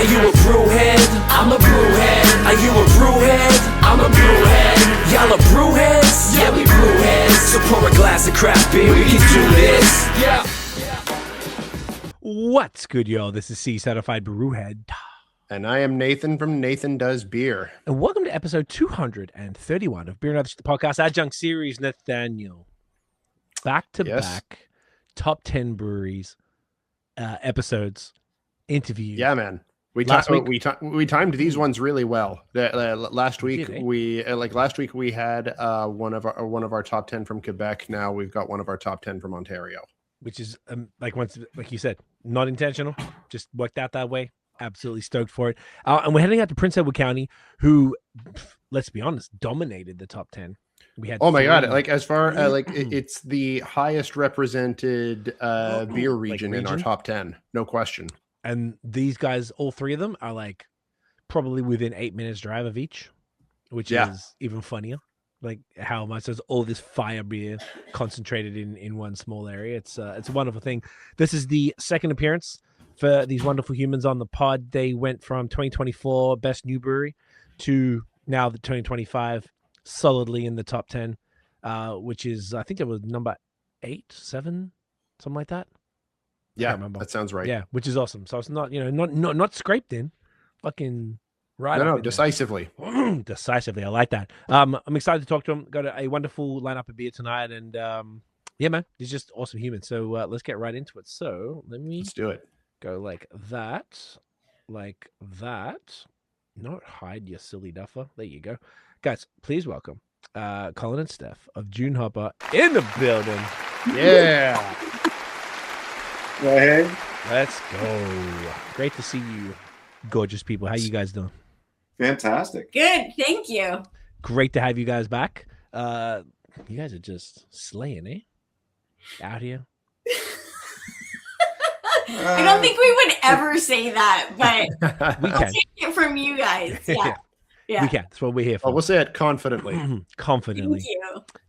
Are you a brewhead? I'm a brewhead. Are you a brewhead? I'm a brewhead. Y'all are brewheads? Yeah, we brewheads. So pour a glass of craft beer, we can do this. Yeah. What's good, y'all? This is Cee, certified brewhead. And I am Nathan from Nathan Does Beer. And welcome to episode 231 of Beer and Other Shit, the podcast Adjunct series. Nathaniel, back-to-back top 10 breweries episodes, interviews. Yeah, man. We timed these ones really well. Last week we had one of our top 10 from Quebec. Now we've got one of our top 10 from Ontario, which is like you said, not intentional, just worked out that way. Absolutely stoked for it. And we're heading out to Prince Edward County, who, let's be honest, dominated the top 10. We had my god, like as far it's the highest represented beer region in our top 10, no question. And these guys, all three of them, are like probably within 8 minutes drive of each, which is even funnier. Like how much there's all this fire beer concentrated in one small area. It's a wonderful thing. This is the second appearance for these wonderful humans on the pod. They went from 2024 best new brewery to now the 2025 solidly in the top 10, which is, I think it was number 8, 7, something like that. Yeah, that sounds right. Yeah, which is awesome. So it's not, not scraped in, fucking right. No, decisively. Decisively. I like that. I'm excited to talk to him. Got a wonderful lineup of beer tonight, and yeah, man, he's just awesome human. So let's get right into it. So let's do it. Go like that. Not hide, you silly duffer. There you go. Guys, please welcome Colin and Steph of Dune Hopper in the building. Yeah. Hey. Let's go. Great to see you, gorgeous people. How you guys doing? Fantastic. Good, thank you. Great to have you guys back. You guys are just slaying, eh? Out here. I don't think we would ever say that, but we I'll can take it from you guys. Yeah. We can. That's what we're here for. We'll say it confidently. Confidently. Thank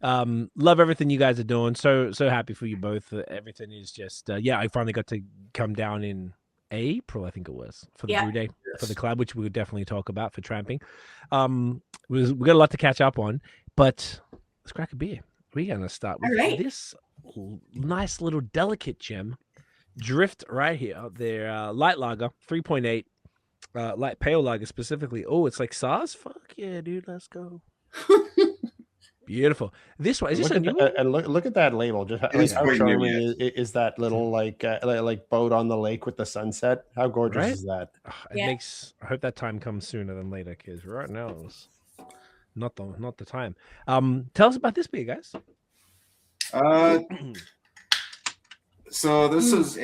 you. Love everything you guys are doing. So happy for you both. Everything is just I finally got to come down in April, I think it was, for the brew day for the club, which we would definitely talk about for tramping. We got a lot to catch up on, but let's crack a beer. We're gonna start with this nice little delicate gem. Drift right here. Their light lager, 3.8, light pale lager specifically. Oh, it's like SARS. Fuck yeah, dude. Let's go. Beautiful. This one is this a new one? And look at that label. Just how charming is that little like boat on the lake with the sunset? How gorgeous is that? It makes. I hope that time comes sooner than later, because right now it's not the time. Tell us about this beer, guys. So this is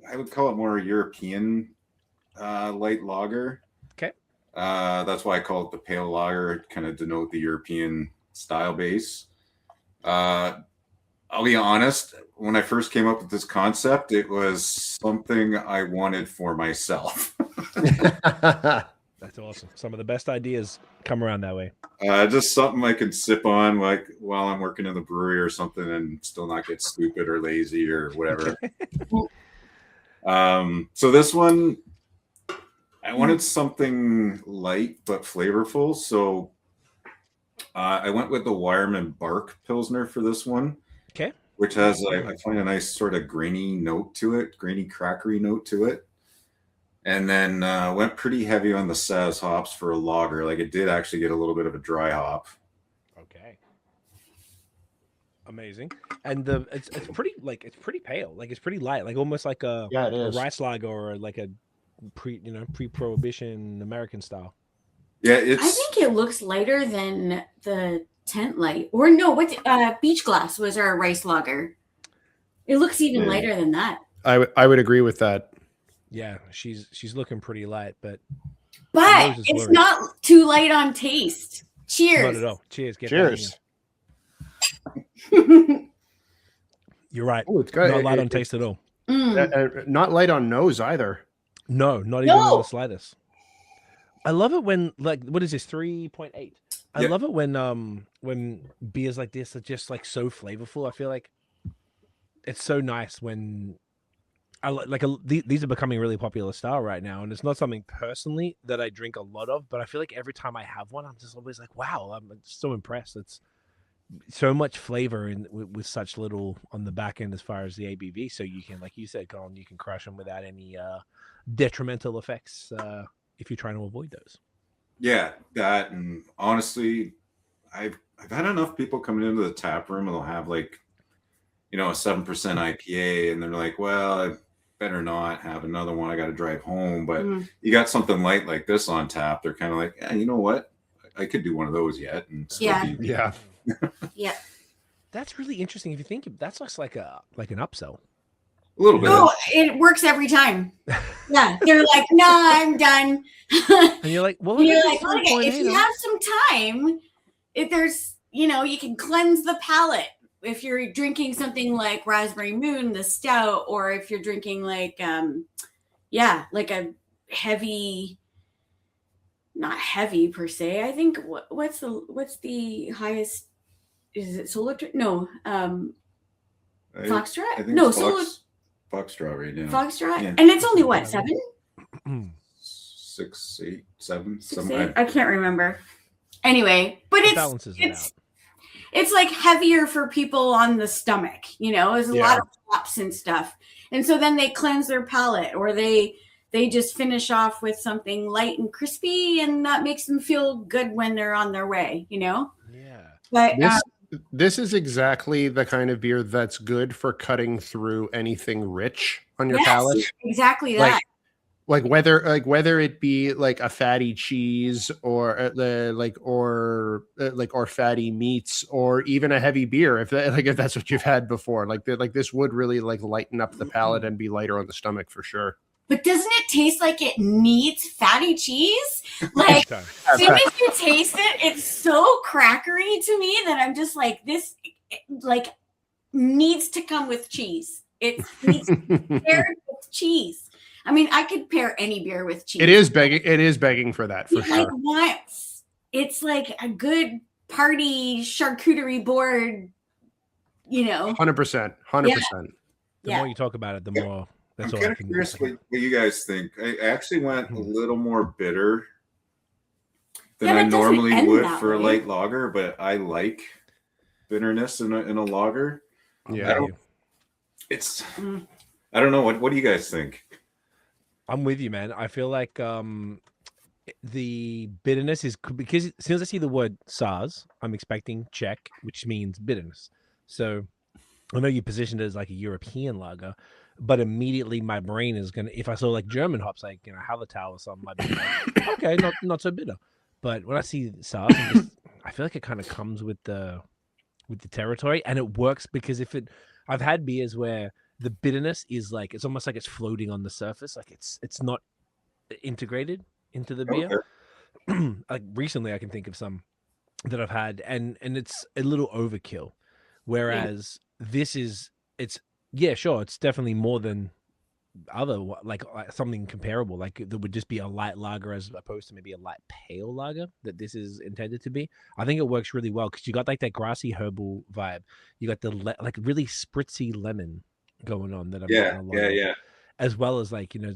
I would call it more European light lager. Okay. That's why I call it the pale lager, kind of denote the European style base. I'll be honest, when I first came up with this concept, it was something I wanted for myself. That's awesome. Some of the best ideas come around that way. Just something I could sip on like while I'm working in the brewery or something and still not get stupid or lazy or whatever. So this one, I wanted something light but flavorful. So I went with the Wireman Bark Pilsner for this one. Okay. Which has, I find, a nice sort of grainy note to it, grainy crackery note to it. And then went pretty heavy on the Saz hops for a lager. Like it did actually get a little bit of a dry hop. Okay. Amazing. And it's pretty pale. Like it's pretty light. Like almost like a rice lager or like a pre-prohibition American style. Yeah, I think it looks lighter than the Tent Light. Or no, what Beach Glass was our rice lager. It looks even lighter than that. I would agree with that. Yeah, she's looking pretty light, but it's not too light on taste. Cheers. Not at all. Cheers. Cheers. You're right. Oh, it's good. Not light on taste at all. Not light on nose either. No, not even in the slightest. I love it when, like, what is this, 3.8? I love it when beers like this are just like so flavorful. I feel like it's so nice when these are becoming a really popular style right now, and it's not something personally that I drink a lot of, but I feel like every time I have one, I'm just always like, wow, I'm so impressed. It's so much flavor with such little on the back end as far as the ABV. So you can, like you said, Colin, you can crush them without any detrimental effects if you're trying to avoid those. Yeah, that, and honestly, I've had enough people coming into the tap room and they'll have like, a 7% IPA, and they're like, well, I better not have another one. I got to drive home. But you got something light like this on tap. They're kind of like, yeah, you know what? I could do one of those yet. And yeah. Yeah. That's really interesting. If you think that's just like an upsell. A little bit. Oh, it works every time. Yeah. They're like, no, I'm done. And you're like, well, you're like, okay, if you have some time, if there's, you can cleanse the palate. If you're drinking something like Raspberry Moon, the stout, or if you're drinking like, like a heavy, not heavy per se. I think what's the highest? Is it solo? No, Foxtrot. No, solo. Foxtrot right now. Foxtrot, yeah. And it's only what, 7? 6, 8, 7. 6, 8? I can't remember. Anyway, but it's like heavier for people on the stomach, there's a lot of hops and stuff. And so then they cleanse their palate, or they just finish off with something light and crispy, and that makes them feel good when they're on their way, Yeah. But this is exactly the kind of beer that's good for cutting through anything rich on your palate. Exactly that. Like whether it be like a fatty cheese or fatty meats, or even a heavy beer, if that's what you've had before, like this would really like lighten up the palate and be lighter on the stomach for sure. But doesn't it taste like it needs fatty cheese? Like, as soon as you taste it, it's so crackery to me that I'm just like, this like needs to come with cheese. It needs to be paired with cheese. I mean, I could pair any beer with cheese. It is begging for that, for sure. It's like a good party charcuterie board, 100%. The more you talk about it, the more. I'm kind of curious what you guys think. I actually went a little more bitter than I normally would for a light lager, but I like bitterness in a lager. Yeah. I don't know. What do you guys think? I'm with you, man. I feel like the bitterness is because as soon as I see the word SARS, I'm expecting Czech, which means bitterness. So I know you positioned it as like a European lager, but immediately my brain is gonna, if I saw like German hops, like Hallertau or something, I'd be like, okay, not so bitter. But when I see SARS, I feel like it kind of comes with the territory, and it works because I've had beers where the bitterness is like, it's almost like it's floating on the surface, like it's not integrated into the beer. Okay. Like recently I can think of some that I've had, and it's a little overkill, whereas it's definitely more than other, like something comparable, like there would just be a light lager as opposed to maybe a light pale lager that this is intended to be. I think it works really well because you got like that grassy herbal vibe, you got the like really spritzy lemon going on that I'm getting a lot of, as well as like a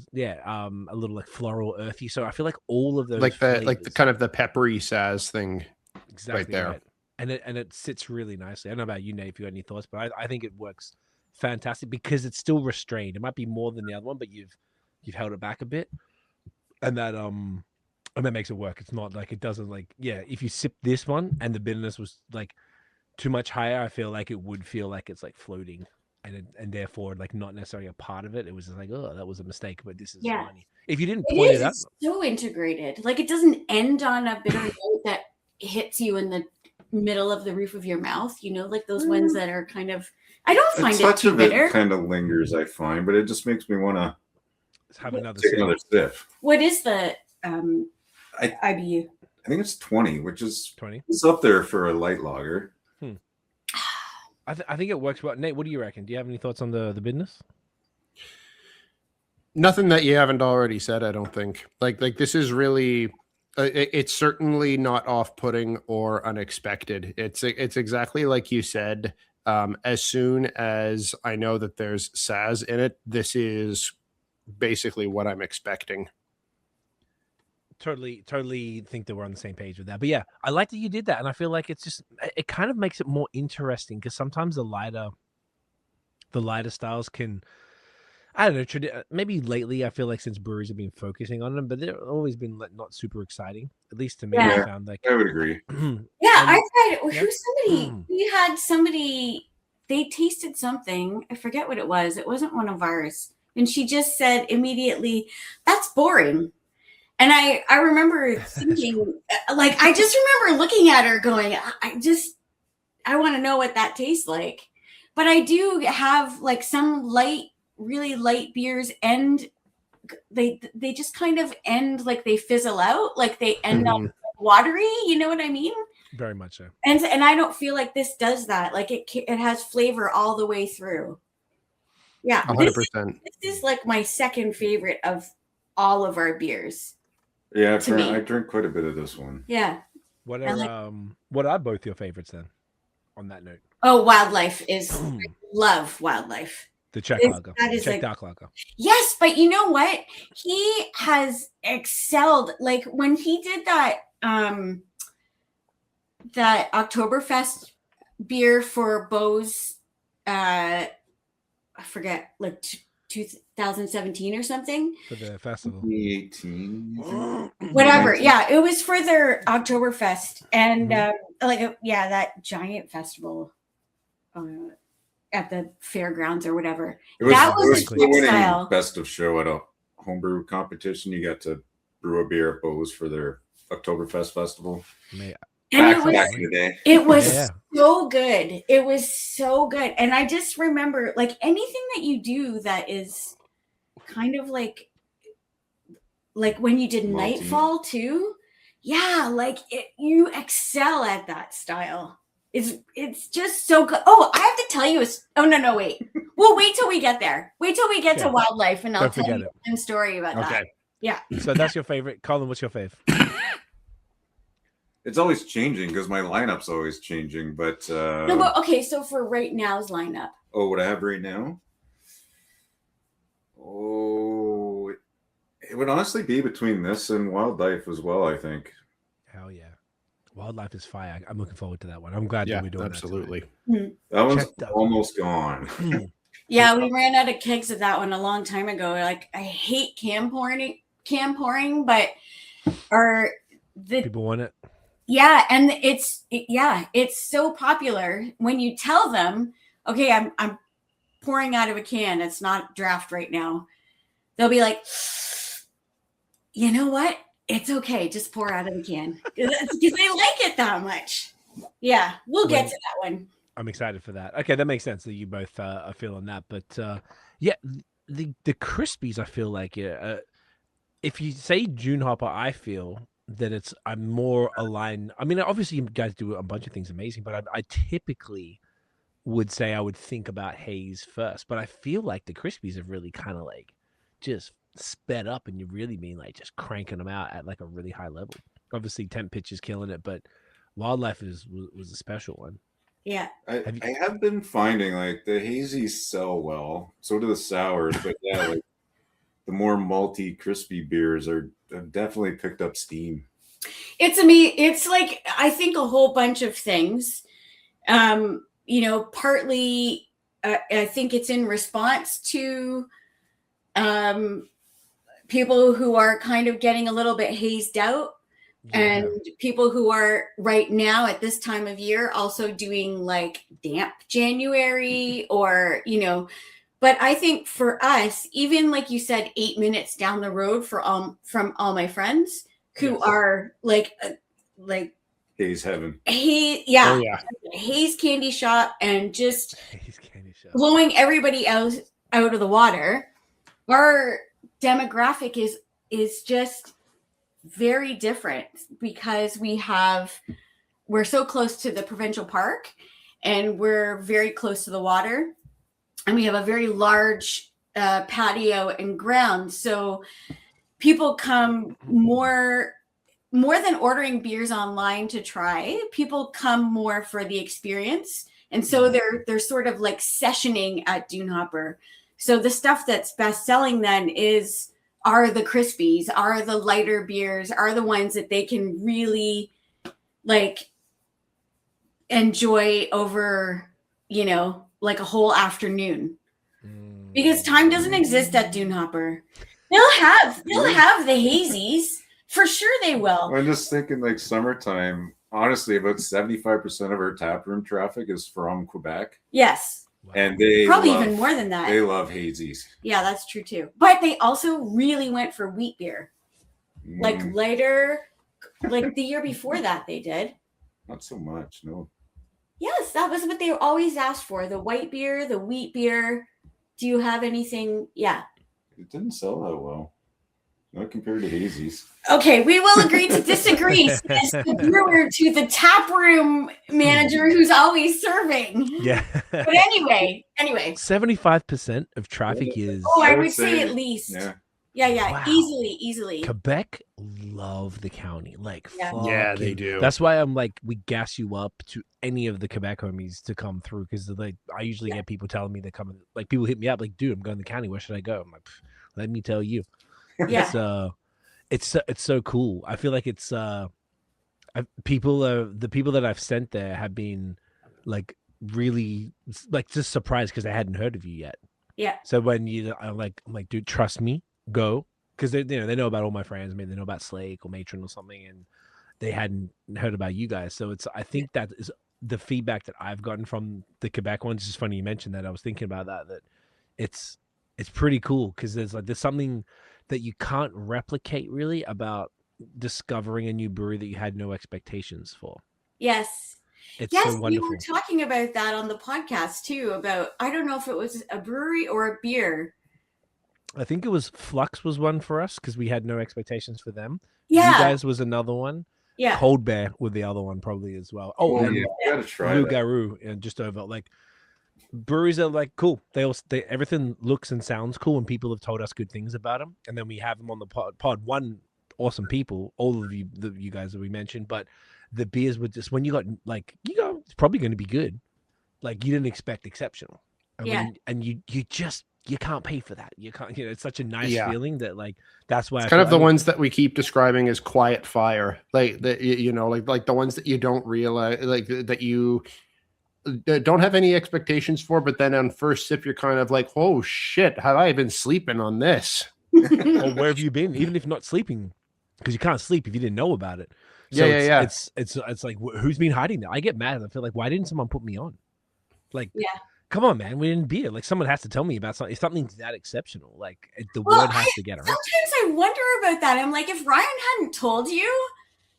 little like floral earthy. So I feel like all of those like the kind of the peppery saz thing, exactly right there, right. And it sits really nicely. I don't know about you, Nate, if you got any thoughts, but I think it works fantastic because it's still restrained. It might be more than the other one, but you've held it back a bit, and that makes it work. It's not like, it doesn't like, if you sip this one and the bitterness was like too much higher, I feel like it would feel like it's like floating. And therefore, like not necessarily a part of it. It was just like, oh, that was a mistake. But this is funny. If you didn't point it out, it's so integrated. Like it doesn't end on a bitter note that hits you in the middle of the roof of your mouth. Like those ones that are kind of. I don't find it too bitter. It kind of lingers, I find, but it just makes me want to have another sip. What is the IBU? I think it's 20, which is 20. It's up there for a light lager. I think it works well. Nate, what do you reckon? Do you have any thoughts on the bitterness? Nothing that you haven't already said, I don't think. Like this is really, it's certainly not off-putting or unexpected. It's exactly like you said. As soon as I know that there's Saz in it, this is basically what I'm expecting. Totally think that we're on the same page with that. But yeah, I like that you did that, and I feel like it kind of makes it more interesting, because sometimes the lighter styles can, I don't know, maybe lately I feel like since breweries have been focusing on them, but they've always been not super exciting, at least to me. Yeah. I found like I would agree. I tried. yeah. We had somebody. They tasted something. I forget what it was. It wasn't one of ours, and she just said immediately, "That's boring." And I remember thinking, like, I just remember looking at her going, I want to know what that tastes like. But I do have like some really light beers, and they just kind of end, like they fizzle out, like they end up watery. You know what I mean? Very much so. And I don't feel like this does that. Like it has flavor all the way through. Yeah, 100%. This is like my second favorite of all of our beers. Yeah, I drink quite a bit of this one. Yeah. What are both your favorites then? On that note. Oh, Wildlife is I love Wildlife. The Czech lager. That is Czech Dark Lager. Yes, but you know what? He has excelled. Like when he did that Oktoberfest beer for BAOS, I forget, like 2017 or something. For the festival. 2018. Whatever. Yeah, it was for their Oktoberfest. And that giant festival at the fairgrounds or whatever. That was the winning best of show at a homebrew competition. You got to brew a beer at BAOS for their Oktoberfest festival. Back in the day. It was so good. It was so good. And I just remember, like, anything that you do that is kind of like when you did Nightfall too. Yeah, like you excel at that style. It's just so good. Oh, I have to tell you wait. We'll wait till we get there. Wait till we get to Wildlife, and I'll tell you a story about that. Yeah. So that's your favorite. Colin, what's your fave? It's always changing because my lineup's always changing, but okay, so for right now's lineup. Oh, what I have right now? Oh, it would honestly be between this and Wildlife as well, I think. Hell yeah. Wildlife is fire. I'm looking forward to that one. I'm glad that we're doing absolutely. that. That one's almost gone. Yeah, we ran out of kegs of that one a long time ago. Like, I hate can pouring, but people want it. Yeah, and it's so popular when you tell them, okay, I'm pouring out of a can. It's not draft right now. They'll be like, you know what? It's okay. Just pour out of the can because they like it that much. Yeah, we'll get to that one. I'm excited for that. Okay, that makes sense that you both are feeling that. But the Crispies, I feel like if you say Dune Hopper, I feel that I'm more aligned. I mean, obviously you guys do a bunch of things amazing, but I typically would say I would think about Haze first. But I feel like the Crispies have really kind of like just sped up, and you've really been like just cranking them out at like a really high level. Obviously, Temp Pitch is killing it, but Wildlife was a special one. Yeah, I have been finding like the hazies sell well, so do the sours, but yeah, like the more malty, crispy beers have definitely picked up steam. It's like, I think a whole bunch of things. Partly, I think it's in response to people who are kind of getting a little bit hazed out, and people who are right now at this time of year also doing like damp January or, but I think for us, even like you said, 8 minutes down the road from all my friends who are like Haze heaven. Haze candy shop and just blowing everybody else out of the water. Our demographic is just very different because we're so close to the provincial park and we're very close to the water, and we have a very large patio and ground. So people come more than ordering beers online to try. People come more for the experience And so they're sort of like sessioning at Dune Hopper. So the stuff that's best selling then are the crispies, are the lighter beers, are the ones that they can really like enjoy over, like a whole afternoon. Because time doesn't exist at Dune Hopper. They'll have the hazies. For sure they will. I'm just thinking like summertime, honestly, about 75% of our taproom traffic is from Quebec. Yes. And they probably even more than that. They love hazies. Yeah, that's true too. But they also really went for wheat beer. Like lighter, like the year before that they did. Not so much, no. Yes, that was what they always asked for. The white beer, the wheat beer. Do you have anything? Yeah. It didn't sell that well. Not compared to hazies. Okay, we will agree to disagree. Says the brewer to the taproom manager who's always serving. Yeah. But anyway. 75% of traffic is. Oh, I would say at least. Yeah. Wow. Easily. Quebec love the county. Like, yeah, they do. That's why I'm like, we gas you up to any of the Quebec homies to come through, because like I usually get people telling me they're coming. Like people hit me up like, dude, I'm going to the county. Where should I go? I'm like, let me tell you. Yeah. It's so cool. I feel like it's the people that I've sent there have been like really like just surprised because they hadn't heard of you yet. Yeah. So when I'm like, dude, trust me, go, because they know about all my friends. Maybe they know about Slake or Matron or something, and they hadn't heard about you guys. So I think that is the feedback that I've gotten from the Quebec ones. It's just funny you mentioned that. I was thinking about that it's pretty cool because there's something that you can't replicate really about discovering a new brewery that you had no expectations for. Yes. It's so wonderful. We were talking about that on the podcast too, about, I don't know if it was a brewery or a beer. I think it was Flux was one for us because we had no expectations for them. Yeah. You guys was another one. Yeah. Cold Bear with the other one probably as well. Oh, and yeah. You gotta try Blue that. Garou, and just over like breweries are like cool. They everything looks and sounds cool, and people have told us good things about them. And then we have them on the pod. One, awesome people, all of you guys that we mentioned, but the beers were just, when you got like, it's probably going to be good. Like you didn't expect exceptional. And you can't pay for that. You can't, it's such a nice feeling that like, that's why it's kind of the ones that we keep describing as quiet fire. Like the, like the ones that you don't realize, like that you don't have any expectations for, but then on first sip, you're kind of like, oh shit, have I been sleeping on this? Or where have you been? Even if not sleeping, because you can't sleep if you didn't know about it. So it's like, who's been hiding that? I get mad. I feel like, why didn't someone put me on? Like, come on, man, we didn't beer. Like someone has to tell me about something. If something's that exceptional, like the word has to get around. Sometimes I wonder about that. I'm like, if Ryan hadn't told you,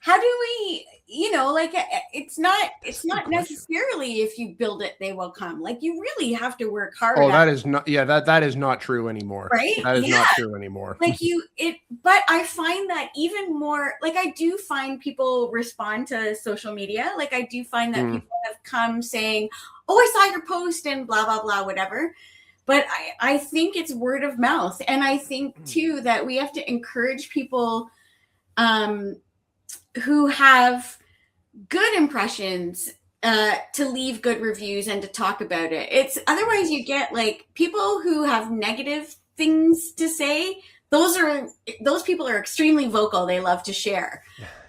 how do we, like it's not necessarily if you build it, they will come. Like you really have to work hard. Oh, that is not, that is not true anymore. Right? That is not true anymore. Like but I find that even more, like I do find people respond to social media. Like I do find that people have come saying, oh, I saw your post and blah, blah, blah, whatever. But I think it's word of mouth. And I think too, that we have to encourage people who have good impressions to leave good reviews and to talk about it. It's otherwise you get like people who have negative things to say. Those people are extremely vocal. They love to share,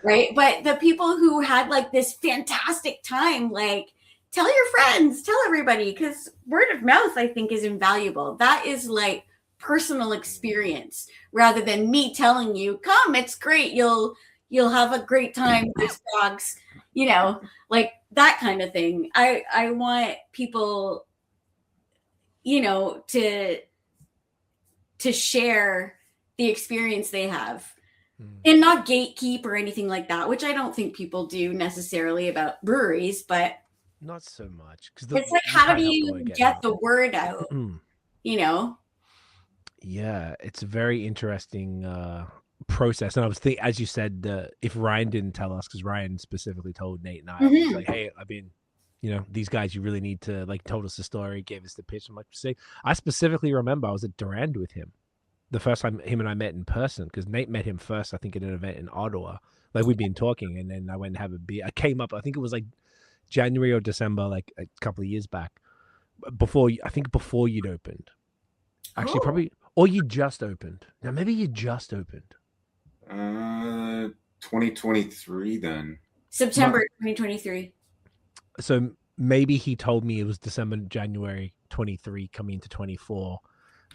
right? But the people who had like this fantastic time, like tell your friends, tell everybody, because word of mouth I think is invaluable. That is like personal experience rather than me telling you, come, it's great. You'll have a great time. There's dogs, like that kind of thing. I want people, to share the experience they have and not gatekeep or anything like that, which I don't think people do necessarily about breweries, but not so much. It's like, how do you get the word out? Yeah, it's a very interesting process. And I was thinking, as you said, if Ryan didn't tell us, because Ryan specifically told Nate and I, was like, hey, I've been, these guys, you really need to, like, told us the story, gave us the pitch. I'm like, say, I specifically remember I was at Durand with him the first time him and I met in person, because Nate met him first, I think, at an event in Ottawa. Like, we'd been talking, and then I went and have a beer. I came up, I think it was like January or December, like a couple of years back, before you'd opened. Actually, probably, or you just opened. Now, maybe you just opened. 2023 then. September 2023. So maybe he told me it was December, January 23 coming into 24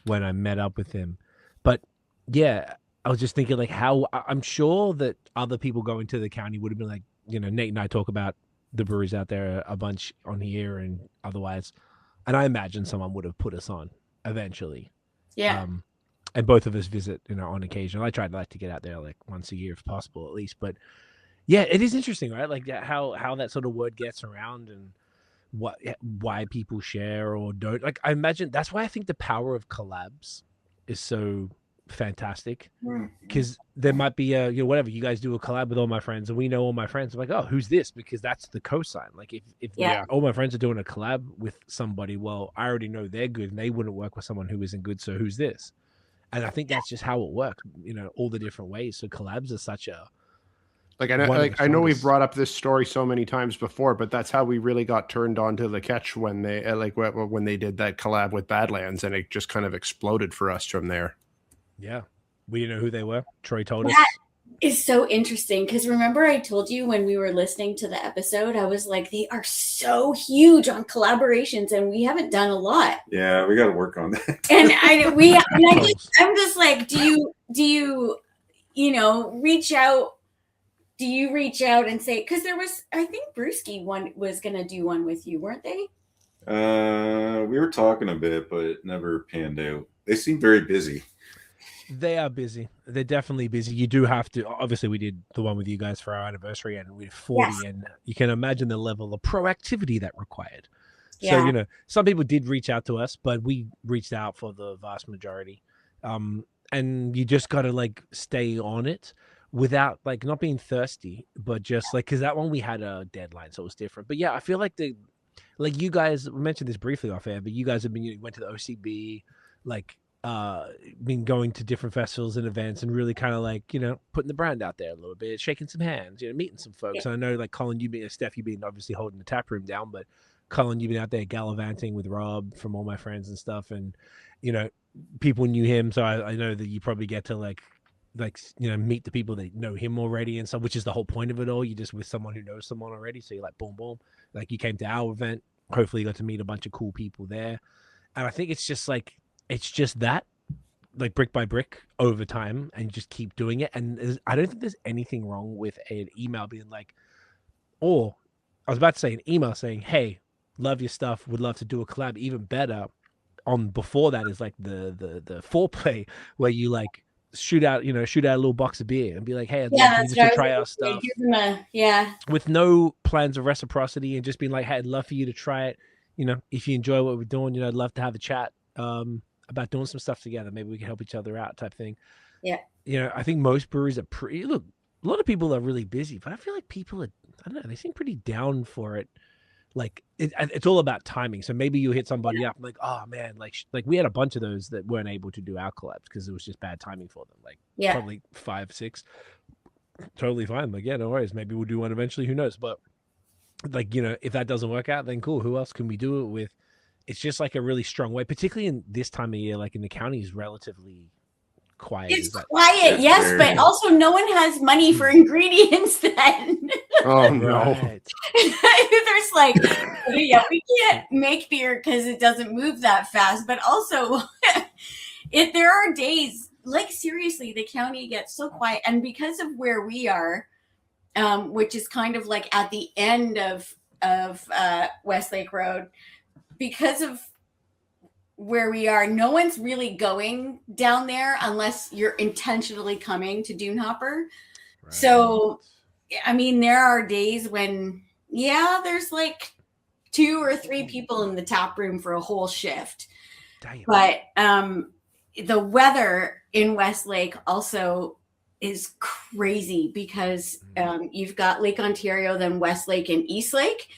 when I met up with him. But yeah, I was just thinking like how I'm sure that other people going to the county would have been like, you know, Nate and I talk about the breweries out there a bunch on here and otherwise. And I imagine someone would have put us on eventually. Yeah. And both of us visit, you know, on occasion. I try to like to get out there like once a year if possible, at least. But yeah, it is interesting, right? Like how that sort of word gets around and why people share or don't. Like I imagine that's why I think the power of collabs is so fantastic, because there might be a, you know, whatever, you guys do a collab with all my friends and we know all my friends. I'm like, oh, who's this? Because that's the cosign. Like if all my friends are doing a collab with somebody, well, I already know they're good and they wouldn't work with someone who isn't good. So who's this? And I think that's just how it works, you know, all the different ways. So collabs are such a I know we've brought up this story so many times before, but that's how we really got turned on to the Catch when they when they did that collab with Badlands, and it just kind of exploded for us from there. Yeah, we didn't know who they were. Troy told us. Is so interesting because remember I told you when we were listening to the episode, I was like, they are so huge on collaborations and we haven't done a lot. Yeah, we got to work on that. And I'm just like, do you reach out? Do you reach out and say, because there was, I think Brewski was going to do one with you, weren't they? We were talking a bit, but it never panned out. They seem very busy. They are busy. They're definitely busy. You do have to, obviously we did the one with you guys for our anniversary and we're 40 and you can imagine the level of proactivity that required. Yeah. So, you know, some people did reach out to us, but we reached out for the vast majority. And you just got to like stay on it without like not being thirsty, but just like, cause that one we had a deadline, so it was different. But yeah, I feel like you guys mentioned this briefly off air, but you guys have been, you went to the OCB, like, been going to different festivals and events and really kind of like, you know, putting the brand out there a little bit, shaking some hands, you know, meeting some folks. Yeah. And I know like Colin, Steph, you've been obviously holding the tap room down, but Colin, you've been out there gallivanting with Rob from all my friends and stuff. And, you know, people knew him. So I know that you probably get to like, you know, meet the people that know him already and stuff, which is the whole point of it all. You just with someone who knows someone already. So you're like, boom, boom. Like you came to our event. Hopefully you got to meet a bunch of cool people there. And I think it's just that, like brick by brick over time, and you just keep doing it. And I don't think there's anything wrong with an email being like, or I was about to say an email saying, hey, love your stuff, would love to do a collab. Even better on before that is like the foreplay where you like shoot out a little box of beer and be like, hey, I'd love you to try our stuff. With no plans of reciprocity and just being like, hey, I'd love for you to try it. You know, if you enjoy what we're doing, you know, I'd love to have a chat about doing some stuff together. Maybe we can help each other out type thing. Yeah. You know, I think most breweries are a lot of people are really busy, but I feel like people are, I don't know, they seem pretty down for it. Like it's all about timing. So maybe you hit somebody up like, oh man, like we had a bunch of those that weren't able to do our collabs because it was just bad timing for them. Like probably 5, 6, totally fine. Like, yeah, no worries. Maybe we'll do one eventually. Who knows? But like, you know, if that doesn't work out, then cool. Who else can we do it with? It's just like a really strong way, particularly in this time of year, like in the county is relatively quiet. It's quiet, yes, but also no one has money for ingredients then. Oh no. There's like, we can't make beer because it doesn't move that fast, but also if there are days, like seriously, the county gets so quiet. And because of where we are, which is kind of like at the end of Westlake Road, because of where we are, no one's really going down there unless you're intentionally coming to Dune Hopper. Right. So, I mean, there are days when, there's like 2 or 3 people in the tap room for a whole shift. Damn. But the weather in Westlake also is crazy because you've got Lake Ontario, then Westlake and Eastlake.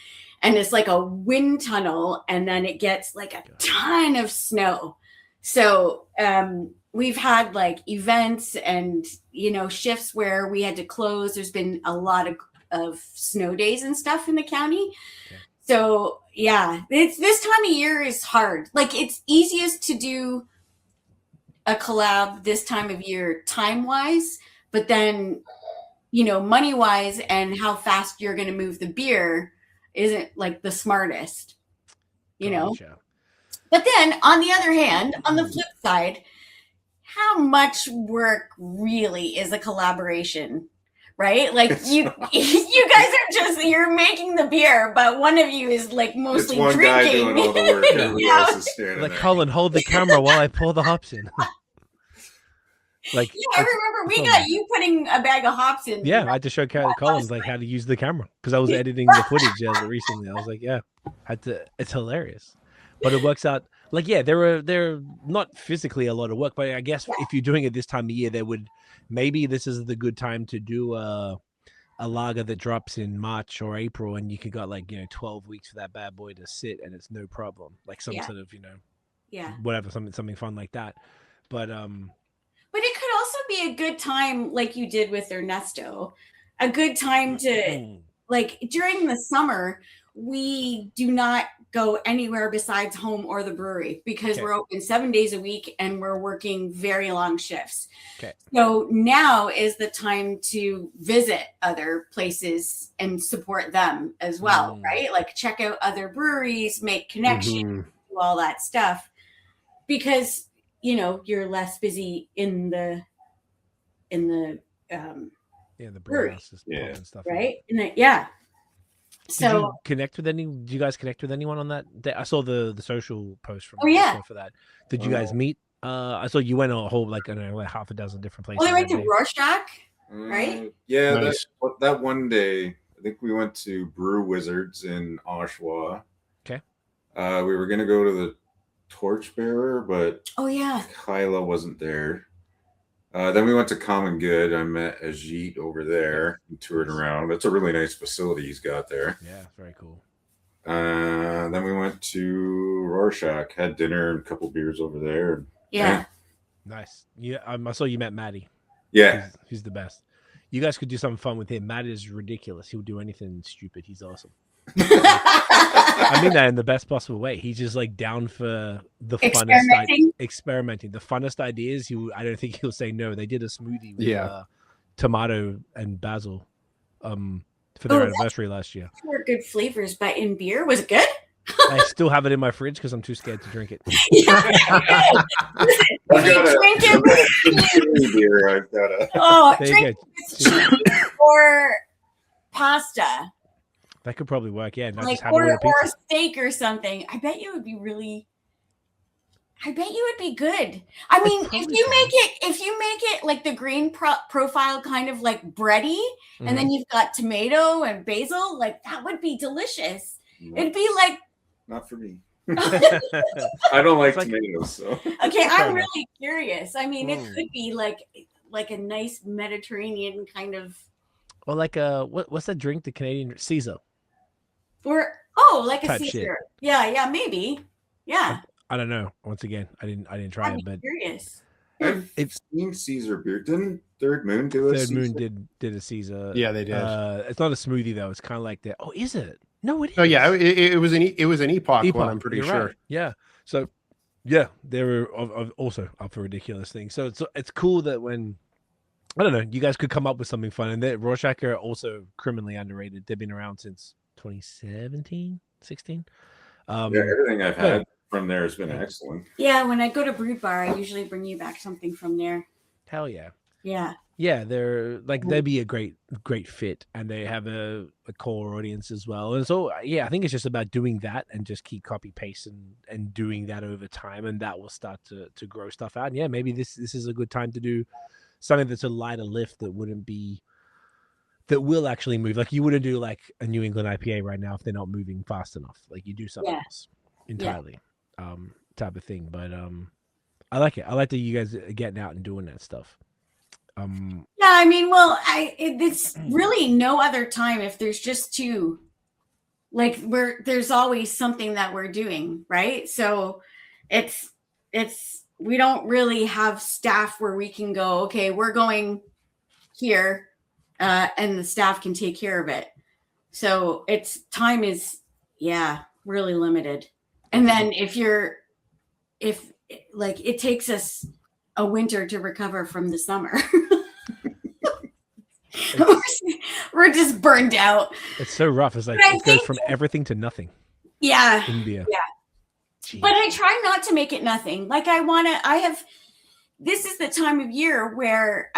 And it's like a wind tunnel, and then it gets like a ton of snow. So we've had like events and, you know, shifts where we had to close. There's been a lot of of snow days and stuff in the county. Okay. So yeah, it's this time of year is hard. Like it's easiest to do a collab this time of year time wise, but then, you know, money wise and how fast you're going to move the beer isn't like the smartest, you know? But then on the other hand, on the flip side, how much work really is a collaboration, right? Like you guys are just, you're making the beer, but one of you is like mostly it's one drinking. guy doing all the work. Everybody else is standing Like, there. Colin, hold the camera while I pour the hops in. Like, yeah, I remember we got you putting a bag of hops in. Yeah, I had to show Colin like how to use the camera because I was editing the footage recently. I was like, yeah, had to. It's hilarious, but it works out. Like, yeah, they're not physically a lot of work, but I guess if you're doing it this time of year, maybe this is the good time to do a lager that drops in March or April, and you could got 12 weeks for that bad boy to sit, and it's no problem. Like some sort of whatever, something fun like that. But it could also be a good time, like you did with Ernesto, a good time to like during the summer. We do not go anywhere besides home or the brewery because we're open 7 days a week and we're working very long shifts. Okay. So now is the time to visit other places and support them as well, right? Like check out other breweries, make connections, do all that stuff because, you know, you're less busy in the brewery houses, and stuff, right? So did you guys connect with anyone on that day? I saw the social post from for that. Did you guys meet? I saw you went a whole like half a dozen different places. Well, they went to Rorschach, right? Yeah, nice. that one day I think we went to Brew Wizards in Oshawa. Okay. We were gonna go to the Torchbearer, but Kyla wasn't there. Then we went to Common Good. I met Ajit over there and toured around. That's a really nice facility he's got there. Yeah, very cool. Then we went to Rorschach, had dinner and a couple beers over there. Yeah. Nice. Yeah, I saw you met Maddie. Yeah. He's the best. You guys could do something fun with him. Matt is ridiculous. He'll do anything stupid. He's awesome. I mean that in the best possible way. He's just like down for the funnest experimenting. The funnest ideas. I don't think he'll say no. They did a smoothie with tomato and basil for their anniversary last year. Were good flavors, but in beer, was it good? I still have it in my fridge because I'm too scared to drink it. Drink or pasta. That could probably work, yeah. Like, just have or a steak or something. I bet you would be good. I mean, if you make it like the green profile kind of like bready, and then you've got tomato and basil, like that would be delicious. It'd be like not for me. I don't like tomatoes. So okay, I'm really curious. I mean, it could be like a nice Mediterranean kind of. Or like what's that drink? The Canadian Caesar. Or like a Caesar. Shit. Yeah, maybe. Yeah. I don't know. Once again, I didn't try it, but curious. I've seen Caesar beer. Didn't Third Moon do a Caesar? Third Moon did a Caesar. Yeah, they did. It's not a smoothie though. It's kind of like that. Oh, is it? No, it is. Oh yeah, it was an epoch one. I'm pretty sure. Right. Yeah. So yeah, they were also up for ridiculous things. So it's cool that when I don't know, you guys could come up with something fun. And that Rorschach are also criminally underrated. They've been around since 2017, 16. Everything I've had from there has been excellent. Yeah, when I go to Brood Bar, I usually bring you back something from there. Hell yeah. Yeah. Yeah, they're like they'd be a great fit, and they have a core audience as well. And so yeah, I think it's just about doing that and just keep copy paste and doing that over time, and that will start to grow stuff out. And yeah, maybe this is a good time to do something that's a lighter lift that will actually move. Like you wouldn't do like a New England IPA right now if they're not moving fast enough. Like you do something else entirely, type of thing. But I like it. I like that you guys are getting out and doing that stuff. Yeah, I mean, well, it's really no other time if there's just two. Like there's always something that we're doing, right? So it's we don't really have staff where we can go, okay, we're going here and the staff can take care of it. So time is really limited. And then if it takes us a winter to recover from the summer. We're just burned out. It's so rough. It's like it goes from everything to nothing. Yeah. In beer. Yeah. Jeez. But I try not to make it nothing. Like this is the time of year where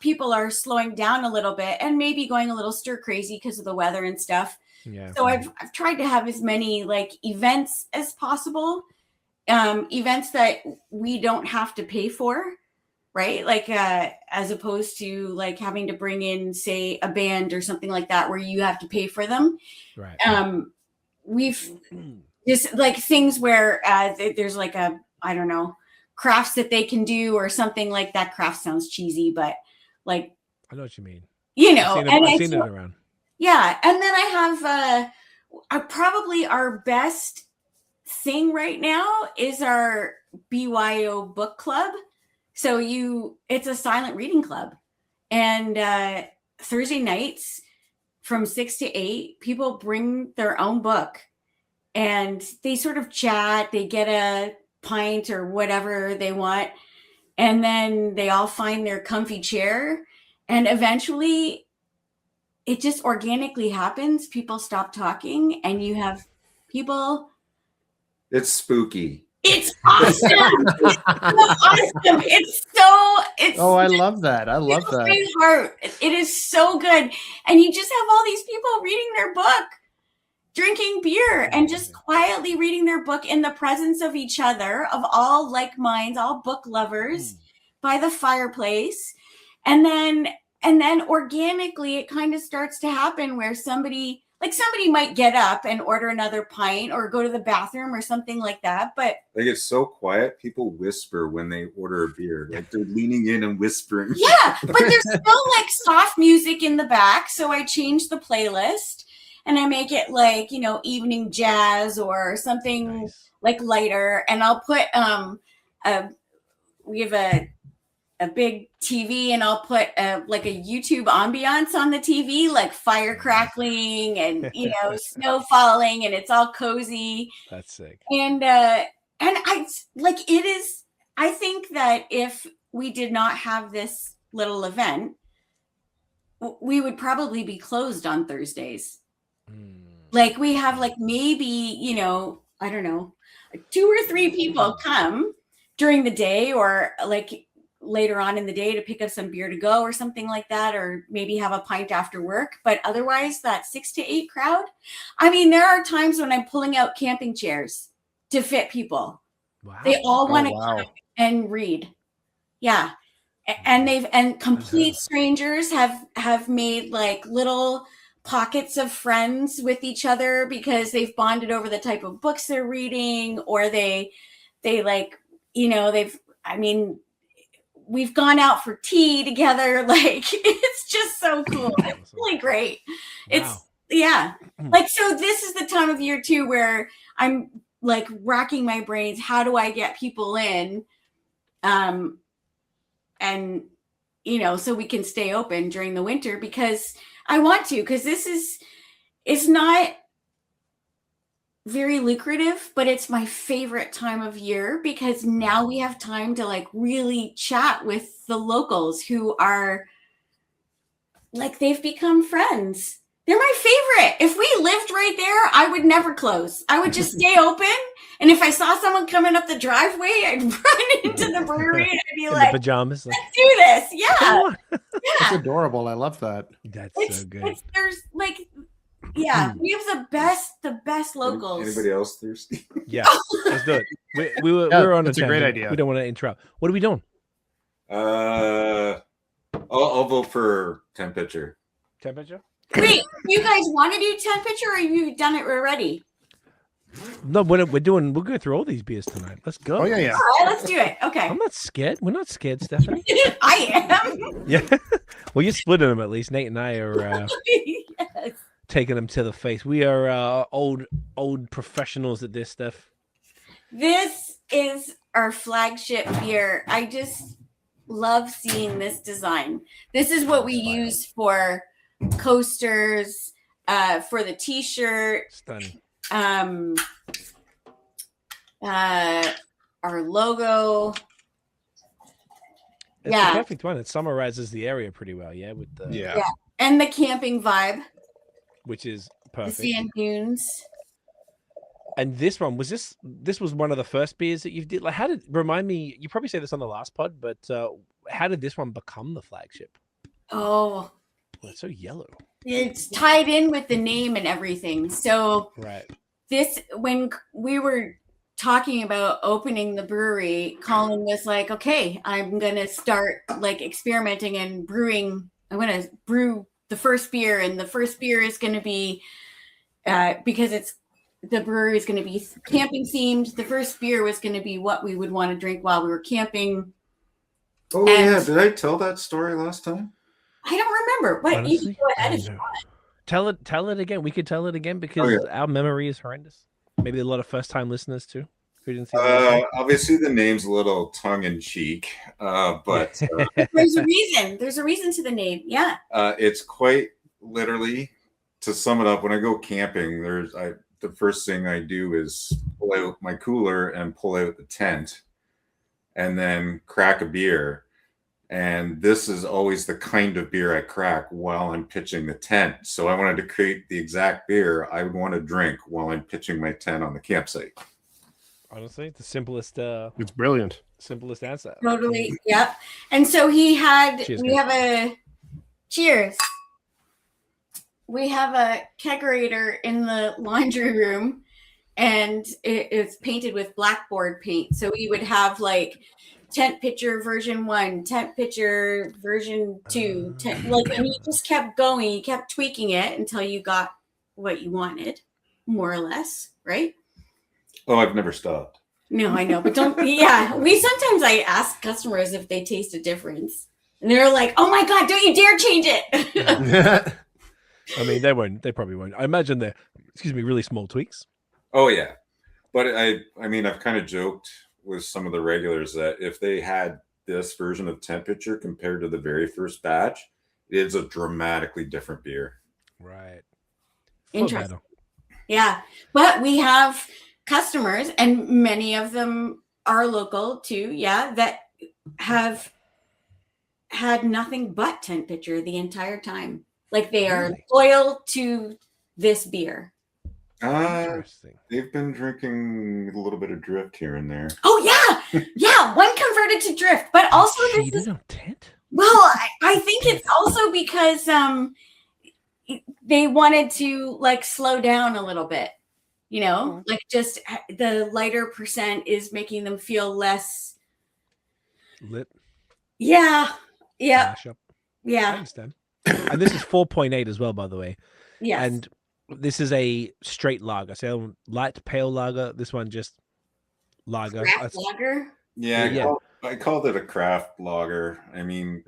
people are slowing down a little bit and maybe going a little stir crazy because of the weather and stuff. Yeah. So I've tried to have as many like events as possible, events that we don't have to pay for, right? Like as opposed to like having to bring in, say, a band or something like that where you have to pay for them. Right. We've just like things where there's like I don't know, crafts that they can do or something like that. Craft sounds cheesy, but like I know what you mean. I've seen it around. Yeah, and then I have probably our best thing right now is our BYO book club. So it's a silent reading club, and Thursday nights from 6 to 8, people bring their own book, and they sort of chat. They get a pint or whatever they want, and then they all find their comfy chair, and eventually it just organically happens. People stop talking and you have people. It's spooky. It's awesome. It's so awesome. It's I love that. I love that. My heart. It is so good. And you just have all these people reading their book, drinking beer, and just quietly reading their book in the presence of each other, of all like minds, all book lovers by the fireplace. And then organically it kind of starts to happen where somebody might get up and order another pint or go to the bathroom or something like that. But like it's so quiet, people whisper when they order a beer. Like they're leaning in and whispering. Yeah, but there's still like soft music in the back. So I change the playlist and I make it like, evening jazz or something like lighter. And I'll put we have a big TV, and I'll put like a YouTube ambiance on the TV, like fire crackling and snow falling, and it's all cozy. That's sick. And I like it is. I think that if we did not have this little event, we would probably be closed on Thursdays. Like we have like maybe I don't know, 2 or 3 people come during the day, or like later on in the day to pick up some beer to go or something like that, or maybe have a pint after work. But otherwise that 6 to 8 crowd, I mean, there are times when I'm pulling out camping chairs to fit people. Wow. They all want to come and read. Yeah. And complete strangers have made like little pockets of friends with each other because they've bonded over the type of books they're reading, or they like, we've gone out for tea together. Like, it's just so cool. It's really great. Wow. Like, so this is the time of year too, where I'm like racking my brains. How do I get people in? And, so we can stay open during the winter, because I want to, because it's not very lucrative, but it's my favorite time of year, because now we have time to like really chat with the locals who are like, they've become friends. They're my favorite. If we lived right there, I would never close. I would just stay open. And if I saw someone coming up the driveway, I'd run into the brewery and I'd be like, the pajamas. Let's do this. Yeah. That's adorable. I love that. That's so good. There's like, yeah, we have the best locals. Anybody else thirsty? Yeah, let's do it. We were on it's a great idea. We don't want to interrupt. What are we doing? I'll vote for temperature. Temperature? Wait, you guys want to do temperature, or have you done it already? No, we're going through all these beers tonight. Let's go. Oh, yeah. All right, let's do it. Okay. I'm not scared. We're not scared, Stephanie. I am. Yeah. Well, you're splitting them at least. Nate and I are Yes. taking them to the face. We are old professionals at this stuff. This is our flagship beer. love seeing this design. This is what we use for coasters, for the t-shirt. Stunning. Our logo. It's the perfect one. It summarizes the area pretty well, yeah. With the and the camping vibe, which is perfect. The sand dunes. And this one was this was one of the first beers that you did. Like, how did remind me? You probably say this on the last pod, but how did this one become the flagship? Oh, well, it's so yellow. It's tied in with the name and everything. So this, when we were talking about opening the brewery, Colin was like, okay, I'm going to start like experimenting and brewing. I'm going to brew the first beer, and the first beer is going to be, because the brewery is going to be camping themed. The first beer was going to be what we would want to drink while we were camping. Oh, yeah. Did I tell that story last time? I don't remember. But honestly, you can go ahead if you want. Tell it again. We could tell it again because our memory is horrendous. Maybe a lot of first-time listeners too who didn't see obviously, the name's a little tongue-in-cheek, but there's a reason. There's a reason to the name. Yeah. It's quite literally, to sum it up, when I go camping, the first thing I do is pull out my cooler and pull out the tent, and then crack a beer. And this is always the kind of beer I crack while I'm pitching the tent. So I wanted to create the exact beer I would want to drink while I'm pitching my tent on the campsite. Honestly, the simplest. It's brilliant. Simplest answer. Totally. Yep. And so we have a kegerator in the laundry room, and it's painted with blackboard paint. So we would have like tent pitcher version 1, tent pitcher version 2, and you just kept going. You kept tweaking it until you got what you wanted, more or less, right? Oh, I've never stopped. No, I know, but sometimes I ask customers if they taste a difference, and they're like, "Oh my God, don't you dare change it!" I mean, they won't. They probably won't. I imagine they're, really small tweaks. Oh yeah, but I mean, I've kind of joked with some of the regulars that if they had this version of tent pitcher compared to the very first batch, it's a dramatically different beer. Right. Interesting. Yeah, but we have customers, and many of them are local too. Yeah, that have had nothing but tent pitcher the entire time. Like they are loyal to this beer. Interesting. They've been drinking a little bit of drift here and there. Oh yeah. One converted to drift, but also this is on tent. Well, I think it's also because they wanted to like slow down a little bit. Like just the lighter percent is making them feel less lit. Yeah. Yeah. I understand. And this is 4.8 as well, by the way. Yes. And this is a straight lager. So light pale lager. This one just lager. Craft lager? Yeah. I called it a craft lager. I mean,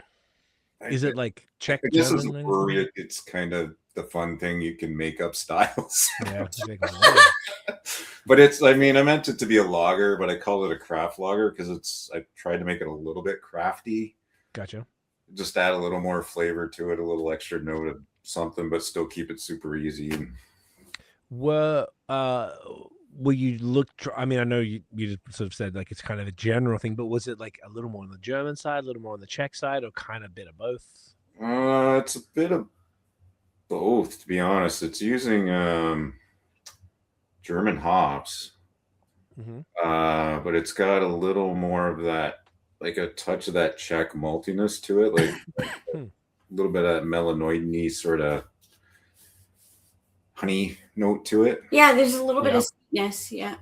is it like Czech? This is a brewery. It's kind of the fun thing. You can make up styles. Yeah. But it's, I mean, I meant it to be a lager, but I called it a craft lager because I tried to make it a little bit crafty. Gotcha. Just add a little more flavor to it, a little extra note of something, but still keep it super easy. Will you look? I mean, I know you just sort of said like it's kind of a general thing, but was it like a little more on the German side, a little more on the Czech side, or kind of a bit of both? It's a bit of both, to be honest. It's using German hops, but it's got a little more of that, like a touch of that Czech maltiness to it, like a little bit of that melanoid-y sort of honey note to it. Yeah, there's a little bit of sweetness. Yeah,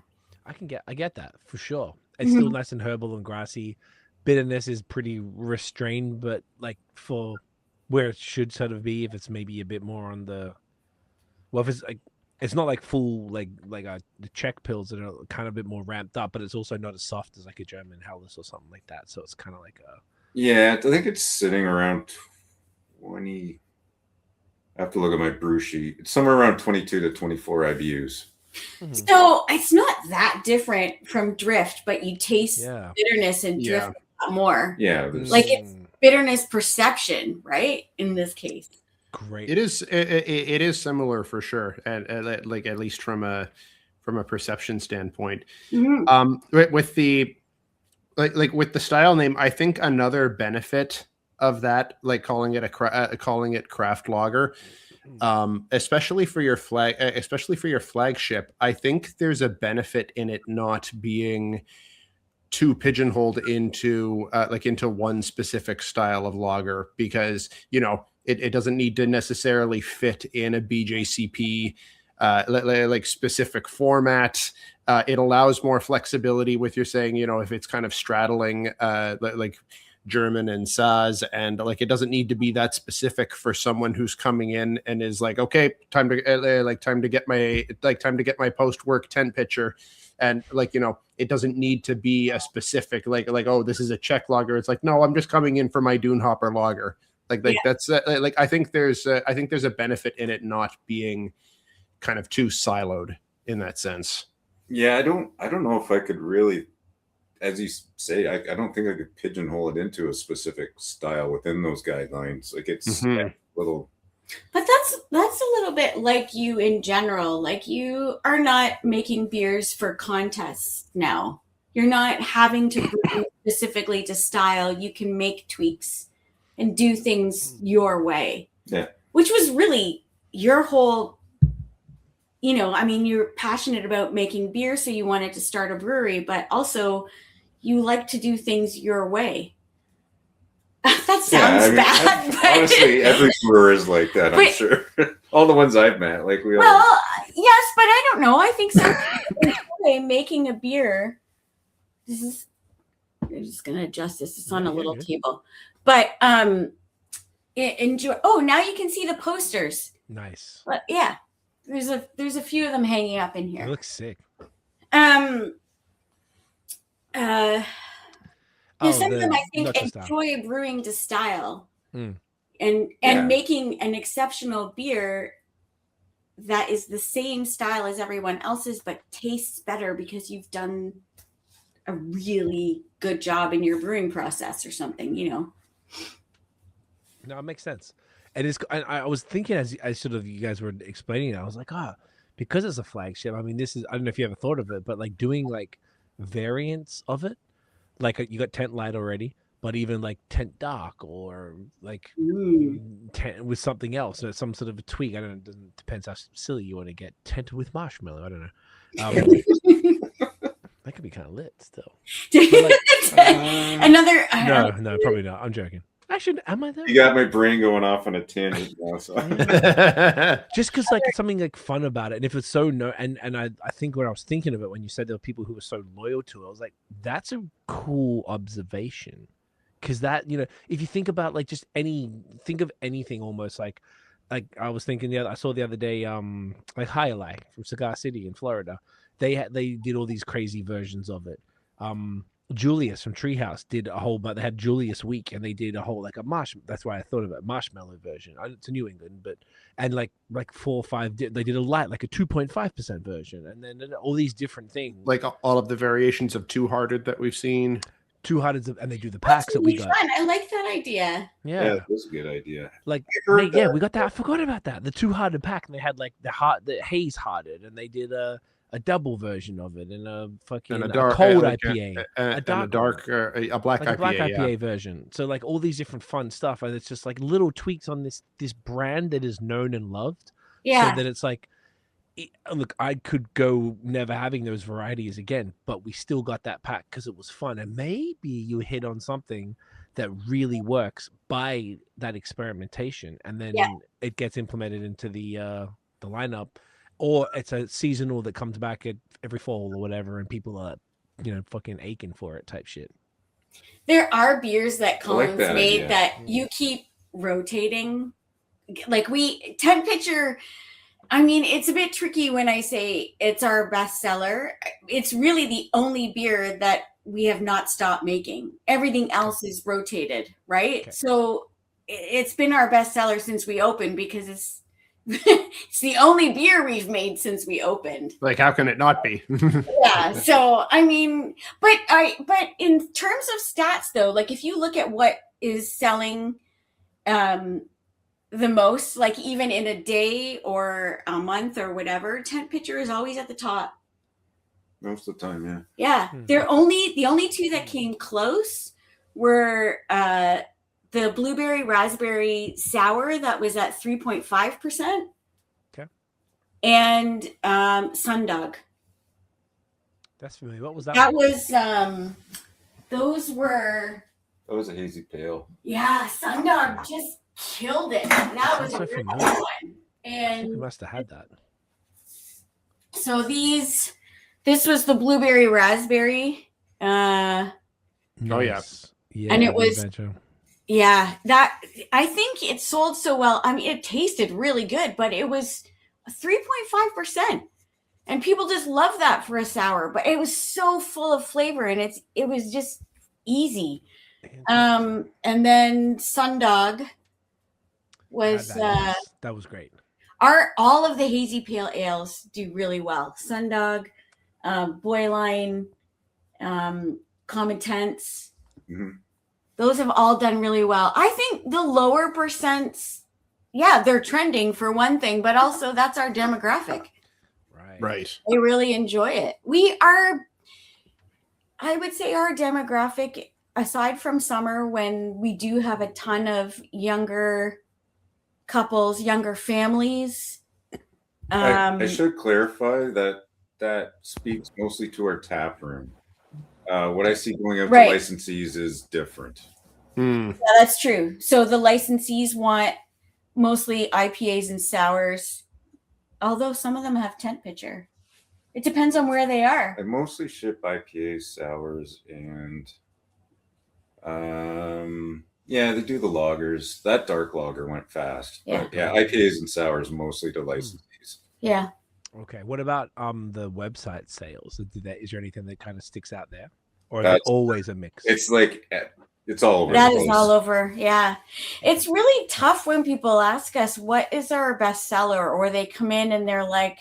I get that for sure. It's still nice and herbal and grassy. Bitterness is pretty restrained, but like for where it should sort of be, if it's maybe a bit more on the, if it's like, it's not like full like the Czech pills that are kind of a bit more ramped up, but it's also not as soft as like a German Helles or something like that. So it's kind of like a. Yeah, I think it's sitting around 20. I have to look at my brew sheet. It's somewhere around 22 to 24 IBUs. So it's not that different from drift, but you taste bitterness and drift lot more. Yeah, Like it's bitterness perception, right? In this case. Great. It is similar for sure, and like at least from a perception standpoint. With the with the style name, I think another benefit of that, like calling it craft lager, especially for your flagship, I think there's a benefit in it not being too pigeonholed into into one specific style of lager, because it doesn't need to necessarily fit in a BJCP like specific format. It allows more flexibility with your saying, if it's kind of straddling like German and Saaz, and like it doesn't need to be that specific for someone who's coming in and is like, okay, time to get my post work 10 pitcher. And it doesn't need to be a specific like oh, this is a Czech lager. It's like, no, I'm just coming in for my Dune Hopper lager. That's I think there's a benefit in it not being kind of too siloed in that sense. Yeah, I don't know if I could really, as you say, I don't think I could pigeonhole it into a specific style within those guidelines. Like it's a little. But that's a little bit like you in general. Like you are not making beers for contests now. You're not having to brew specifically to style. You can make tweaks and do things your way. Yeah. Which was really your whole, you're passionate about making beer, so you wanted to start a brewery, but also you like to do things your way. That sounds bad. But honestly, every brewer is like that, I'm sure. All the ones I've met, like we all. Well, yes, but I don't know. I think some people enjoy making a beer. You're just gonna adjust this. It's on a little table. But enjoy. Oh, now you can see the posters. Nice. But yeah, there's a few of them hanging up in here. It looks sick. Some of them I think enjoy brewing to style, and making an exceptional beer that is the same style as everyone else's, but tastes better because you've done a really good job in your brewing process or something, No, it makes sense. And I was thinking as sort of you guys were explaining it, I was like, because it's a flagship. I mean, I don't know if you ever thought of it, but like doing like variants of it. Like you got Tent Light already, but even like Tent Dark or like tent with something else, or some sort of a tweak. I don't know. It depends how silly you want to get. Tent with marshmallow. I don't know. That could be kind of lit still. Another. No, probably not. I'm joking. Actually, am I there? You got my brain going off on a tangent now. So. Just because like it's something like fun about it, and if it's so and I think when I was thinking of it when you said there were people who were so loyal to it, I was like, that's a cool observation, because that if you think about like think of anything almost like I was thinking I saw the other day like Highlight from Cigar City in Florida, they did all these crazy versions of it. Julius from Treehouse did a whole, but they had Julius Week, and they did a whole like a that's why I thought of it, marshmallow version. It's a New England, and like 4 or 5 they did a light, like a 2.5% version, and then all these different things, like all of the variations of Two Hearted that we've seen. Two Hearted, and they do the packs that we got. Fun. I like that idea. Yeah, that was a good idea. Like we got that. I forgot about that. The Two Hearted pack, and they had like the Haze Hearted, and they did a double version of it, and a fucking dark, cold IPA, a black IPA version. So like all these different fun stuff, and it's just like little tweaks on this brand that is known and loved. Yeah. So that it's like, look, I could go never having those varieties again, but we still got that pack because it was fun, and maybe you hit on something that really works by that experimentation, and then it gets implemented into the lineup. Or it's a seasonal that comes back every fall or whatever, and people are, fucking aching for it type shit. There are beers that Colin's made that you keep rotating. Like 10 pitcher, I mean, it's a bit tricky when I say it's our bestseller. It's really the only beer that we have not stopped making. Everything else is rotated, right? Okay. So it's been our bestseller since we opened because It's the only beer we've made since we opened. Like, how can it not be? Yeah. So I mean, but in terms of stats though, like if you look at what is selling the most, like even in a day or a month or whatever, tent pitcher is always at the top. Most of the time, yeah. Yeah. The only two that came close were the blueberry raspberry sour that was at 3.5%. Okay. And Sundog. That's familiar. What was that? That was those were That was a hazy pale. yeah, Sundog just killed it. That was That's a so good familiar. one. You And must have had that. so this was the blueberry raspberry. Oh, yeah. Yeah. And it the was- adventure. Yeah, that I think it sold so well. I mean, it tasted really good, but it was 3.5%. And people just love that for a sour, but it was so full of flavor and it was just easy. And then Sundog was that was great. all of the hazy pale ales do really well. Sundog, Boyline, Common Tense. Mm-hmm. Those have all done really well. I think the lower percents, yeah, they're trending for one thing, but also that's our demographic. Right. They really enjoy it. I would say our demographic, aside from summer when we do have a ton of younger couples, younger families. I should clarify that speaks mostly to our tap room. What I see going out Right. to licensees is different. Hmm. Yeah, that's true. So the licensees want mostly IPAs and sours, although some of them have tent pitcher. It depends on where they are. I mostly ship IPAs, sours, and yeah, they do the lagers. That dark lager went fast. Yeah. But yeah, IPAs and sours mostly to licensees. Yeah. Okay. What about the website sales? Is there anything that kind of sticks out there, or is it That's- always a mix? It's like it's all over. That the is place. all over. Yeah. It's really tough when people ask us, what is our best seller? Or they come in and they're like,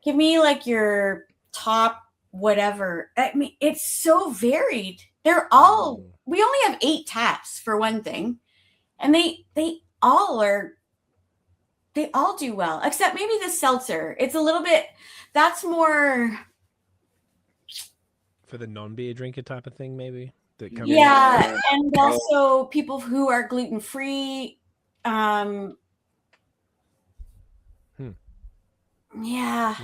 give me like your top whatever. I mean, it's so varied. They're all, we only have 8 taps for one thing. And they all do well, except maybe the seltzer. It's a little bit, that's more. For the non-beer drinker type of thing, maybe? That come Yeah, and also people who are gluten free. Yeah,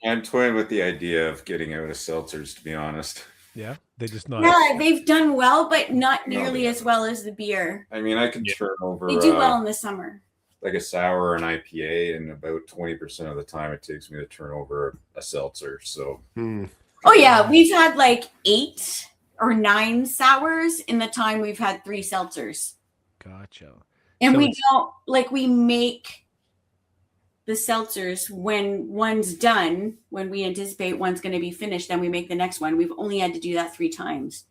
I'm toying with the idea of getting out of seltzers, to be honest. Yeah, they're just not. yeah, they've done well, but not nearly as well as the beer. I mean, I can turn over They do well in the summer. like a sour or an IPA, and about 20% of the time it takes me to turn over a seltzer. So Hmm. Oh yeah, we've had like 8 or 9 sours in the time we've had 3 seltzers, Gotcha. and So we it's- don't like we make the seltzers when one's done, when we anticipate one's going to be finished, then we make the next one. We've only had to do that 3 times.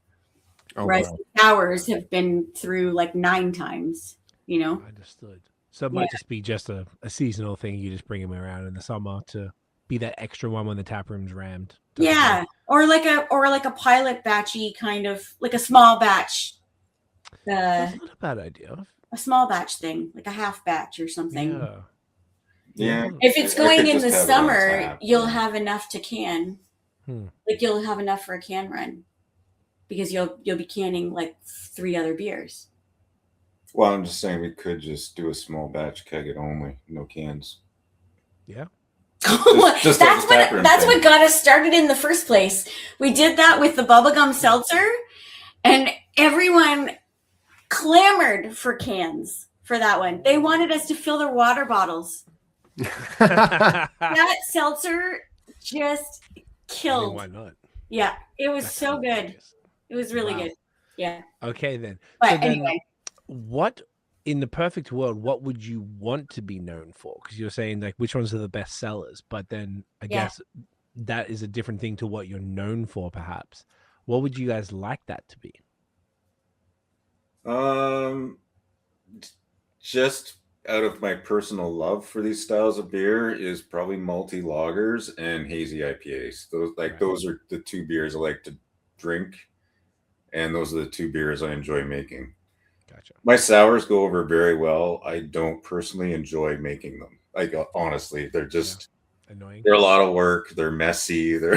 Oh, Whereas wow. the sours have been through like 9 times, you know? Understood. So it might just be just a seasonal thing. You just bring them around in the summer to be that extra one when the tap room's rammed. type of Yeah. thing. Or like a pilot batchy kind of, like a small batch. That's not a bad idea. A small batch thing, like a half batch or something. Yeah. yeah, If it's I going could in just the have it on summer, tap, you'll yeah. have enough to can. Like you'll have enough for a can run because you'll be canning like 3 other beers. Well, I'm just saying we could just do a small batch keg it only, no cans. Yeah. Just like the tap room that's thing. what got us started in the first place. We did that with the bubblegum seltzer, and everyone clamored for cans for that one. They wanted us to fill their water bottles. That seltzer just I mean, killed. why not? Yeah, it was That's so good. hilarious. It was really Wow. good. Yeah. Okay, then. But So then- anyway, What in the perfect world, what would you want to be known for? Because you're saying like which ones are the best sellers, but then I Yeah. guess that is a different thing to what you're known for, perhaps. What would you guys like that to be? Just out of my personal love for these styles of beer is probably multi lagers and hazy IPAs. Those are the two beers I like to drink, and those are the two beers I enjoy making. Gotcha. My sours go over very well. I don't personally enjoy making them. Like honestly, they're just annoying. They're a lot of work. They're messy. They're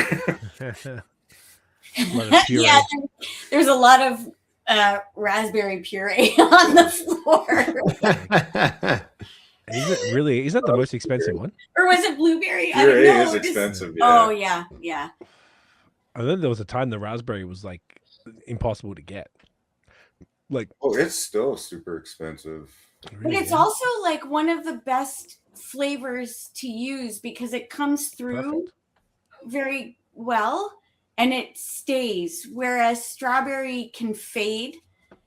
yeah, there's a lot of raspberry puree on the floor. Is that the most expensive one? Or was it blueberry? Puree is expensive. Yeah. Oh yeah. I think there was a time the raspberry was like impossible to get. Like, it's still super expensive. But it's also like one of the best flavors to use because it comes through very well and it stays, whereas strawberry can fade.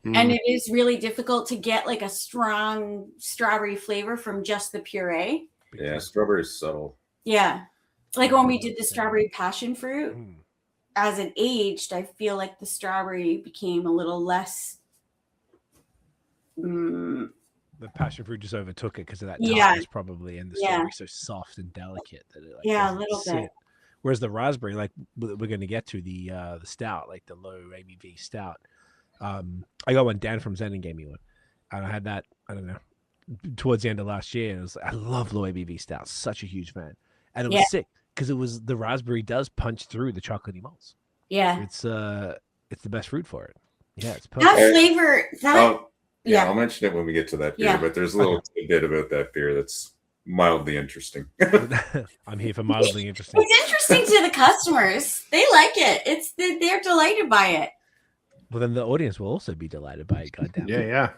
And it is really difficult to get like a strong strawberry flavor from just the puree. Yeah, strawberry is subtle. Yeah. Like when we did the strawberry passion fruit, as it aged, I feel like the strawberry became a little less. The passion fruit just overtook it because of that tartness probably, and the strawberry's so soft and delicate that it a little bit. Whereas the raspberry, like we're going to get to the stout, like the low ABV stout. I got one. Dan from Zen gave me one, and I had that. I don't know, towards the end of last year. And I love low ABV stout. Such a huge fan, and it was sick because it was the raspberry does punch through the chocolatey malts. Yeah, it's the best fruit for it. Yeah, it's perfect. That flavor. I'll mention it when we get to that beer. But there's a little bit about that beer that's mildly interesting. I'm here for mildly interesting. It's interesting to the customers. They like it. They're delighted by it. Well, then the audience will also be delighted by it. Goddamn. Yeah.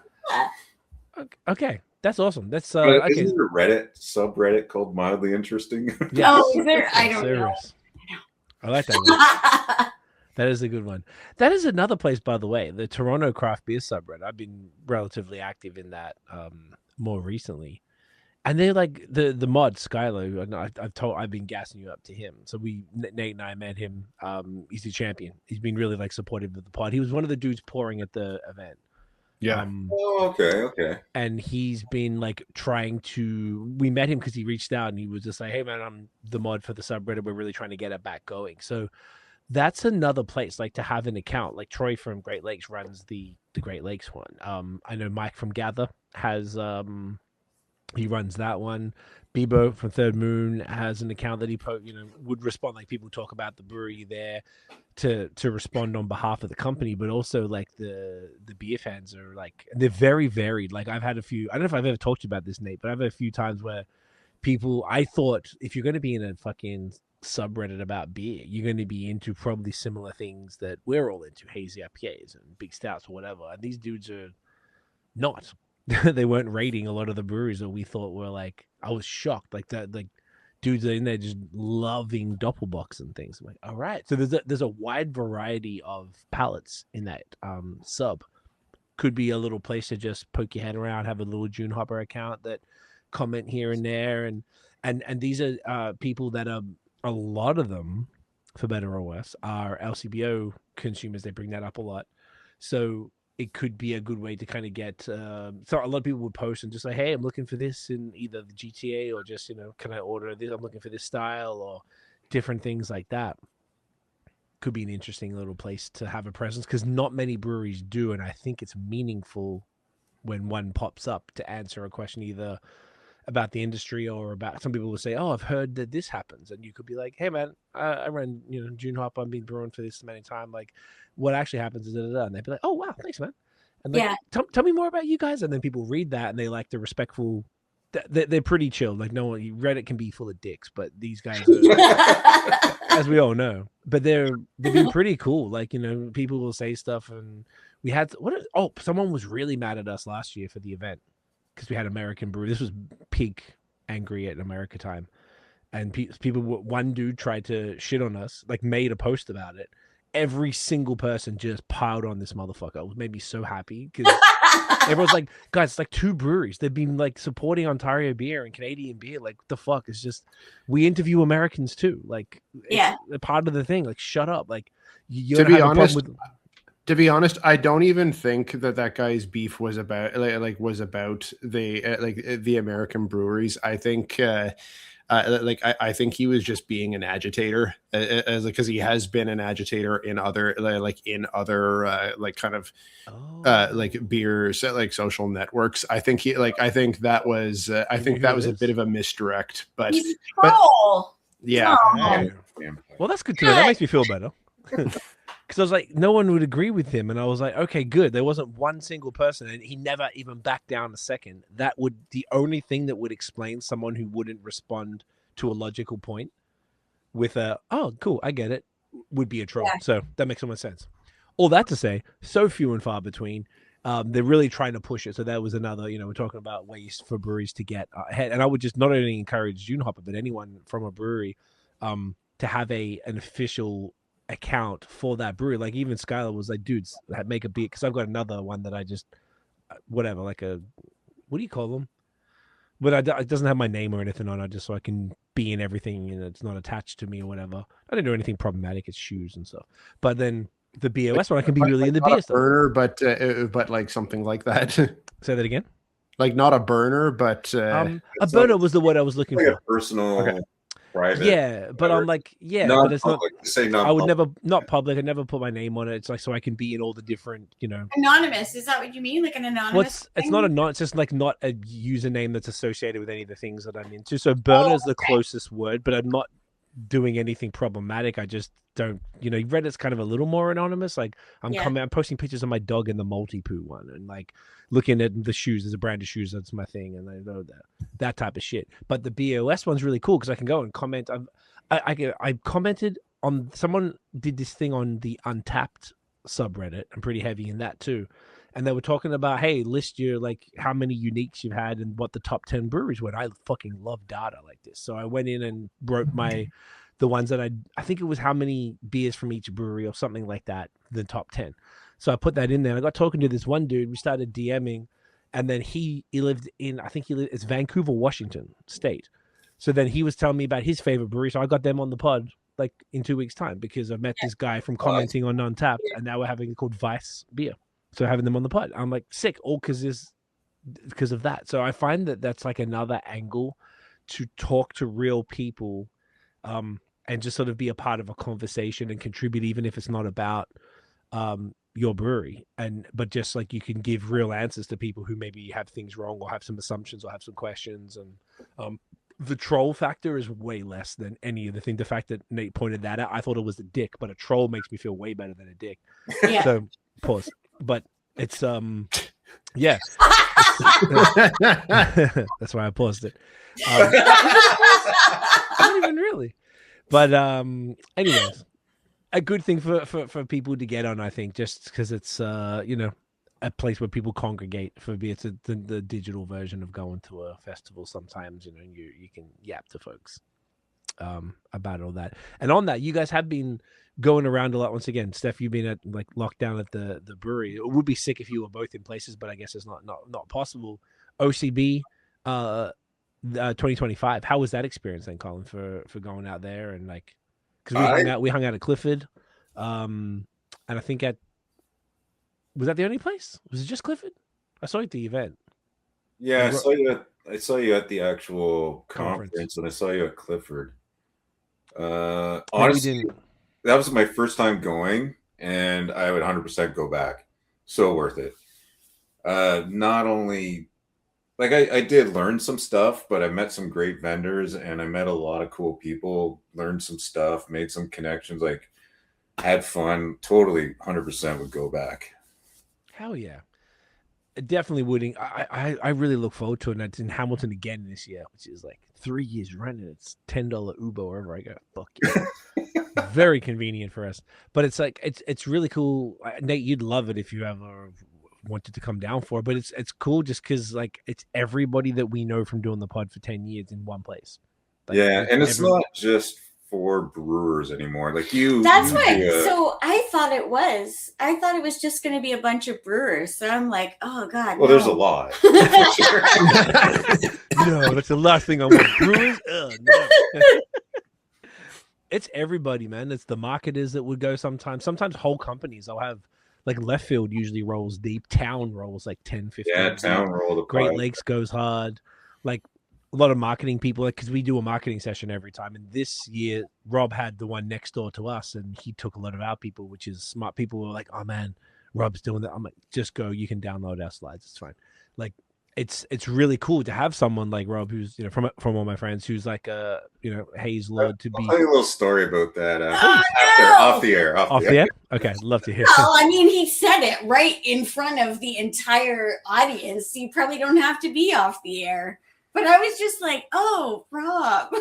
Okay, that's awesome. That's Isn't there a Reddit subreddit called Mildly Interesting? Yeah. Oh, is there? I don't know. I like that one. That is a good one. That is another place, by the way, the Toronto craft beer subreddit. I've been relatively active in that more recently. And they're like the mod Skylo. I've been gassing you up to him. So Nate and I met him. He's the champion. He's been really like supportive of the pod. He was one of the dudes pouring at the event. Yeah. Okay. And he's been like trying to. We met him because he reached out and he was just like, "Hey man, I'm the mod for the subreddit. We're really trying to get it back going." So that's another place like to have an account. Like Troy from Great Lakes runs the Great Lakes one. I know Mike from Gather has. He runs that one. Bebo from Third Moon has an account that he would respond, like people talk about the brewery there to respond on behalf of the company, but also like the beer fans are like, they're very varied. Like I've had a few, I don't know if I've ever talked to you about this, Nate, but I've had a few times where I thought if you're going to be in a fucking subreddit about beer, you're going to be into probably similar things that we're all into, hazy IPAs and big stouts or whatever. And these dudes are not. They weren't rating a lot of the breweries that we thought were like, I was shocked, like that, like dudes are in there just loving Doppelbox and things. I'm like, all right. So there's a wide variety of palettes in that sub. Could be a little place to just poke your head around, have a little Dune Hopper account that comment here and there. And these are people that are, a lot of them, for better or worse, are LCBO consumers. They bring that up a lot. So it could be a good way to kind of get so a lot of people would post and just say, hey, I'm looking for this in either the GTA or just, can I order this? I'm looking for this style or different things like that. Could be an interesting little place to have a presence because not many breweries do. And I think it's meaningful when one pops up to answer a question either about the industry or about, some people will say, oh, I've heard that this happens. And you could be like, hey man, I run, Dune Hopper, I've been brewing for this many time. Like what actually happens is and they'd be like, oh wow, thanks man. And like, tell me more about you guys. And then people read that and they like the respectful, they're pretty chill. Like no one, Reddit can be full of dicks, but these guys are, as we all know, but they've been pretty cool. Like, people will say stuff and we had, someone was really mad at us last year for the event. Because we had American Brew. This was peak angry at America time. And people, one dude tried to shit on us, like made a post about it. Every single person just piled on this motherfucker. It made me so happy because everyone's like, guys, it's like two breweries. They've been like supporting Ontario beer and Canadian beer. Like, what the fuck? It's just, we interview Americans too. Like, it's a part of the thing. Like, shut up. Like, to be honest, To be honest, I don't even think that guy's beef was about the American breweries. I think I think he was just being an agitator, because he has been an agitator in other beers, social networks. I think that was a bit of a misdirect, but He's a troll. yeah. Well, that's good to know. That makes me feel better. Because I was like, no one would agree with him. And I was like, okay, good. There wasn't one single person. And he never even backed down a second. That would, the only thing that would explain someone who wouldn't respond to a logical point with a, oh, cool, I get it, would be a troll. Yeah. So that makes so much sense. All that to say, so few and far between. They're really trying to push it. So that was another, we're talking about ways for breweries to get ahead. And I would just not only encourage Dune Hopper, but anyone from a brewery to have an official account for that brewery. Like even Skylar was like, dudes, make a beer, because I've got another one that I just whatever, like a, what do you call them, but it doesn't have my name or anything on it, just so I can be in everything and it's not attached to me or whatever. I didn't do anything problematic. It's shoes and stuff. But then the BAOS one, I can be really in the beer stuff. Burner, but like something like that. Say that again. Like not a burner, but a burner was the word I was looking for. A personal private. Yeah, but I'm like, yeah, but it's public. not. Say I would never, not public. I never put my name on it. It's like so I can be in all the different, Anonymous. Is that what you mean? Like an anonymous? It's not it's just like not a username that's associated with any of the things that I'm into. So burner is the closest word, but I'm not doing anything problematic. I just don't, Reddit's kind of a little more anonymous. Like I'm posting pictures of my dog in the multi-poo one, and like looking at the shoes. There's a brand of shoes that's my thing, and I know that type of shit. But the BAOS one's really cool because I can go and comment. I commented on, someone did this thing on the Untapped subreddit. I'm pretty heavy in that too. And they were talking about, hey, list your like how many uniques you've had and what the top 10 breweries were. And I fucking love data like this. So I went in and wrote the ones that I think it was how many beers from each brewery or something like that, the top 10. So I put that in there. I got talking to this one dude. We started DMing, and then he lived in, it's Vancouver, Washington State. So then he was telling me about his favorite brewery. So I got them on the pod like in 2 weeks' time because I met this guy from commenting on Untapped, and now we're having it called Vice Beer. So having them on the pod, I'm like sick, all because of that. So I find that that's like another angle to talk to real people, and just sort of be a part of a conversation and contribute, even if it's not about your brewery, but just like you can give real answers to people who maybe have things wrong or have some assumptions or have some questions. And the troll factor is way less than any of the thing. The fact that Nate pointed that out, I thought it was a dick, but a troll makes me feel way better than a dick. Yeah. So pause. But it's yeah. That's why I paused it. Not even really. But anyways, a good thing for people to get on, I think, just because it's a place where people congregate for beer. It's the digital version of going to a festival sometimes, and you can yap to folks about all that. And on that, you guys have been going around a lot. Once again, Steph, you've been at like locked down at the brewery. It would be sick if you were both in places, but I guess it's not possible. OCB 2025. How was that experience then, Colin, for going out there? And like, because we hung out at Clifford, and I think was that the only place? Was it just Clifford? I saw you at the event. Yeah, I saw you at the actual conference, and I saw you at Clifford. Honestly, that was my first time going, and I would 100% go back. So worth it. Not only, like, I did learn some stuff, but I met some great vendors, and I met a lot of cool people, learned some stuff, made some connections, like, had fun. Totally 100% would go back. Hell yeah. I definitely wouldn't. I really look forward to it. And it's in Hamilton again this year, which is like 3 years running. It's $10 Uber wherever I go. Fuck yeah. Very convenient for us. But it's like it's really cool. Nate, you'd love it if you ever wanted to come down for it. But it's cool just because like it's everybody that we know from doing the pod for 10 years in one place. Like, yeah, and it's not just for brewers anymore. Like that's what so I thought it was. I thought it was just going to be a bunch of brewers. So I'm like, oh god. Well, there's a lot. No, that's the last thing I want. Brewers? No. It's everybody, man. It's the marketers that would go sometimes. Sometimes whole companies. I'll have like left field usually rolls deep. Town rolls like 10, 15. Yeah, Town rolled a Great pile. Lakes goes hard. Like a lot of marketing people, like, because we do a marketing session every time. And this year, Rob had the one next door to us, and he took a lot of our people, which is smart people were like, oh man, Rob's doing that. I'm like, just go. You can download our slides. It's fine. Like, it's really cool to have someone like Rob, who's, you know, from all my friends, who's like a, you know, Hayes Lord to be. I'll tell you a little story about that. no! Off the air. Off the air? Okay, love to hear. Well, I mean, he said it right in front of the entire audience. You probably don't have to be off the air. But I was just like, oh, Rob.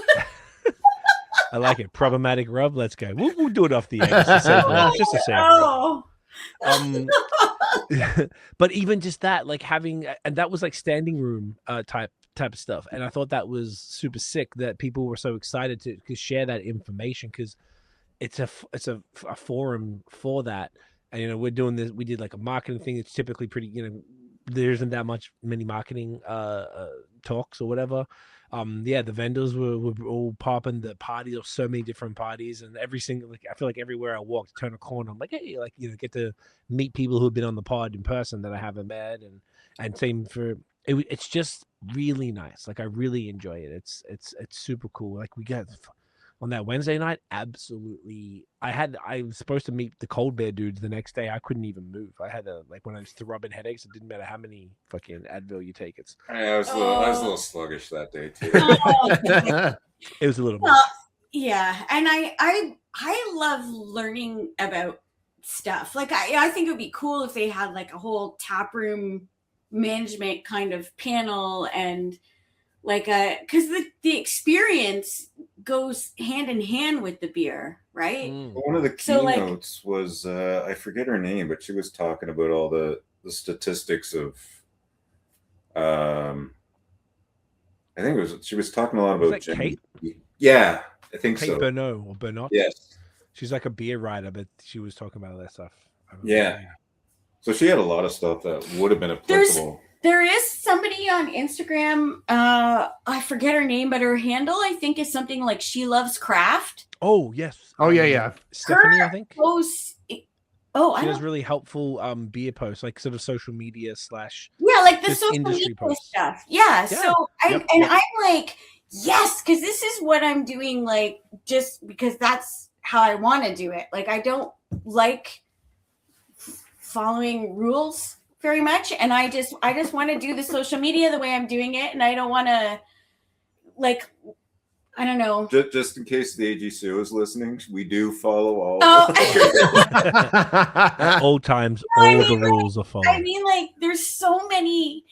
I like it. Problematic Rob. Let's go. We'll do it off the air. Just to say. Oh. But even just that, like having, and that was like standing room type of stuff, and I thought that was super sick that people were so excited to share that information, because it's a forum for that. And, you know, we're doing this. We did like a marketing thing. It's typically pretty, you know, there isn't that many marketing talks or whatever. The vendors were all popping. The parties, or so many different parties, and every single, like, I feel like everywhere I walk, turn a corner, I'm like, hey, like, you know, get to meet people who've been on the pod in person that I haven't met, and same for it. It's just really nice. Like, I really enjoy it. It's super cool. Like, we got on that Wednesday night, absolutely. I was supposed to meet the Cold Bear dudes the next day. I couldn't even move. I had like when I was throbbing headaches, it didn't matter how many fucking Advil you take. I was a little sluggish that day too. It was a little bit. Well, yeah, and I love learning about stuff. Like, I think it would be cool if they had like a whole taproom management kind of panel, and like because the experience goes hand in hand with the beer, right? One of the keynotes was I forget her name, but she was talking about all the statistics of I think she was talking a lot about Kate? Yeah, I think Kate so. Bernot or Bernot. Yes. She's like a beer writer, but she was talking about that stuff. Yeah. So she had a lot of stuff that would have been applicable. There is somebody on Instagram, I forget her name, but her handle, I think, is something like She Loves Craft. Oh, yes. Oh, yeah. Stephanie, I think. She does really helpful beer posts, like sort of social media / like the just social industry media posts. stuff. Yeah. So Yep. I'm like, yes, because this is what I'm doing, like, just because that's how I want to do it. Like, I don't like following rules very much, and I just want to do the social media the way I'm doing it, and I don't want to, like, I don't know. Just in case the AGCO is listening, we do follow all. At all times, the rules are followed. I mean, like, there's so many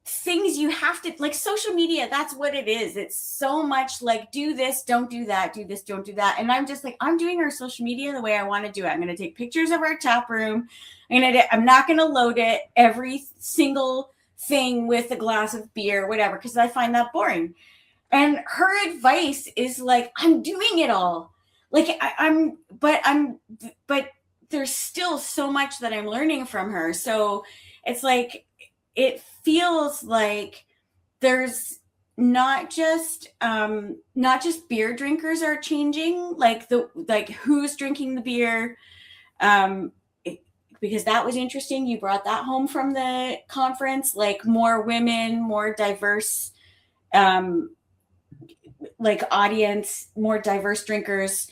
things you have to, like, social media, that's what it is. It's so much like, do this, don't do that, do this, don't do that. And I'm just like, I'm doing our social media the way I want to do it. I'm going to take pictures of our tap room. I'm not going to load it every single thing with a glass of beer, whatever, because I find that boring. And her advice is like, I'm doing it all. Like, but there's still so much that I'm learning from her. So it's like, it feels like there's not just beer drinkers are changing, like who's drinking the beer, because that was interesting. You brought that home from the conference, like more women, more diverse, like audience, more diverse drinkers.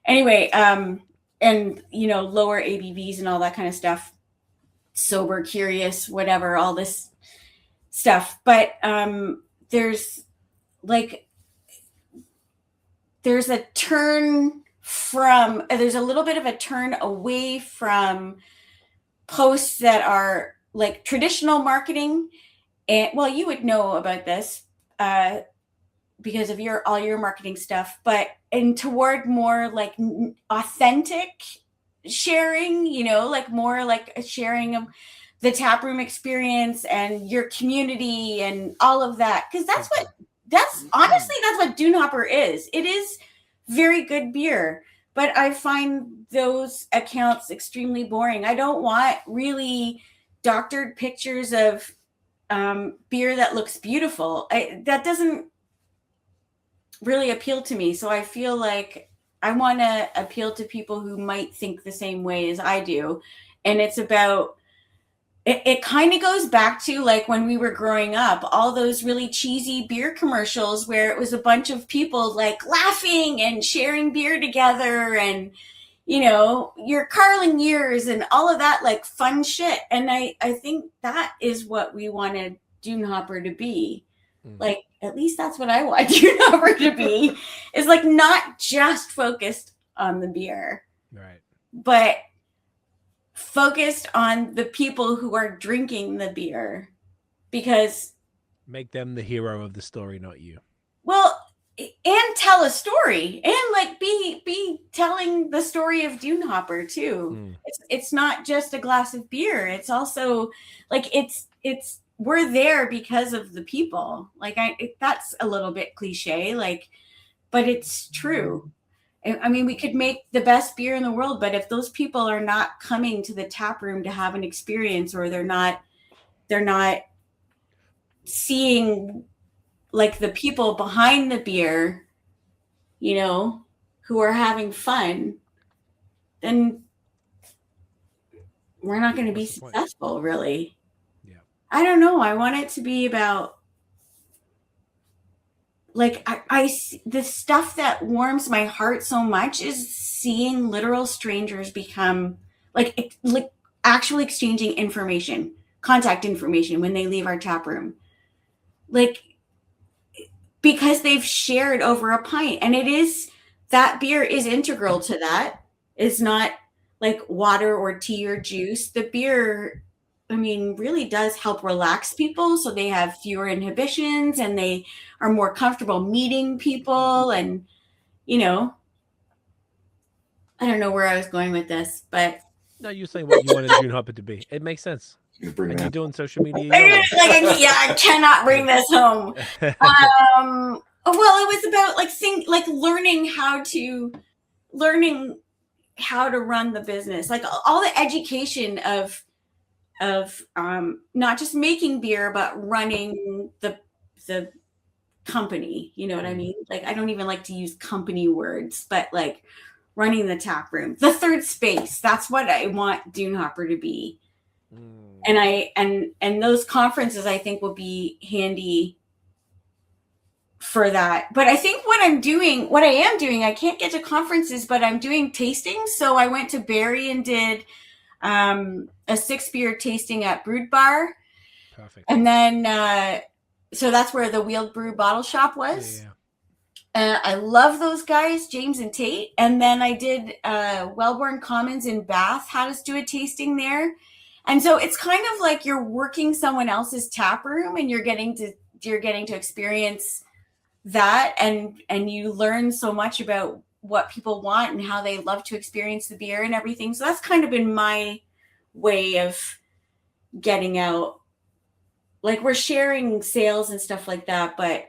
Anyway, and, you know, lower ABVs and all that kind of stuff. Sober, curious, whatever, all this stuff. But there's a turn from, there's a little bit of a turn away from posts that are like traditional marketing. And well, you would know about this because of all your marketing stuff, and toward more like authentic sharing, you know, like more like a sharing of the taproom experience and your community and all of that. Because that's honestly what Dune Hopper is. It is very good beer, but I find those accounts extremely boring. I don't want really doctored pictures of beer that looks beautiful. That doesn't really appeal to me. So I feel like I want to appeal to people who might think the same way as I do. And it's about, it kind of goes back to like when we were growing up, all those really cheesy beer commercials where it was a bunch of people like laughing and sharing beer together and, you know, your Carling years and all of that like fun shit. And I think that is what we wanted Dune Hopper to be. Like, at least that's what I want Dune Hopper to be, is like not just focused on the beer, Right. but focused on the people who are drinking the beer, because Make them the hero of the story, not you. well, and tell a story and like be telling the story of Dune Hopper too. It's not just a glass of beer. It's also like it's we're there because of the people. Like that's a little bit cliche, like, but it's true. I mean, we could make the best beer in the world, but if those people are not coming to the tap room to have an experience, or they're not seeing like the people behind the beer, you know, who are having fun, then we're not going to be successful, really. Yeah. I don't know. I want it to be about like the stuff that warms my heart so much is seeing literal strangers become like actually exchanging information, contact information when they leave our tap room, like because they've shared over a pint. And it is, that beer is integral to that. It's not like water or tea or juice. The beer, I mean, really does help relax people so they have fewer inhibitions and they are more comfortable meeting people. And, you know, I don't know where I was going with this, but. No, you're saying what you wanted Dune Hopper to be. It makes sense. And you're doing social media. I cannot bring this home. Well, it was about like learning how to run the business, like all the education of not just making beer, but running the company. You know what I mean? Like, I don't even like to use company words, but like running the tap room, the third space. That's what I want Dune Hopper to be. And those conferences, I think, will be handy for that. But I think what I am doing, I can't get to conferences, but I'm doing tastings. So I went to Brewery and did a 6-beer tasting at Brewed Bar. Perfect. And then, so that's where the Wheeled Brew Bottle Shop was. Yeah. I love those guys, James and Tate. And then I did Wellborn Commons in Bath, had us do a tasting there. And so it's kind of like you're working someone else's tap room and you're getting to experience that, and you learn so much about what people want and how they love to experience the beer and everything. So that's kind of been my way of getting out. Like, we're sharing sales and stuff like that, but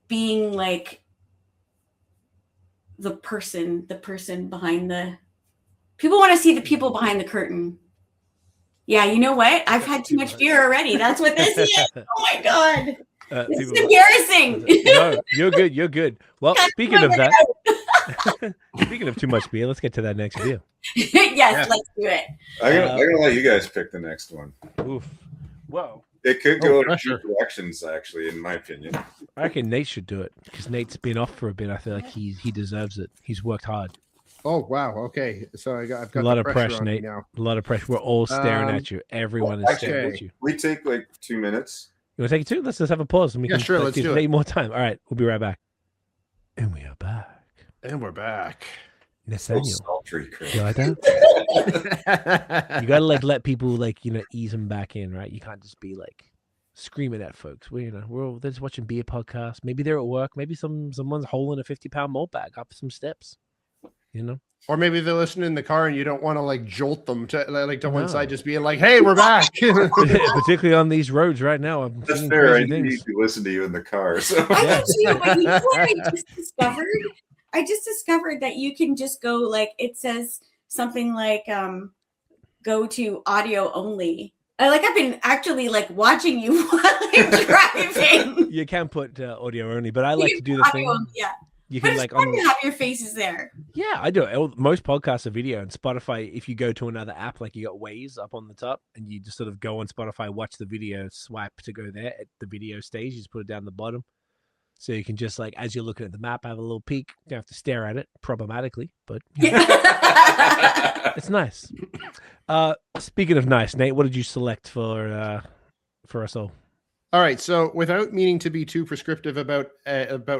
being like the person behind the. People want to see the people behind the curtain. Yeah, you know what? I've had too much beer already. That's what this is. Oh my God. This is embarrassing. No, you're good. Well, speaking of that, speaking of too much beer, let's get to that next beer. Yes, let's do it. I'm gonna let you guys pick the next one. Oof. Whoa. It could go in two directions, actually, in my opinion. I reckon Nate should do it because Nate's been off for a bit. I feel like he deserves it. He's worked hard. Oh wow! Okay, so I've got a lot of pressure pressure, Nate. now. A lot of pressure. We're all staring at you. Everyone is staring at you. We take like 2 minutes. You want to take it too? Let's just have a pause. And we sure. Let's do it. More time. All right, we'll be right back. And we are back. And we're back. Nathaniel, sultry, you like that? You gotta let people ease them back in, right? You can't just be screaming at folks. We're all they're just watching beer podcasts. Maybe they're at work. Maybe someone's holding a 50-pound malt bag up some steps. Or maybe they're listening in the car and you don't want to jolt them to one side, just being like, "Hey, we're back." Particularly on these roads right now. That's fair. I need to listen to you in the car. So I just discovered that you can just go it says something like go to audio only. I've been actually watching you while I'm driving. You can put audio only, but I like to do the thing. Yeah. You But can it's like fun to have your faces there. Yeah, I do it. Most podcasts are video, and Spotify. If you go to another app, like you got Waze up on the top, and you just sort of go on Spotify, watch the video, swipe to go there at the video stage. You just put it down the bottom, so you can just like as you're looking at the map, have a little peek. You don't have to stare at it problematically, but it's nice. Speaking of nice, Nate, what did you select for us all? All right, so without meaning to be too prescriptive about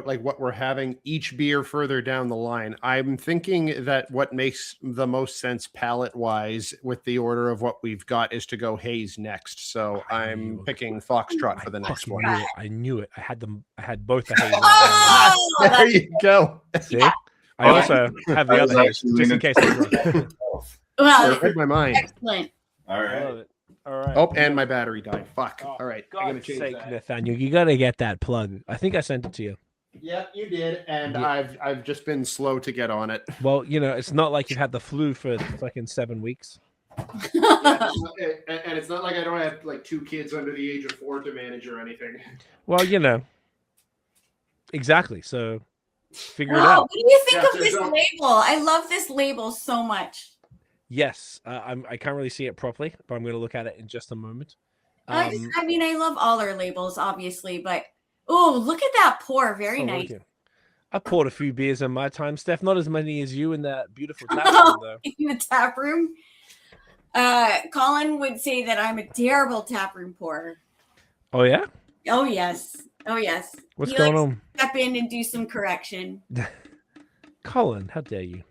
like what we're having each beer further down the line, I'm thinking that what makes the most sense palate wise with the order of what we've got is to go haze next. So I'm picking Foxtrot for the next one. I knew it. I had them. I had both the haze. Oh, There you go. See, I also have the other haze just in case. well, Read my mind. excellent. All I right. love it. All right. Oh, and my battery died. Fuck. Oh, All right, I'm gonna God's change sake, that. Nathaniel, you gotta get that plug. I think I sent it to you. Yeah, you did, and Yeah. I've just been slow to get on it. Well, you know, it's not like you've had the flu for fucking 7 weeks. And it's not like I don't have like 2 kids under the age of 4 to manage or anything. Well, you know, exactly. So figure it Wow, out. what do you think Yeah, of this there's no- label? I love this label so much. Yes, I can't really see it properly, but I'm going to look at it in just a moment. I mean, I love all our labels, obviously, but oh, look at that pour. Very oh, nice. look at- I poured a few beers in my time, Steph. Not as many as you in that beautiful tap room, though. In the tap room. Colin would say that I'm a terrible tap room pourer. Oh yeah, Oh yes. Oh yes. what's He going likes on, to step in and do some correction. Colin? How dare you?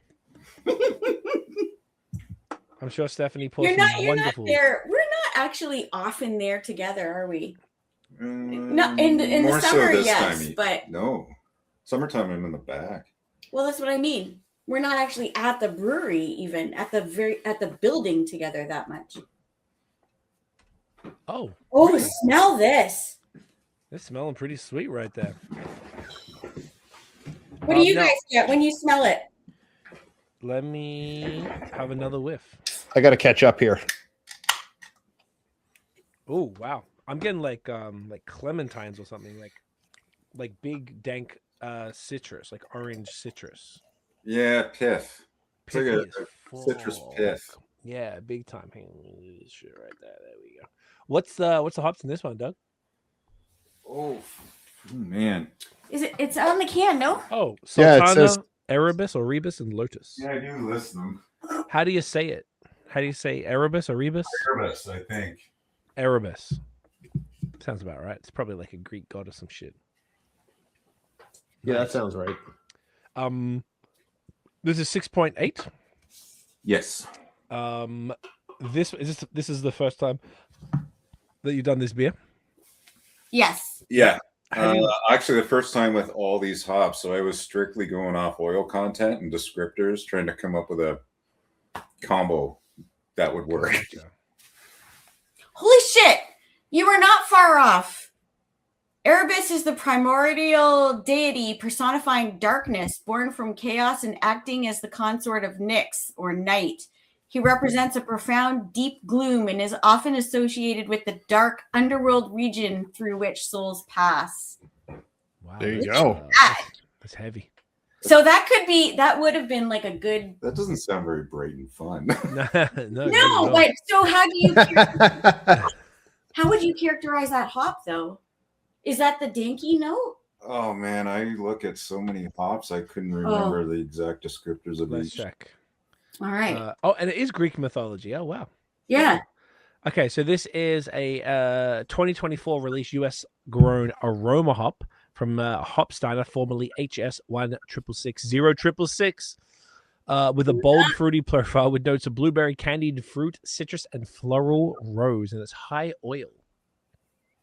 I'm sure Stephanie pours You're some not wonderful. there. We're not actually often there together, are we? No, in the more so summer, this yes, time. but No, summertime I'm in the back. well, that's what I mean. We're not actually at the brewery, even at the building together that much. Oh, Oh, really? smell this! It's smelling pretty sweet right there. What do you No. guys get when you smell it? Let me have another whiff. I got to catch up here. Oh wow, I'm getting like clementines or something, like big dank citrus, like orange citrus. Yeah, pith. It's like Pithy as a citrus fuck. pith. Yeah, big time. Hang on, let me do this shit right there. There we go. What's the hops in this one, Doug? Oh man. Is it? It's on the can, no? Oh, Yeah, it Sultana, says- Erebus, or Rebus, and Lotus. Yeah, I do list them. How do you say it? How do you say Erebus or Rebus? Erebus, I think. Erebus. Sounds about right. It's probably like a Greek god or some shit. Yeah, that sounds right. This is 6.8. Yes. This is the first time that you've done this beer. Yes. Yeah. How do you- Actually, the first time with all these hops, so I was strictly going off oil content and descriptors, trying to come up with a combo that would work. Holy shit! You were not far off. Erebus is the primordial deity personifying darkness, born from chaos and acting as the consort of Nyx, or night. He represents a profound, deep gloom and is often associated with the dark underworld region through which souls pass. Wow, There you that's, go. that's heavy. So that would have been like a good. That doesn't sound very bright and fun. No, but so how do you? How would you characterize that hop, though? Is that the dinky note? Oh man, I look at so many hops, I couldn't remember the exact descriptors of Let's each. check. All right. And it is Greek mythology. Oh wow. Yeah. Okay, so this is a 2024 release US grown aroma hop from Hopsteiner, formerly HS1666066, with a bold fruity profile with notes of blueberry, candied fruit, citrus, and floral rose, and it's high oil.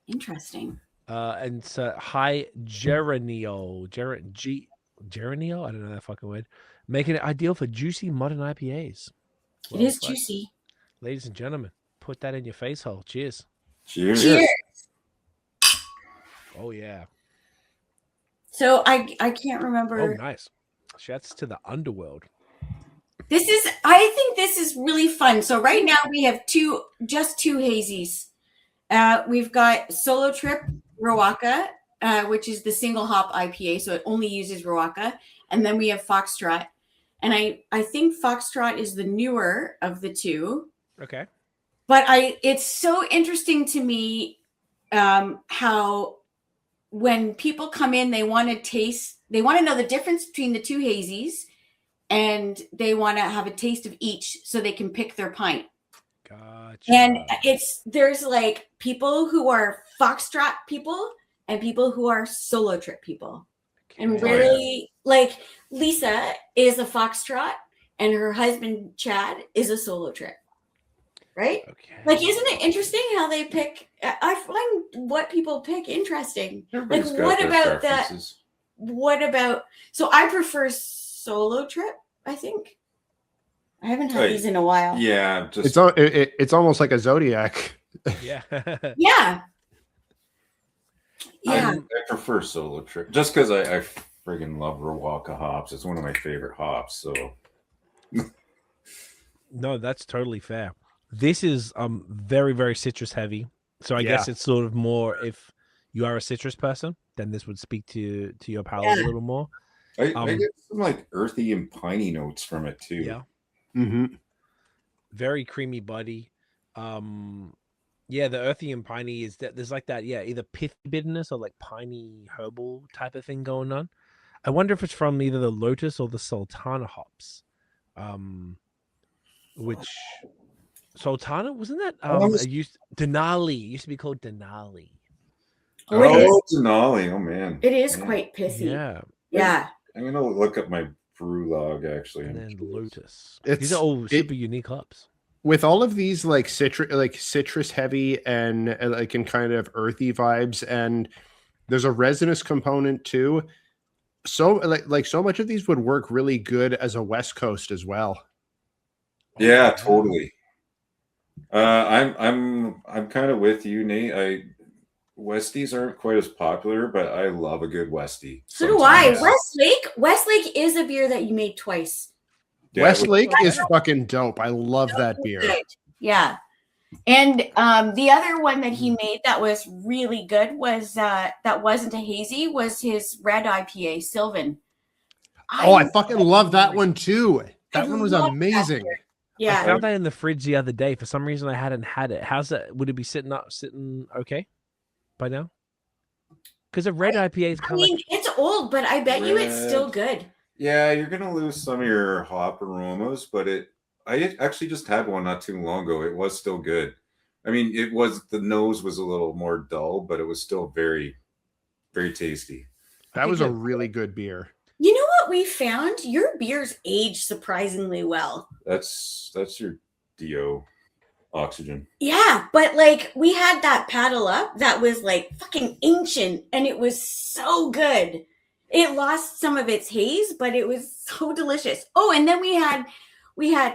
Interesting. And it's high geraniol. Geraniol? I don't know that fucking word. Making it ideal for juicy modern IPAs. It is fuck. juicy. Ladies and gentlemen, put that in your face hole. Cheers. Cheers. Cheers. Oh yeah. So I can't Oh remember. nice. Shouts to the underworld. I think this is really fun. So right now we have just two hazies. We've got Solo Trip Riwaka which is the single hop IPA, so it only uses Riwaka, and then we have Foxtrot, and I think Foxtrot is the newer of the two. Okay. But it's so interesting to me how when people come in, they want to know the difference between the two hazies, and they want to have a taste of each so they can pick their pint. Gotcha. And there's like people who are Foxtrot people and people who are Solo Trip people. Okay. And really, like Lisa is a Foxtrot and her husband Chad is a Solo Trip. Right? Okay. Like, isn't it interesting how they pick? I find what people pick interesting. Everybody's Like, got what their about preferences. so I prefer Solo Trip, I think. I haven't had these in a while. Yeah, just It's almost like a Zodiac. Yeah. Yeah. I prefer Solo Trip just because I friggin' love Riwaka hops. It's one of my favorite hops. So No, that's totally fair. This is very, very citrus heavy. So I guess it's sort of more, if you are a citrus person, then this would speak to your palate a little more. I get some like earthy and piney notes from it too. Yeah. Mm-hmm. Very creamy body. Yeah, the earthy and piney is that there's like that, either pithy bitterness or like piney herbal type of thing going on. I wonder if it's from either the Lotus or the Sultana hops. Which Sultana, wasn't that Denali? It used to be called Denali. Oh, Denali. Oh man. It is quite pissy. Yeah. Yeah. I'm gonna look up my brew log actually. And then Lotus. It's- These are all super unique hops. With all of these like citrus heavy and like in kind of earthy vibes, and there's a resinous component too. So like so much of these would work really good as a West Coast as well. Yeah, totally. I'm kind of with you, Nate. Westies aren't quite as popular, but I love a good Westie. So do I. sometimes. Westlake is a beer that you made twice. Yeah, Westlake is fucking dope. I love that beer. Good. Yeah. And the other one that he made that was really good was that wasn't a hazy, was his red IPA, Sylvan. I fucking love that one too. That one was love that amazing. beer. I Yeah. found that in the fridge the other day. For some reason, I hadn't had it. How's that? Would it be sitting okay by now? Because a red IPA is I kind of mean, like it's old, but I bet you it's still Red. good. Yeah, you're gonna lose some of your hop aromas, but I actually just had one not too long ago. It was still good. I mean, the nose was a little more dull, but it was still very, very tasty. That was a really good beer. You know what we found? Your beers age surprisingly well. That's your DO oxygen. Yeah, but like we had that paddle up that was like fucking ancient and it was so good. It lost some of its haze, but it was so delicious. Oh, and then we had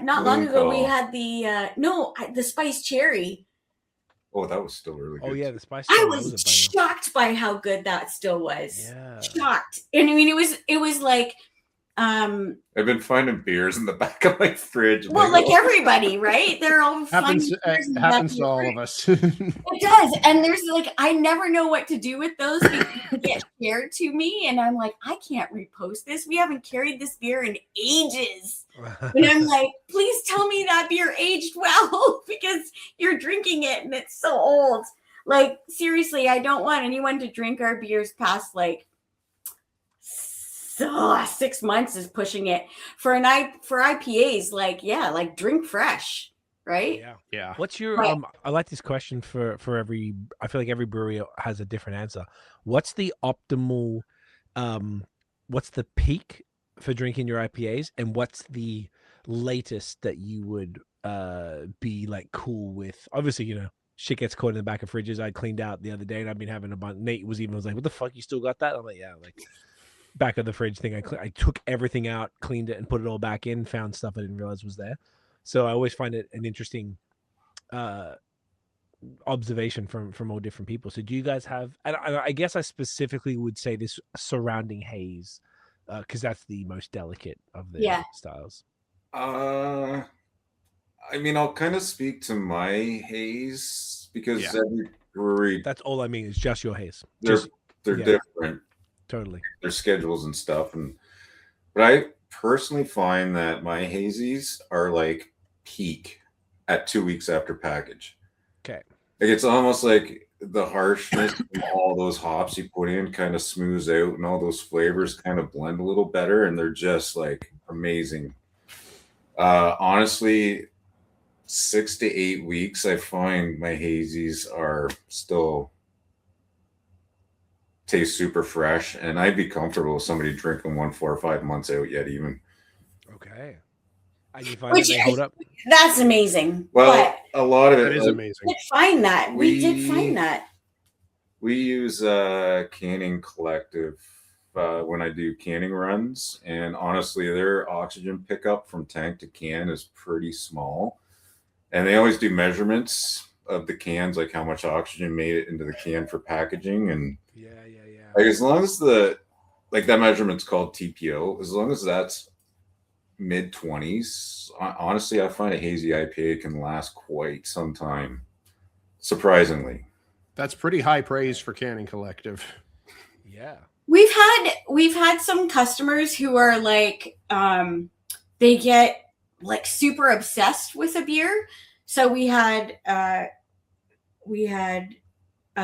not long ago we had the spiced cherry. Oh, that was still really good. oh yeah, the spice. I cherry, was that a banger. shocked by how good that still was. Yeah. Shocked. And I mean it was like I've been finding beers in the back of my fridge. well, like everybody, right? They're all Happens finding happens to all of us. It does. And there's like, I never know what to do with those because they get shared to me. And I'm like, I can't repost this. We haven't carried this beer in ages. And I'm like, please tell me that beer aged well because you're drinking it and it's so old. Like, seriously, I don't want anyone to drink our beers past like 6 months is pushing it. For IPAs, like drink fresh. Right? Yeah. What's your Right. I like this question for every, I feel like every brewery has a different answer. What's the optimal what's the peak for drinking your IPAs and what's the latest that you would be like cool with? Obviously, you know, shit gets caught in the back of fridges. I cleaned out the other day and I've been having a bunch. Nate was like, what the fuck, you still got that? I'm like, yeah, like back of the fridge thing. I took everything out, cleaned it and put it all back in, found stuff I didn't realize was there. So I always find it an interesting observation from all different people. So do you guys have, and I guess I specifically would say this surrounding haze, because that's the most delicate of the styles. I mean, I'll kind of speak to my haze because every brewery, That's all I mean is just your haze. their Just they're Yeah. different, Totally. their schedules and stuff. But I personally find that my hazies are like peak at 2 weeks after package. Okay. Like it's almost like the harshness from all those hops you put in kind of smooths out, and all those flavors kind of blend a little better, and they're just like amazing. Honestly, 6 to 8 weeks, I find my hazies are still taste super fresh, and I'd be comfortable with somebody drinking one 4 or 5 months out yet even. Okay. And you find that they hold up? That's amazing. Well, a lot of That it is amazing. We did find that. We did find that. We use Canning Collective when I do canning runs, and honestly, their oxygen pickup from tank to can is pretty small. And they always do measurements of the cans, like how much oxygen made it into the can for packaging. And Yeah. like as long as that measurement's called TPO, as long as that's mid 20s, honestly, I find a hazy IPA can last quite some time, surprisingly. That's pretty high praise for Canning Collective. Yeah. We've had some customers who are like they get like super obsessed with a beer. So we had a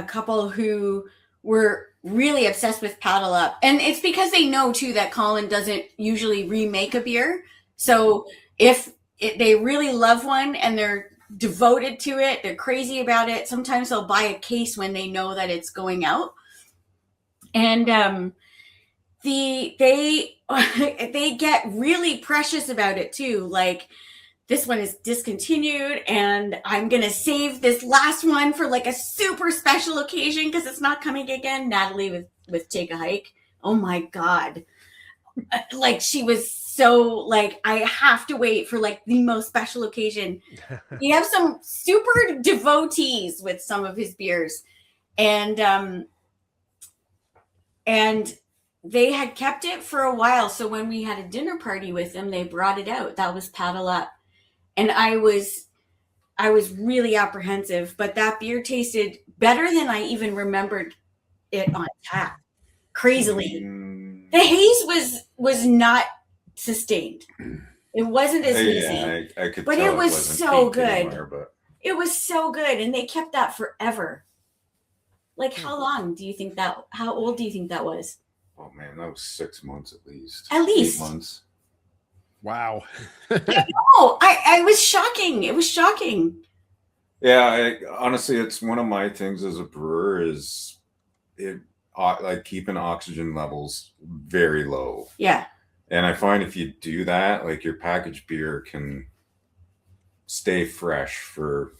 couple who were really obsessed with Paddle Up, and it's because they know too that Colin doesn't usually remake a beer. So if they really love one and they're devoted to it, they're crazy about it, sometimes they'll buy a case when they know that it's going out. And they get really precious about it too. Like, this one is discontinued and I'm going to save this last one for like a super special occasion because it's not coming again. Natalie with Take a Hike. Oh my God. Like, she was so like, I have to wait for like the most special occasion. We have some super devotees with some of his beers, and they had kept it for a while. So when we had a dinner party with them, they brought it out. That was Paddle Up. And I was really apprehensive, but that beer tasted better than I even remembered it on tap. Crazily. The haze was not sustained. It wasn't as hazy. I could but tell it was wasn't so peaked good. anymore, but It was so good, and they kept that forever. Like, how long do you think that? How old do you think that was? oh man, that was 6 months at least. At least 8 months. Wow. Oh, I was shocking. It was shocking. Yeah, honestly, it's one of my things as a brewer is like keeping oxygen levels very low. Yeah. And I find if you do that, like your packaged beer can stay fresh for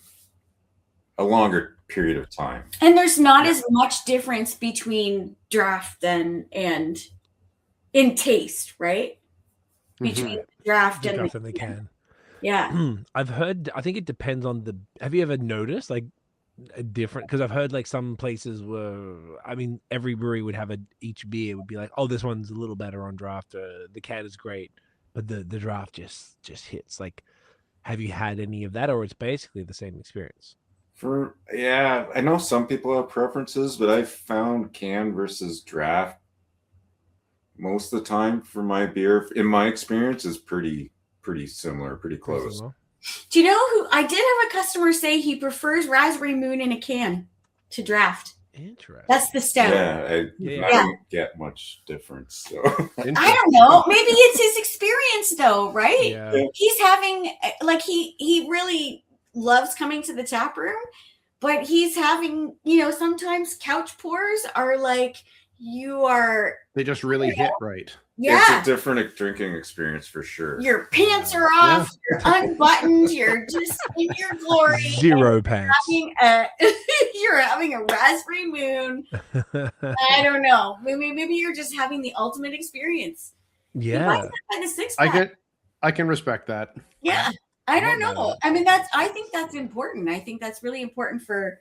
a longer period of time. And there's not as much difference between draft and in taste, right? Between the draft The and draft and they can. yeah. I've heard, I think it depends on have you ever noticed like a different, because I've heard like some places where, I mean, every brewery would have each beer would be like, oh, this one's a little better on draft, or the can is great, but the draft just hits. Like, have you had any of that, or it's basically the same experience? I know some people have preferences, but I've found can versus draft most of the time for my beer, in my experience, is pretty similar, pretty close. Do you know who I did have a customer say he prefers Raspberry Moon in a can to draft? Interesting. That's the stout. I don't get much difference. So. I don't know. Maybe it's his experience though, right? Yeah. He's having like he really loves coming to the tap room, but he's having, sometimes couch pours are like They just really hit right. yeah. It's a different drinking experience for sure. Your pants are off, you're unbuttoned, you're just in your glory. Zero pants. You're having a Raspberry Moon. I don't know. Maybe you're just having the ultimate experience. Yeah. I can respect that. Yeah. I don't know. I mean, I think that's important. I think that's really important for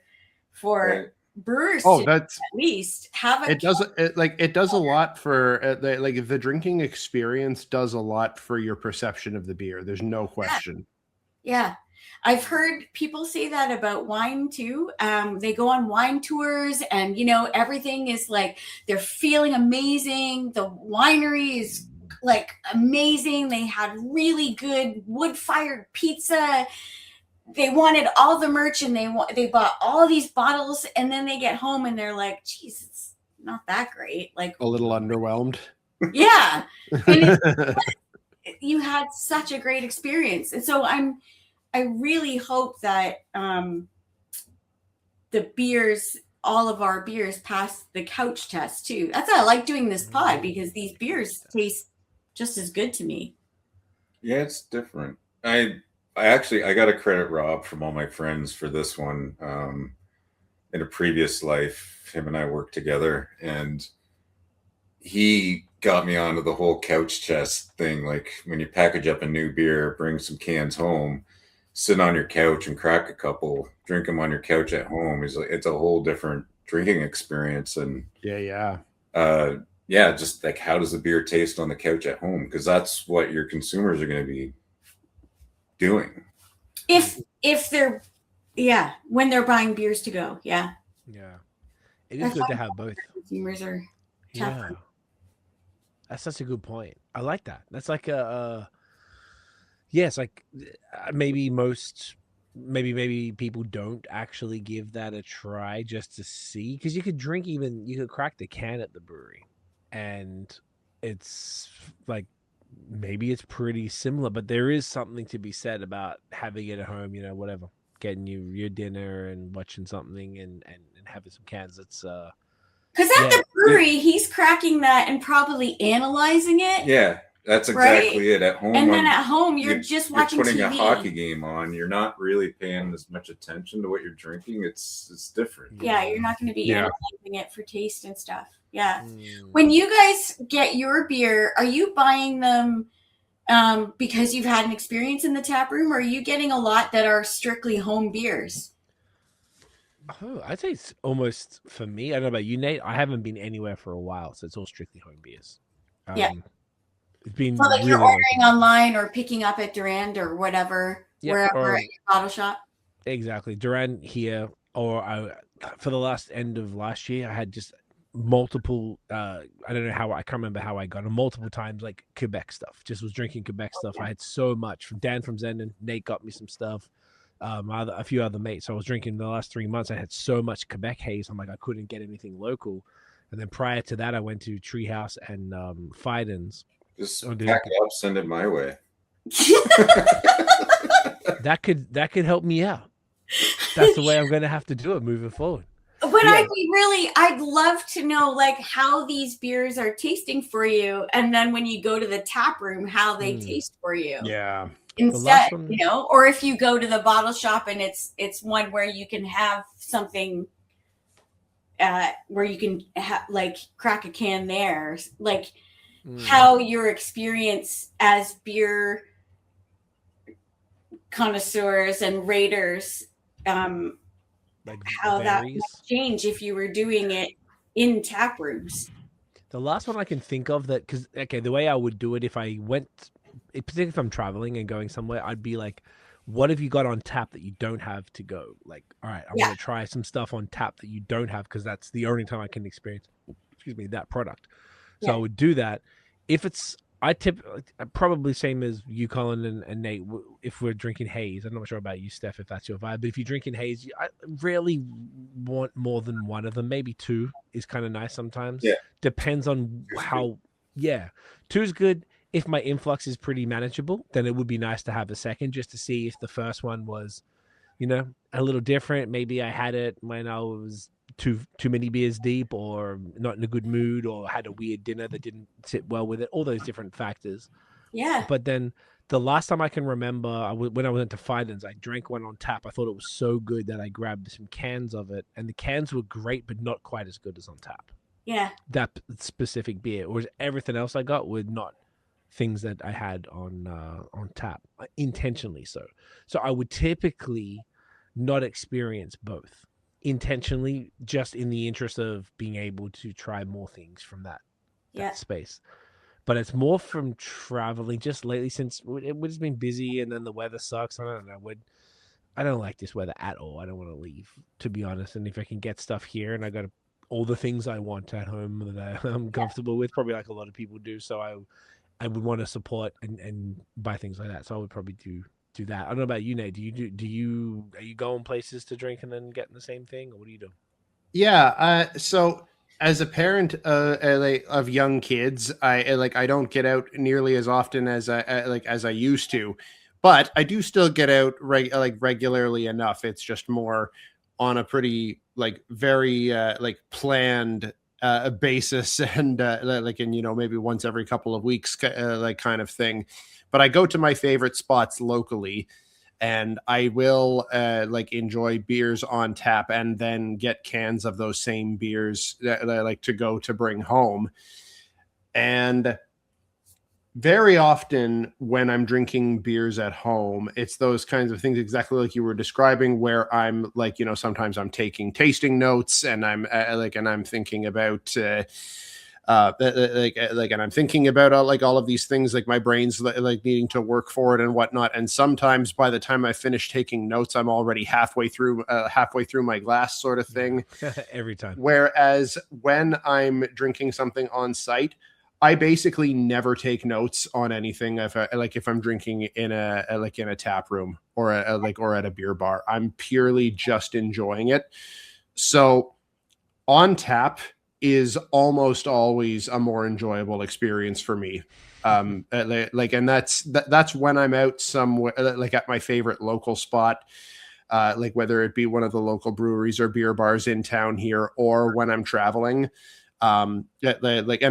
brewers to That's at least have a. It does a lot for the drinking experience does a lot for your perception of the beer. There's no question. Yeah. I've heard people say that about wine too. They go on wine tours and, everything is like, they're feeling amazing. The winery is like amazing. They had really good wood-fired pizza. They wanted all the merch and they bought all these bottles, and then they get home and they're like, geez, it's not that great. Like A little underwhelmed. yeah. And you had such a great experience. And so I really hope that all of our beers pass the couch test too. That's why I like doing this pod, because these beers taste just as good to me. Yeah, it's different. I got to credit Rob from all my friends for this one. In a previous life, him and I worked together, and he got me onto the whole couch chest thing. Like, when you package up a new beer, bring some cans home, sit on your couch and crack a couple, drink them on your couch at home. It's a whole different drinking experience. And just like, how does the beer taste on the couch at home? Because that's what your consumers are going to be doing. If they're when they're buying beers to go. It is good to have both. Consumers are tougher. That's such a good point. I like that. That's like it's like maybe people don't actually give that a try just to see, because you could crack the can at the brewery and it's like, maybe it's pretty similar, but there is something to be said about having it at home, whatever, getting your dinner and watching something and having some cans. It's because at the brewery, he's cracking that and probably analyzing it. Yeah, that's exactly it. At home, and then at home, you're just watching putting TV. A hockey game on. You're not really paying as much attention to what you're drinking. It's different. Yeah, you're not going to be analyzing it for taste and stuff. Yeah. When you guys get your beer, are you buying them because you've had an experience in the tap room, or are you getting a lot that are strictly home beers? Oh, I'd say it's almost, for me, I don't know about you, Nate, I haven't been anywhere for a while, so it's all strictly home beers. It's been so like, really you're ordering online or picking up at Durand or whatever, wherever at your bottle shop. Exactly. Durand here, or for the end of last year, I had just multiple I don't know how, I can't remember how I got them, multiple times, like Quebec stuff. Just was drinking Quebec stuff. I had so much from Dan from Zenden. Nate got me some stuff. A few other mates. So I was drinking the last 3 months. I had so much Quebec haze. I'm like, I couldn't get anything local. And then prior to that, I went to Treehouse and Fidens. Just pack it up, send it my way. That could help me out. That's the way I'm going to have to do it moving forward. But I'd love to know, like, how these beers are tasting for you, and then when you go to the tap room, how they taste for you. Yeah. Instead, or if you go to the bottle shop and it's one where you can have something, where you can like crack a can there, like how your experience as beer connoisseurs and raters, like how that might change if you were doing it in tap rooms. The last one I can think of that, because the way I would do it if I went, particularly if I'm traveling and going somewhere, I'd be like, what have you got on tap that you don't have to go? Like, all right, I'm going to try some stuff on tap that you don't have, because that's the only time I can experience, that product. So I would do that. If it's, probably same as you, Colin and Nate, if we're drinking haze. I'm not sure about you, Steph, if that's your vibe, but if you're drinking haze, I rarely want more than one of them. Maybe two is kind of nice sometimes. Yeah. Depends on how, two is good. If my influx is pretty manageable, then it would be nice to have a second, just to see if the first one was, a little different. Maybe I had it when I was too many beers deep, or not in a good mood, or had a weird dinner that didn't sit well with it. All those different factors. Yeah. But then the last time I can remember, when I went to Fidens, I drank one on tap. I thought it was so good that I grabbed some cans of it, and the cans were great, but not quite as good as on tap. Yeah. That specific beer, or everything else I got were not things that I had on tap, intentionally so. So I would typically not experience both intentionally, just in the interest of being able to try more things from that space. But it's more from traveling just lately, since it's been busy and then the weather sucks. I don't know. I don't like this weather at all. I don't want to leave, to be honest. And if I can get stuff here, and I got all the things I want at home that I'm comfortable with, probably like a lot of people do. So I would want to support and buy things like that. So I would probably do that. I don't know about you, Nate. Are you going places to drink and then getting the same thing, or what do you do? Yeah. So as a parent of young kids, I don't get out nearly as often as I used to, but I do still get out regularly enough. It's just more on a pretty very planned basis, and maybe once every couple of weeks kind of thing. But I go to my favorite spots locally, and I will enjoy beers on tap and then get cans of those same beers to bring home. And very often when I'm drinking beers at home, it's those kinds of things exactly like you were describing, where I'm sometimes I'm taking tasting notes, and I'm thinking about and I'm thinking about all of these things, like my brain's needing to work for it and whatnot. And sometimes by the time I finish taking notes, I'm already halfway through my glass, sort of thing. Every time. Whereas when I'm drinking something on site, I basically never take notes on anything. If I'm drinking in a tap room or at a beer bar, I'm purely just enjoying it. So on tap is almost always a more enjoyable experience for me. And that's when I'm out somewhere, at my favorite local spot, whether it be one of the local breweries or beer bars in town here, or when I'm traveling. And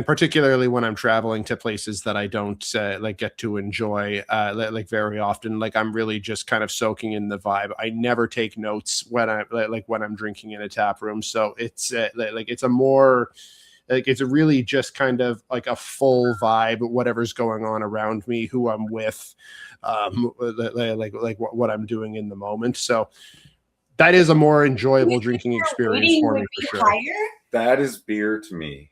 particularly when I'm traveling to places that I don't get to enjoy very often, I'm really just kind of soaking in the vibe. I never take notes when I'm drinking in a tap room, so it's it's a more it's really just kind of like a full vibe, whatever's going on around me, who I'm with, what I'm doing in the moment. So that is a more enjoyable drinking experience for me, for sure. That is beer to me.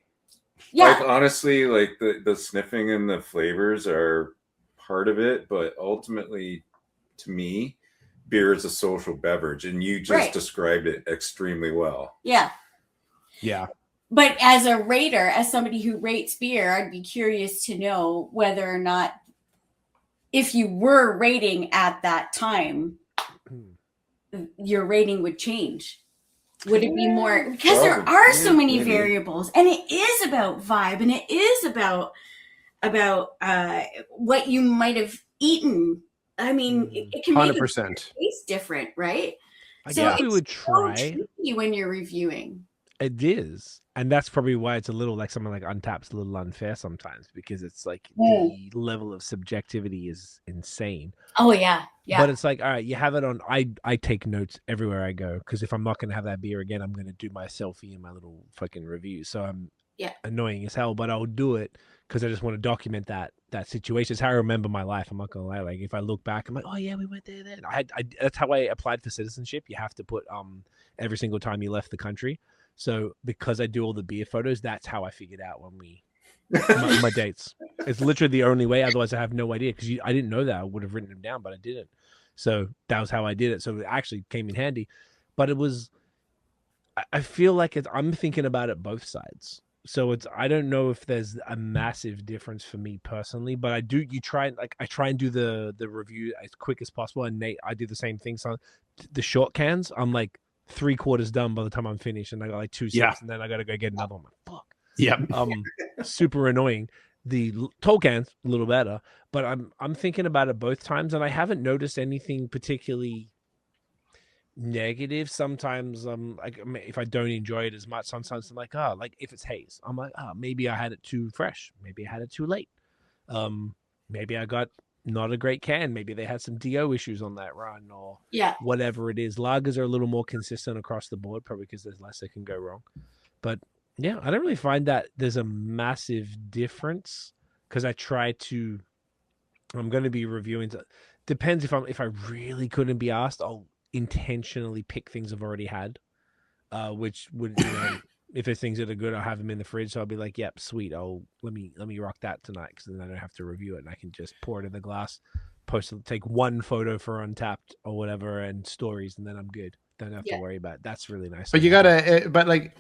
Yeah. Honestly, the sniffing and the flavors are part of it, but ultimately, to me, beer is a social beverage, and you just described it extremely well. Yeah. Yeah. But as a rater, as somebody who rates beer, I'd be curious to know whether or not, if you were rating at that time, your rating would change. Would it be more, because there are so many variables, and it is about vibe, and it is about what you might have eaten. I mean, it can make 100% it taste different, right? I guess we would try. So tricky when you're reviewing. It is, and that's probably why it's a little like something like Untapped's a little unfair sometimes, because it's like the level of subjectivity is insane. Oh yeah. But it's like, all right, you have it on. I take notes everywhere I go, because if I'm not going to have that beer again, I'm going to do my selfie and my little fucking review. So I'm annoying as hell, but I'll do it because I just want to document that situation. It's how I remember my life. I'm not going to lie. Like if I look back, I'm like, oh yeah, we went there then. That's how I applied for citizenship. You have to put every single time you left the country. So because I do all the beer photos, that's how I figured out when my dates. It's literally the only way. Otherwise, I have no idea, because I didn't know that. I would have written them down, but I didn't. So that was how I did it. So it actually came in handy. But it was, I feel like I'm thinking about it both sides. So I don't know if there's a massive difference for me personally, but I try and do the review as quick as possible. And Nate, I do the same thing. So the short cans, I'm like 3/4 done by the time I'm finished, and I got like 2 sips, and then I got to go get another one. I'm like, fuck. Yeah. Super annoying. The tall cans a little better, but I'm thinking about it both times, and I haven't noticed anything particularly negative. Sometimes like, if I don't enjoy it as much, sometimes I'm like, like if it's haze, I'm like, maybe I had it too fresh, maybe I had it too late, maybe I got not a great can, maybe they had some DO issues on that run, or whatever it is. Lagers are a little more consistent across the board, probably because there's less that can go wrong. But yeah, I don't really find that there's a massive difference, because I'm going to be reviewing. Depends if I really couldn't be asked, I'll intentionally pick things I've already had, which would, if there's things that are good, I'll have them in the fridge. So I'll be like, yep, sweet. Let me rock that tonight, because then I don't have to review it, and I can just pour it in the glass, take one photo for Untapped or whatever and stories, and then I'm good. Don't have to worry about it. That's really nice. But you gotta, but like,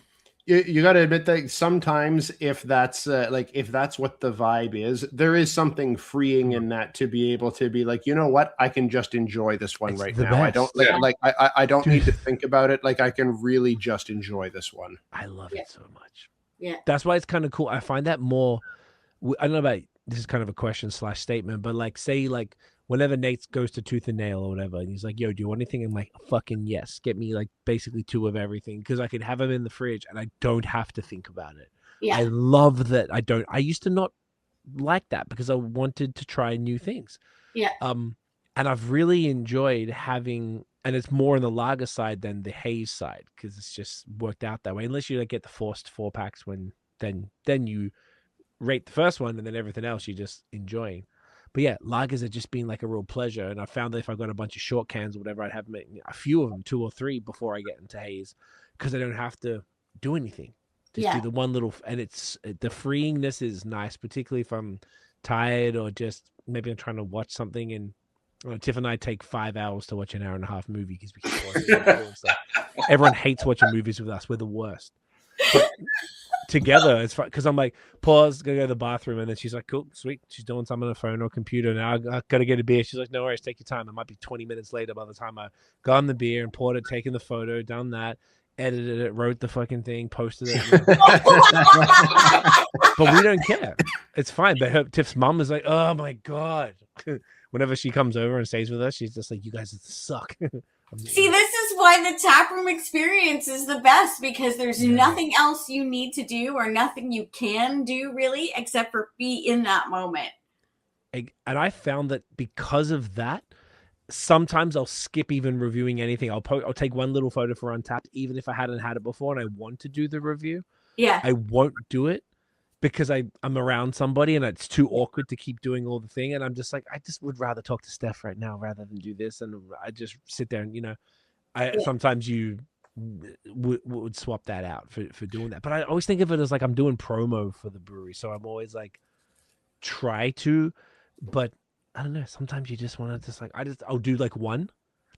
you got to admit that sometimes if that's if that's what the vibe is, there is something freeing in that to be able to be like, you know what, I can just enjoy this one right now. I don't I don't need to think about it. Like I can really just enjoy this one. I love it so much. Yeah. That's why it's kind of cool. I find that more, I don't know about, this is kind of a question / statement, but like say like whenever Nate goes to Tooth and Nail or whatever, and he's like, yo, do you want anything? I'm like, fucking yes. Get me like basically 2 of everything, because I could have them in the fridge and I don't have to think about it. Yeah. I love that I used to not like that because I wanted to try new things. Yeah. And I've really enjoyed having, and it's more on the lager side than the haze side, because it's just worked out that way. Unless you like get the forced 4-packs, when then you rate the first one and then everything else you're just enjoying. But yeah, lagers have just been like a real pleasure. And I found that if I got a bunch of short cans or whatever, I'd have a few of them, 2 or 3 before I get into haze, because I don't have to do anything. Just do the one little, and it's the freeingness is nice, particularly if I'm tired or just maybe I'm trying to watch something. And Tiff and I take 5 hours to watch an hour-and-a-half movie because we keep watching Everyone hates watching movies with us. We're the worst. But together, it's fun because I'm like, pause, gotta go to the bathroom, and then she's like, cool, sweet. She's doing something on her phone or computer. Now I gotta get a beer. She's like, no worries, take your time. It might be 20 minutes later by the time I got on the beer and poured it, taken the photo, done that, edited it, wrote the fucking thing, posted it. But we don't care. It's fine. But Tiff's mom is like, oh my God. Whenever she comes over and stays with us, she's just like, you guys suck. See, this is why the taproom experience is the best, because there's nothing else you need to do or nothing you can do really except for be in that moment. And I found that because of that, sometimes I'll skip even reviewing anything. I'll take one little photo for Untapped, even if I hadn't had it before and I want to do the review. Yeah. I won't do it because I'm around somebody and it's too awkward to keep doing all the thing. And I'm just like, I just would rather talk to Steph right now rather than do this. And I just sit there and, sometimes you would swap that out for doing that. But I always think of it as like I'm doing promo for the brewery. So I'm always like, try to, but I don't know. Sometimes you just want to just like, I'll do like one.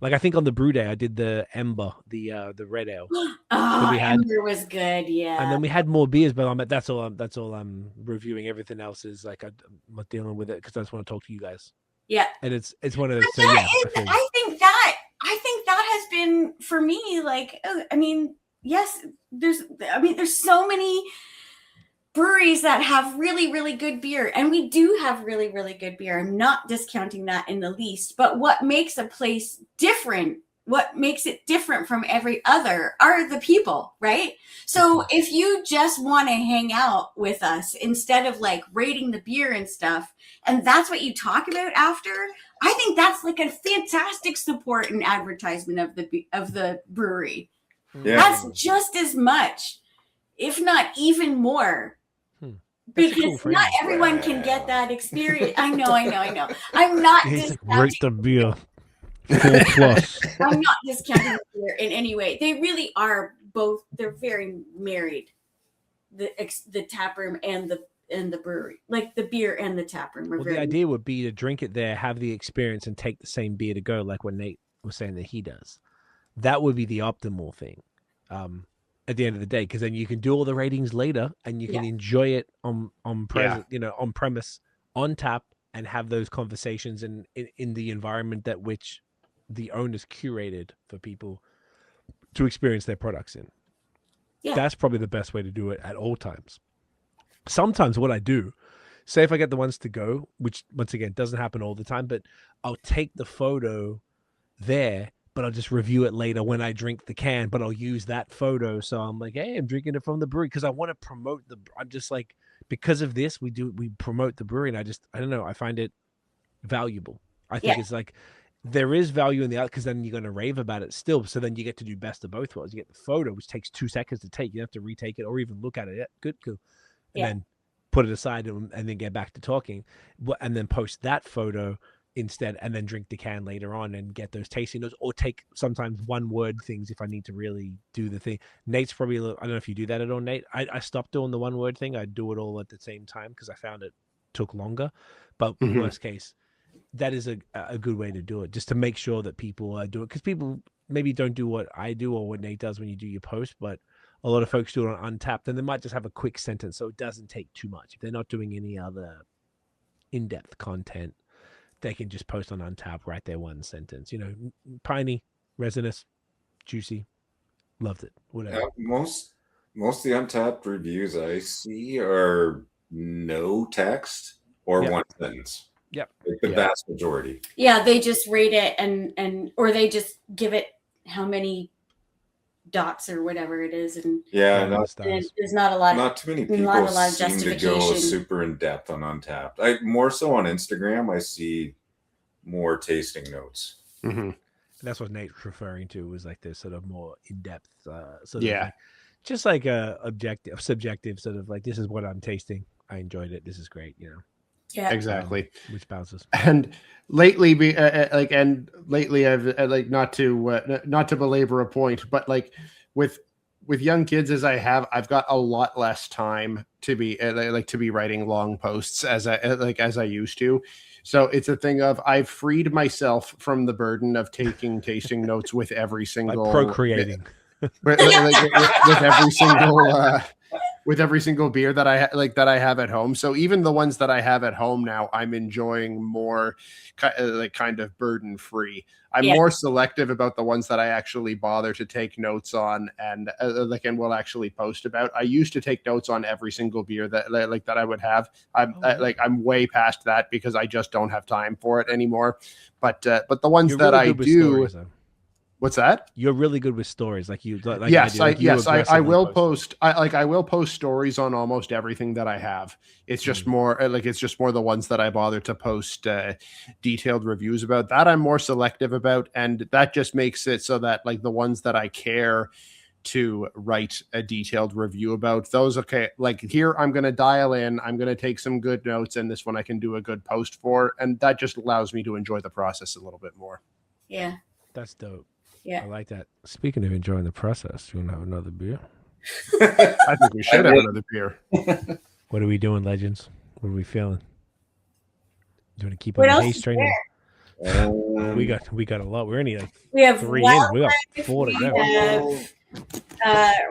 Like I think on the brew day, I did the Ember, the red ale. Ember was good, yeah. And then we had more beers, but that's all I'm reviewing. Everything else is like I'm not dealing with it because I just want to talk to you guys. Yeah, and it's one of those. So, I think that has been for me. Like, yes, there's so many breweries that have really, really good beer, and we do have really, really good beer. I'm not discounting that in the least, but what makes a place different, what makes it different from every other are the people, right? So if you just want to hang out with us instead of like rating the beer and stuff, and that's what you talk about after, I think that's like a fantastic support and advertisement of the brewery. Yeah. That's just as much, if not even more. Because not everyone can get that experience. I know. I'm not rate the beer. 4+. I'm not discounting the beer in any way. They really are both. They're very married. The tap room and the brewery, like the beer and the tap room. Well, the idea would be to drink it there, have the experience, and take the same beer to go, like what Nate was saying that he does. That would be the optimal thing. At the end of the day, because then you can do all the ratings later and you can enjoy it on premise, on tap, and have those conversations in the environment that which the owners curated for people to experience their products in. Yeah. That's probably the best way to do it at all times. Sometimes what I do, say if I get the ones to go, which once again doesn't happen all the time, but I'll take the photo there, but I'll just review it later when I drink the can, but I'll use that photo. So I'm like, hey, I'm drinking it from the brewery because I want to promote I'm just like, because of this, we promote the brewery. And I don't know, I find it valuable. I think it's like, there is value in the out because then you're going to rave about it still. So then you get to do best of both worlds. You get the photo, which takes 2 seconds to take. You have to retake it or even look at it. Yeah, good, cool. And then put it aside and then get back to talking. And then post that photo instead, and then drink the can later on and get those tasting notes, or take sometimes 1-word things if I need to really do the thing. Nate's probably I don't know if you do that at all, Nate. I stopped doing the 1-word thing. I do it all at the same time because I found it took longer. But worst case, that is a good way to do it, just to make sure that people are doing, because people maybe don't do what I do or what Nate does when you do your post, but a lot of folks do it on Untapped, and they might just have a quick sentence, so it doesn't take too much. If they're not doing any other in-depth content, they can just post on Untapped, write their one sentence. Piney, resinous, juicy, loved it. Whatever. Most of the Untapped reviews I see are no text or one sentence. Yep. Like the vast majority. Yeah, they just rate it and or they just give it how many dots or whatever it is, and Yeah, and there's not a lot. Not too many not a people lot of seem to go justification. super in depth on Untapped. More so on Instagram, I see more tasting notes. Mm-hmm. That's what Nate's referring to, was like this sort of more in-depth sort of Yeah. just like a subjective sort of like, this is what I'm tasting. I enjoyed it. This is great. Yeah, Exactly. Which bounces. And lately, I've not to belabor a point, but like with young kids as I've got a lot less time to be to be writing long posts as I used to. So it's a thing of, I've freed myself from the burden of taking tasting notes with every single Like procreating. with every single beer that I have at home. So even the ones that I have at home now, I'm enjoying more kind of burden free. I'm more selective about the ones that I actually bother to take notes on and will actually post about. I used to take notes on every single beer that I would have. I'm way past that because I just don't have time for it anymore. But the ones that I do. What's that? You're really good with stories, like you. Like I will post. I will post stories on almost everything that I have. It's just more the ones that I bother to post detailed reviews about. That I'm more selective about, and that just makes it so that like the ones that I care to write a detailed review about, those like here I'm going to dial in. I'm going to take some good notes, and this one I can do a good post for, and that just allows me to enjoy the process a little bit more. Yeah, that's dope. Yeah, I like that. Speaking of enjoying the process, you want to have another beer? I think we should have another beer. What are we doing, legends? What are we feeling? Do you want to keep on the haze train? We got a lot. We're only we have 3 in. We got 4 to go.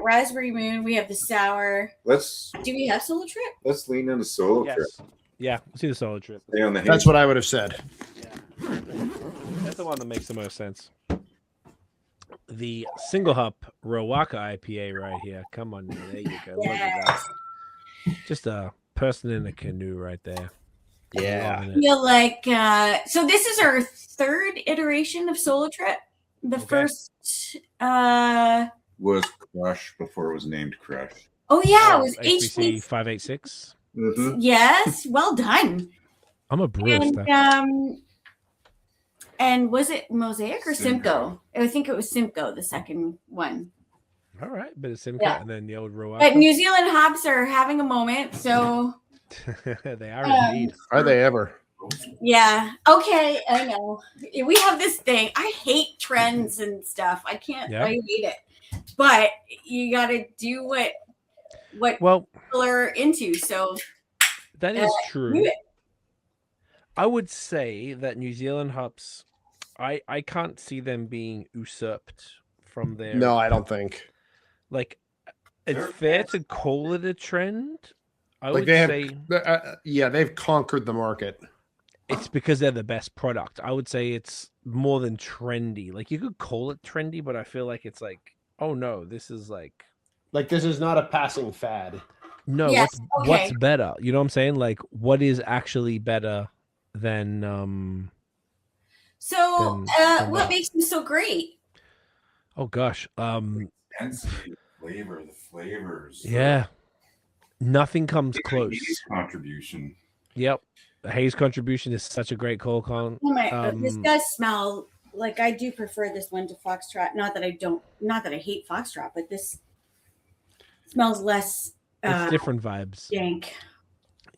Raspberry Moon. We have the sour. Do we have Solo Trip? Let's lean into Solo Trip. Yeah, let's see the Solo Trip. That's what I would have said. Yeah. That's the one that makes the most sense. The single hop Riwaka IPA right here. Come on, there you go. Look at that. Just a person in a canoe right there. Yeah. I feel like so this is our 3rd iteration of Solo Trip. The first was Crush before it was named Crush. Oh yeah, it was HBC 586. Mm-hmm. Yes, well done. I'm a brewer. And was it Mosaic or Simcoe? I think it was Simcoe, the second one. All right, but it's Simcoe and then the old Riwaka. But New Zealand hops are having a moment, so they are indeed. Are they ever? Yeah. Okay, I know. We have this thing. I hate trends and stuff. I can't. I hate it. But you got to do what people are into. So that is true. I would say that New Zealand hops, I can't see them being usurped from their. No, I don't think. Like, it's fair to call it a trend. I would say. They've conquered the market. It's because they're the best product. I would say it's more than trendy. Like, you could call it trendy, but I feel like it's like, oh no, this is like this is not a passing fad. No, what's better? You know what I'm saying? Like, what is actually better than what makes them so great? Oh gosh. Intensity, flavor, the flavors. Yeah. Nothing comes close. Haze contribution. Yep. The haze contribution is such a great call, Colin. Oh my, this does smell like, I do prefer this one to Foxtrot. Not that I hate Foxtrot, but this smells less it's different vibes. Dank.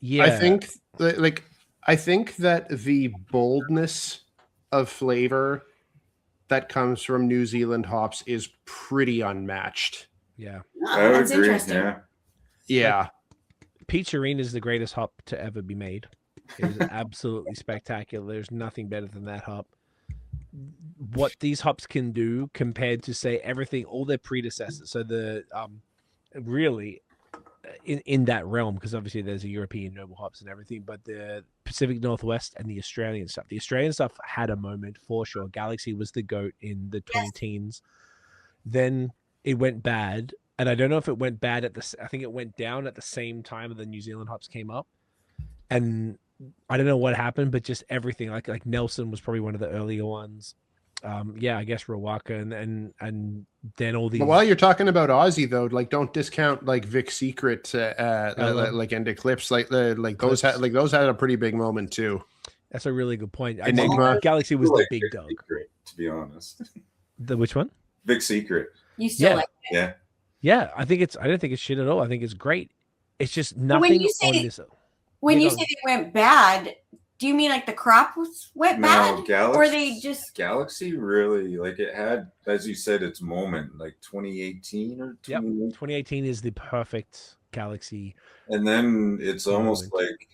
Yeah. I think that the boldness of flavor that comes from New Zealand hops is pretty unmatched. Yeah. I agree. Yeah. Yeah. Peach Arena is the greatest hop to ever be made. It was absolutely spectacular. There's nothing better than that hop. What these hops can do compared to say everything, all their predecessors. So the really in that realm, because obviously there's a European noble hops and everything, but the Pacific Northwest and the Australian stuff. The Australian stuff had a moment for sure. Galaxy was the GOAT in the 2010s. Then it went bad, and I don't know if it went bad I think it went down at the same time the New Zealand hops came up, and I don't know what happened, but just everything like Nelson was probably one of the earlier ones. I guess Riwaka and then all these. But while you're talking about Aussie though, like don't discount like Vic Secret, like and Eclipse, like those had a pretty big moment too. That's a really good point. Enigma. Galaxy was the big dog. Secret, to be honest. The which one? Big Secret. You still like it? Yeah. Yeah, I don't think it's shit at all. I think it's great. It's just nothing on this. When you say they went bad, do you mean like the crop went bad? Galaxy, or they just Galaxy really like it had, as you said, its moment, like 2018 or 2018 is the perfect Galaxy. And then it's almost like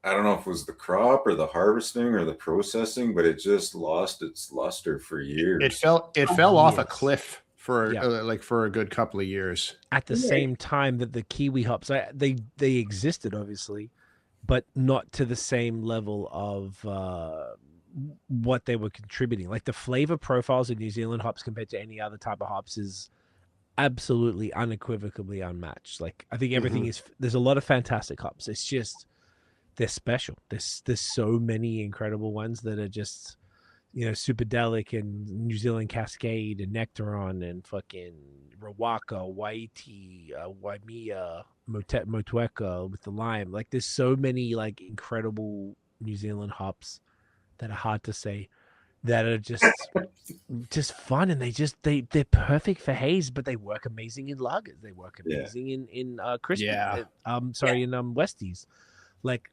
I don't know if it was the crop or the harvesting or the processing, but it just lost its luster for years. It fell off a cliff for for a good couple of years. At the same time that the Kiwi hops, they existed obviously, but not to the same level of what they were contributing. Like the flavor profiles of New Zealand hops compared to any other type of hops is absolutely unequivocally unmatched. Like I think everything is, there's a lot of fantastic hops. It's just, they're special. There's so many incredible ones that are just, Superdelic and New Zealand Cascade and Nectaron and fucking Riwaka, Waiti, Waimea, Motueka with the lime. Like there's so many like incredible New Zealand hops that are hard to say, that are just fun, and they're perfect for haze, but they work amazing in lagers. They work amazing in crispy. In Westies. Like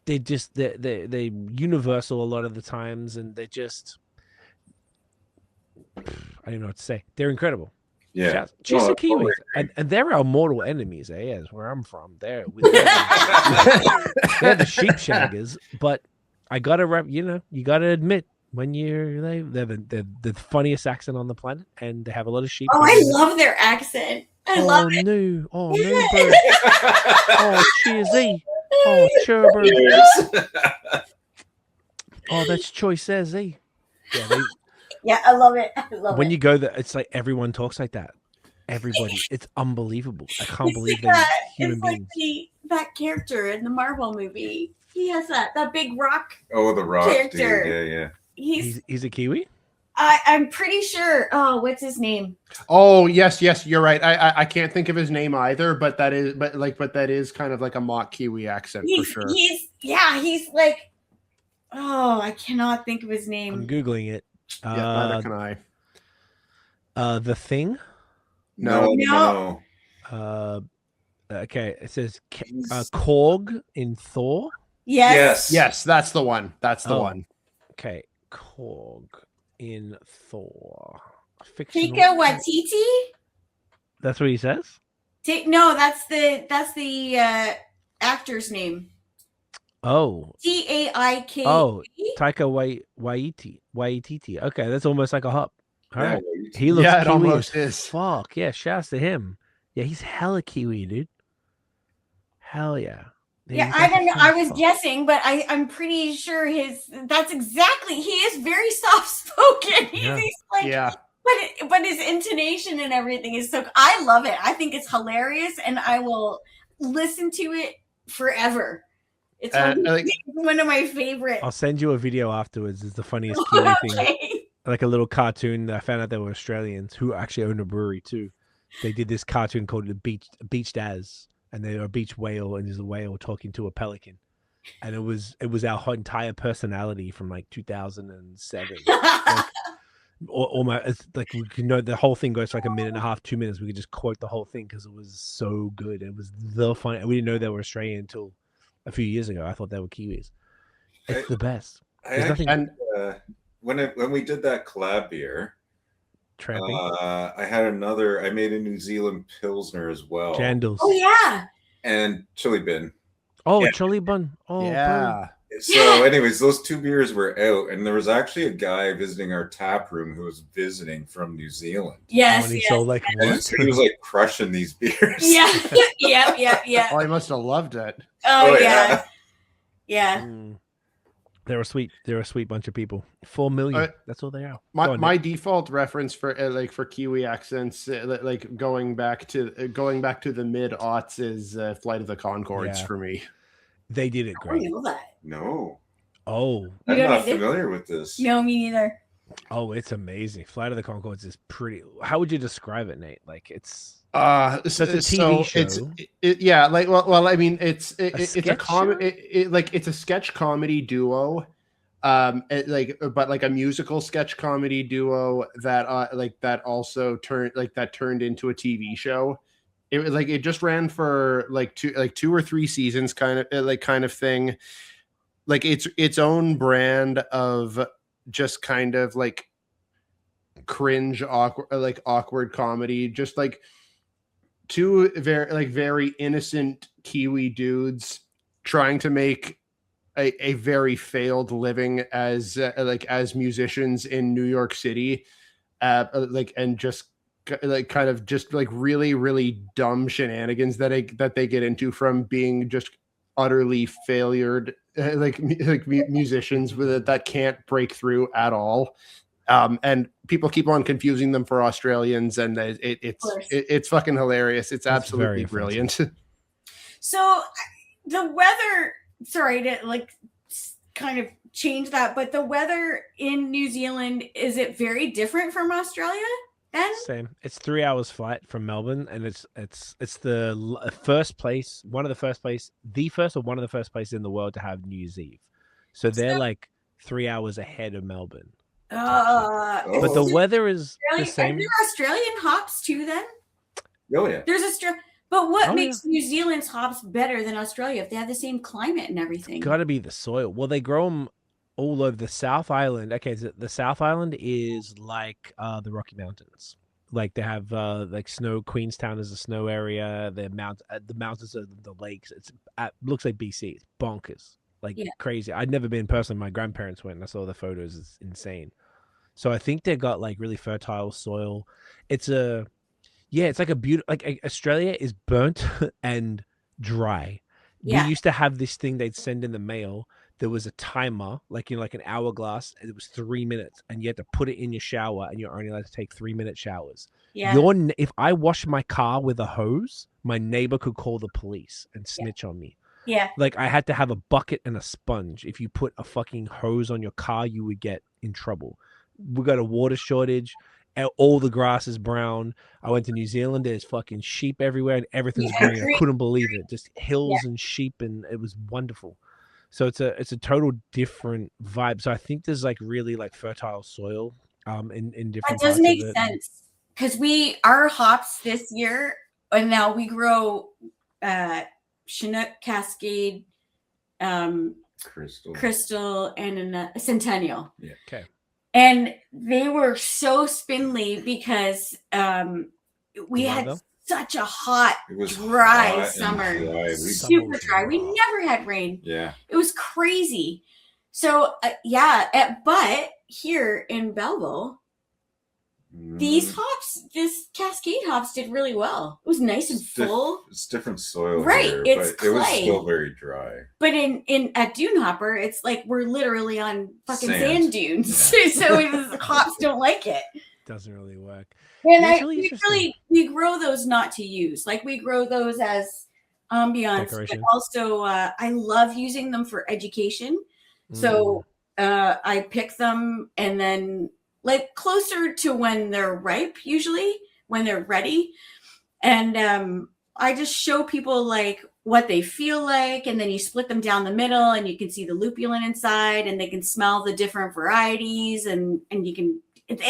they're universal a lot of the times, and they're just, I don't know what to say. They're incredible. Yeah, just the Kiwis, and they're our mortal enemies. That's where I'm from. They're the sheep shaggers, but I gotta you gotta admit, when they're the funniest accent on the planet, and they have a lot of sheep. Oh, I love their accent. I love it. No, bird. Oh, cheersy. Oh, Sherbert. Oh, that's choice as Yeah, I love it. When you go there, it's like everyone talks like that. Everybody. It's unbelievable. I can't believe they're human beings. Like that character in the Marvel movie. He has that big rock. Oh, the rock character. Dude. Yeah. He's a Kiwi? I'm pretty sure. Oh, what's his name? Oh, yes, you're right. I can't think of his name either, but that is kind of like a mock Kiwi accent for sure. He's like, oh, I cannot think of his name. I'm Googling it. Neither can I. The Thing? No. Okay, it says Korg in Thor. Yes, that's the one. That's the one. Okay, Korg in Thor. Taika Waititi. That's what he says. No, that's the actor's name. Oh, Taika. Oh, Taika Waititi. Okay, that's almost like a hop. All right, he looks it Kiwi almost as is. fuck. Yeah, shouts to him. Yeah, he's hella Kiwi, dude. Hell yeah. Yeah, I don't know. I was guessing, but I'm pretty sure that's exactly. He is very soft spoken. He's like, but his intonation and everything is so. I love it. I think it's hilarious, and I will listen to it forever. It's one of my favorites. I'll send you a video afterwards. It's the funniest Kiwi thing. Like a little cartoon. I found out they were Australians who actually own a brewery too. They did this cartoon called Beached As. And they are a beach whale, and there's a whale talking to a pelican, and it was our whole entire personality from like 2007. Almost like we could know the whole thing goes for like a minute and a half, 2 minutes. We could just quote the whole thing because it was so good. It was the fun. We didn't know they were Australian until a few years ago. I thought they were Kiwis. It's the best. When we did that collab beer. Tramping. I made a New Zealand Pilsner as well. Jandals. Oh yeah. And chili bin. Oh, Yeah. chili bun. Oh, bun. Yeah. So, anyways, those 2 beers were out, and there was actually a guy visiting our tap room who was visiting from New Zealand. Yes, And he yes. sold like And what? so he was like crushing these beers. Yeah, yeah. Oh, I must have loved it. Oh, yeah. Mm. They're a sweet bunch of people. 4 million. That's all they are. My default reference for for Kiwi accents, like going back to the mid aughts, is Flight of the Conchords for me. They did it I great. don't know that. No. Oh, I'm You not don't- familiar with this. No, me neither. oh, it's amazing. Flight of the Conchords is pretty. How would you describe it, Nate? Like it's So it's a TV show. I mean, it's a sketch comedy. It's a sketch comedy duo, but like a musical sketch comedy duo that also turned into a TV show. It just ran for two or three seasons, kind of thing. Like its own brand of just kind of like cringe, awkward comedy, just like two very innocent Kiwi dudes trying to make a very failed living as musicians in New York City, and just kind of just really, really dumb shenanigans that they get into from being just utterly failured musicians that can't break through at all. And people keep on confusing them for Australians, and it's fucking hilarious. It's absolutely brilliant. So the weather, sorry to kind of change that, but the weather in New Zealand, is it very different from Australia then? Same. It's 3 hours flight from Melbourne, and it's the first place, one of the first place in the world to have New Year's Eve. So they're like 3 hours ahead of Melbourne. But the weather is the same. Are there Australian hops too then? Oh yeah. There's but what makes New Zealand's hops better than Australia if they have the same climate and everything? Got to be the soil. Well, they grow them all over the South Island. Okay, the South Island is like the Rocky Mountains. Like they have like snow. Queenstown is a snow area. The mountains are the lakes. It looks like BC. It's bonkers. Crazy. I'd never been personally. My grandparents went and I saw the photos. It's insane. So I think they got like really fertile soil. It's like a beautiful, Australia is burnt and dry. Yeah. We used to have this thing they'd send in the mail. There was a timer, like an hourglass, and it was 3 minutes, and you had to put it in your shower, and you're only allowed to take 3-minute showers. Yeah. If I washed my car with a hose, my neighbor could call the police and snitch on me. Yeah. Like I had to have a bucket and a sponge. If you put a fucking hose on your car, you would get in trouble. We got a water shortage. All the grass is brown. I went to New Zealand. There's fucking sheep everywhere, and everything's green. I couldn't believe it. Just hills and sheep, and it was wonderful. So it's a total different vibe. So I think there's like really like fertile soil in different. That does make sense because our hops this year, and now we grow Chinook, Cascade, Crystal, and a Centennial. Yeah. Okay. And they were so spindly because we had such a hot, dry summer. Super dry. We never had rain. Yeah. It was crazy. So, but here in Belleville, these hops, this Cascade hops did really well. It was nice and full. It's different soil. Right. Here, it's but clay. It was still very dry. But at Dune Hopper, it's like we're literally on fucking sand dunes. Yeah. So hops don't like it. Doesn't really work. And we grow those not to use. Like we grow those as ambiance, decoration. But also I love using them for education. So I pick them and then like closer to when they're ripe, usually when they're ready. And I just show people like what they feel like. And then you split them down the middle and you can see the lupulin inside and they can smell the different varieties and you can,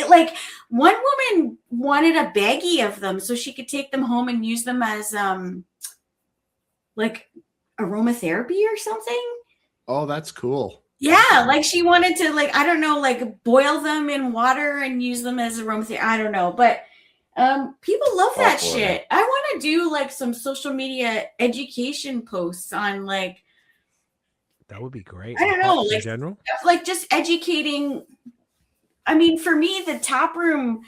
like one woman wanted a baggie of them so she could take them home and use them as like aromatherapy or something. Oh, that's cool. Yeah, like she wanted to boil them in water and use them as aromatherapy. I don't know, but people love that shit. I want to do like some social media education posts on like That would be great. I don't know, In like, general, like just educating. I mean, for me, the tap room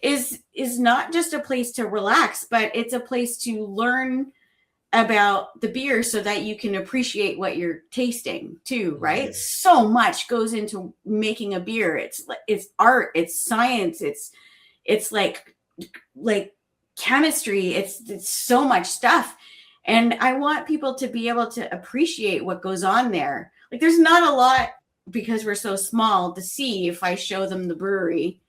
is not just a place to relax, but it's a place to learn about the beer so that you can appreciate what you're tasting too, right? So much goes into making a beer. It's art, it's science, it's like chemistry. It's so much stuff. And I want people to be able to appreciate what goes on there. Like, there's not a lot, because we're so small, to see if I show them the brewery.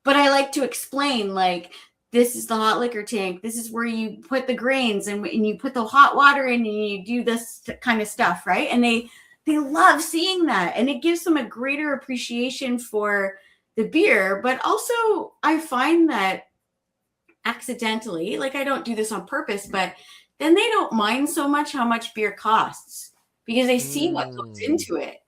But I like to explain, like, this is the hot liquor tank. This is where you put the grains and you put the hot water in and you do this kind of stuff, right? And they love seeing that. And it gives them a greater appreciation for the beer. But also, I find that accidentally, like, I don't do this on purpose, but then they don't mind so much how much beer costs because they see what goes into it,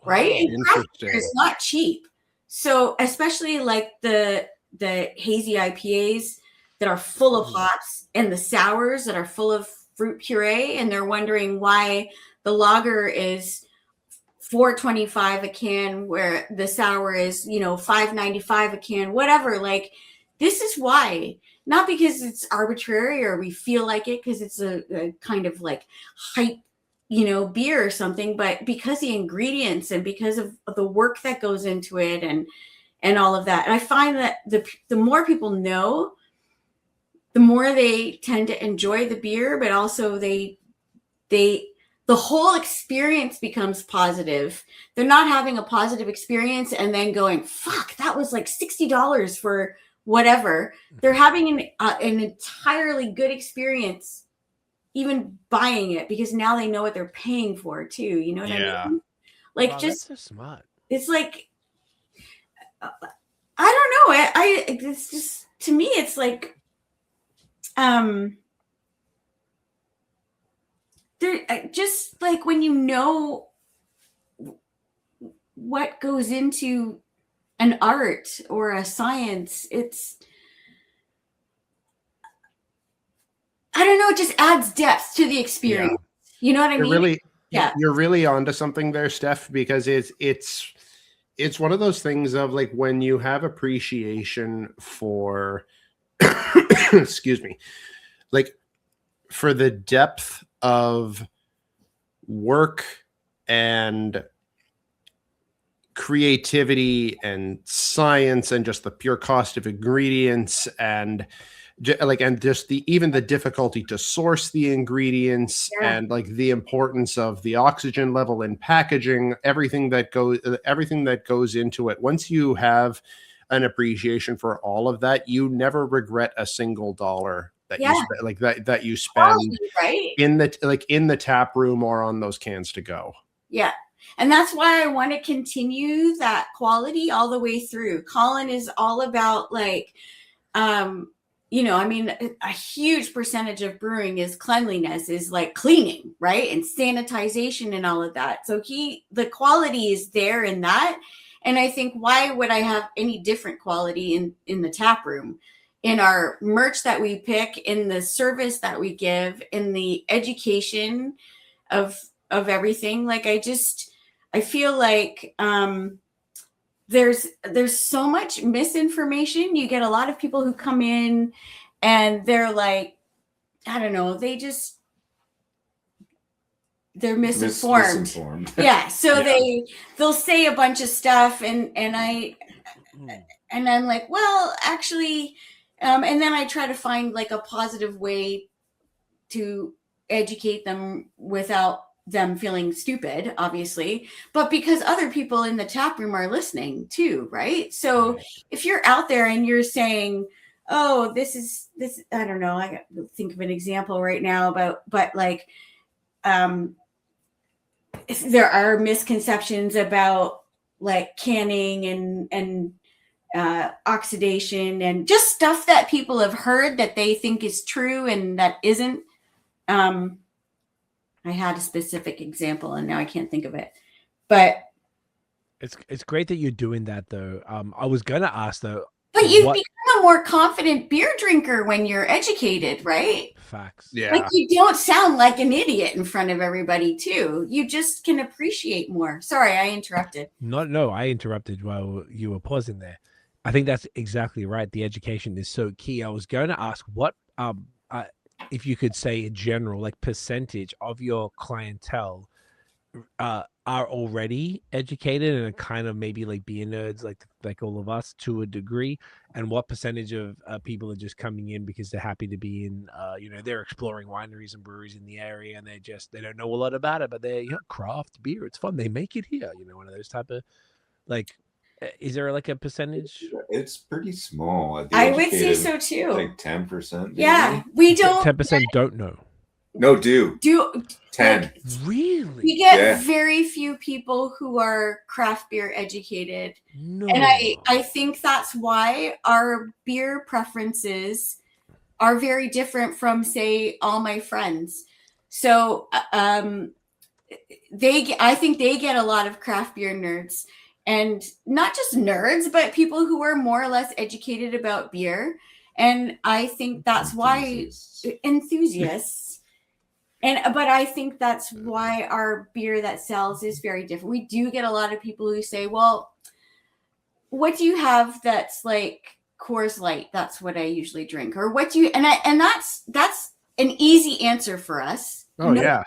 right? And craft beer is not cheap. So especially like the hazy IPAs that are full of hops and the sours that are full of fruit puree, and they're wondering why the lager is $4.25 a can where the sour is, $5.95 a can, whatever. Like, this is why. Not because it's arbitrary or we feel like it because it's a kind of like hype, beer or something, but because the ingredients and because of the work that goes into it and all of that. And I find that the more people know, the more they tend to enjoy the beer, but also the whole experience becomes positive. They're not having a positive experience and then going, fuck, that was like $60 for whatever. They're having an entirely good experience, even buying it, because now they know what they're paying for too. You know what I mean? Like, wow, just that's so smart. It's like, I don't know. It's just, to me, it's like, there, just like when you know what goes into an art or a science, I don't know, it just adds depth to the experience. Yeah. You know what I mean? You're really onto something there, Steph, because it's one of those things of like when you have appreciation for excuse me, like for the depth of work and creativity and science and just the pure cost of ingredients and just even the difficulty to source the ingredients and like the importance of the oxygen level in packaging, everything that goes into it. Once you have an appreciation for all of that, you never regret a single dollar that you spend in the tap room or on those cans to go. Yeah. And that's why I want to continue that quality all the way through. Colin is all about like, a huge percentage of brewing is cleanliness, is like cleaning, right? And sanitization and all of that. So the quality is there in that. And I think, why would I have any different quality in the tap room, in our merch that we pick, in the service that we give, in the education of everything? Like, I feel like there's so much misinformation. You get a lot of people who come in and they're like, I don't know, they're misinformed. Yeah. So they'll say a bunch of stuff and I'm like, well, actually, and then I try to find like a positive way to educate them without them feeling stupid, obviously, but because other people in the tap room are listening too, right? So if you're out there and you're saying, oh, this, I don't know, I got to think of an example right now but like, there are misconceptions about like canning and oxidation and just stuff that people have heard that they think is true and that isn't. I had a specific example and now I can't think of it, but it's great that you're doing that though. I was gonna ask though, but you've become a more confident beer drinker when you're educated, right? Facts. Yeah. Like you don't sound like an idiot in front of everybody too. You just can appreciate more. Sorry, I interrupted. No, I interrupted while you were pausing there. I think that's exactly right. The education is so key. I was going to ask what, if you could say in general, like percentage of your clientele are already educated and are kind of maybe like beer nerds, like all of us to a degree, and what percentage of people are just coming in because they're happy to be in, they're exploring wineries and breweries in the area, and they don't know a lot about it, but they're craft beer, it's fun, they make it here, one of those type of, like, is there like a percentage? It's pretty small. I would say so too. Like 10%. Yeah, we don't. 10% don't know. No, do 10. Like, Really? we get very few people who are craft beer educated. No. And I think that's why our beer preferences are very different from, say, all my friends. So I think they get a lot of craft beer nerds, and not just nerds, but people who are more or less educated about beer. And I think that's why enthusiasts. But I think that's why our beer that sells is very different. We do get a lot of people who say, well, what do you have that's like Coors Light? That's what I usually drink. Or what do you, and that's an easy answer for us. Oh, yeah.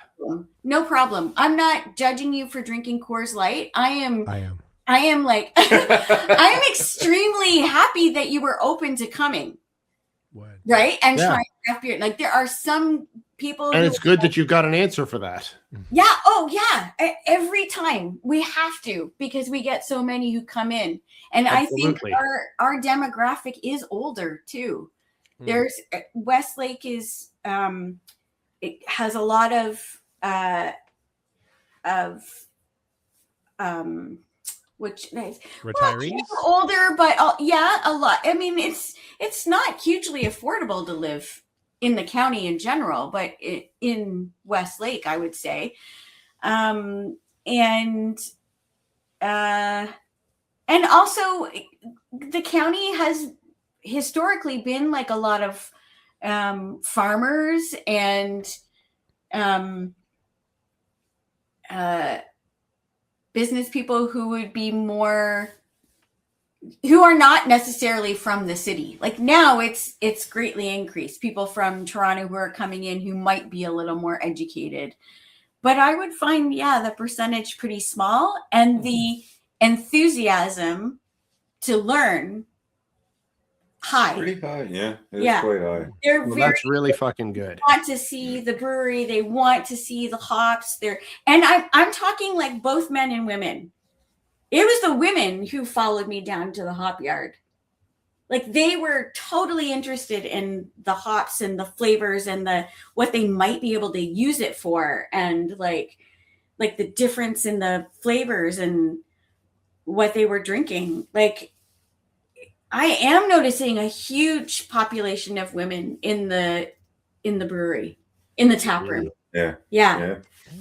No problem. I'm not judging you for drinking Coors Light. I am like, I am extremely happy that you were open to coming. Word. Right? And trying craft beer. Like there are some people, and it's good that you've got an answer for that. Yeah. Oh, yeah. Every time we have to, because we get so many who come in, and Absolutely. I think our demographic is older too. There's Westlake is it has a lot of which retirees, older, but a lot. I mean, it's not hugely affordable to live in the county in general, but in Westlake, I would say, and also the county has historically been like a lot of farmers and business people who would be more, who are not necessarily from the city. Like now it's greatly increased. People from Toronto who are coming in who might be a little more educated. But I would find, the percentage pretty small, and the enthusiasm to learn high. Pretty high, yeah. It's quite high. That's really fucking good. They want to see the brewery. They want to see the hops. And I'm talking like both men and women. It was the women who followed me down to the hop yard. Like they were totally interested in the hops and the flavors and what they might be able to use it for, and like the difference in the flavors and what they were drinking. Like I am noticing a huge population of women in the brewery, in the tap room. Yeah.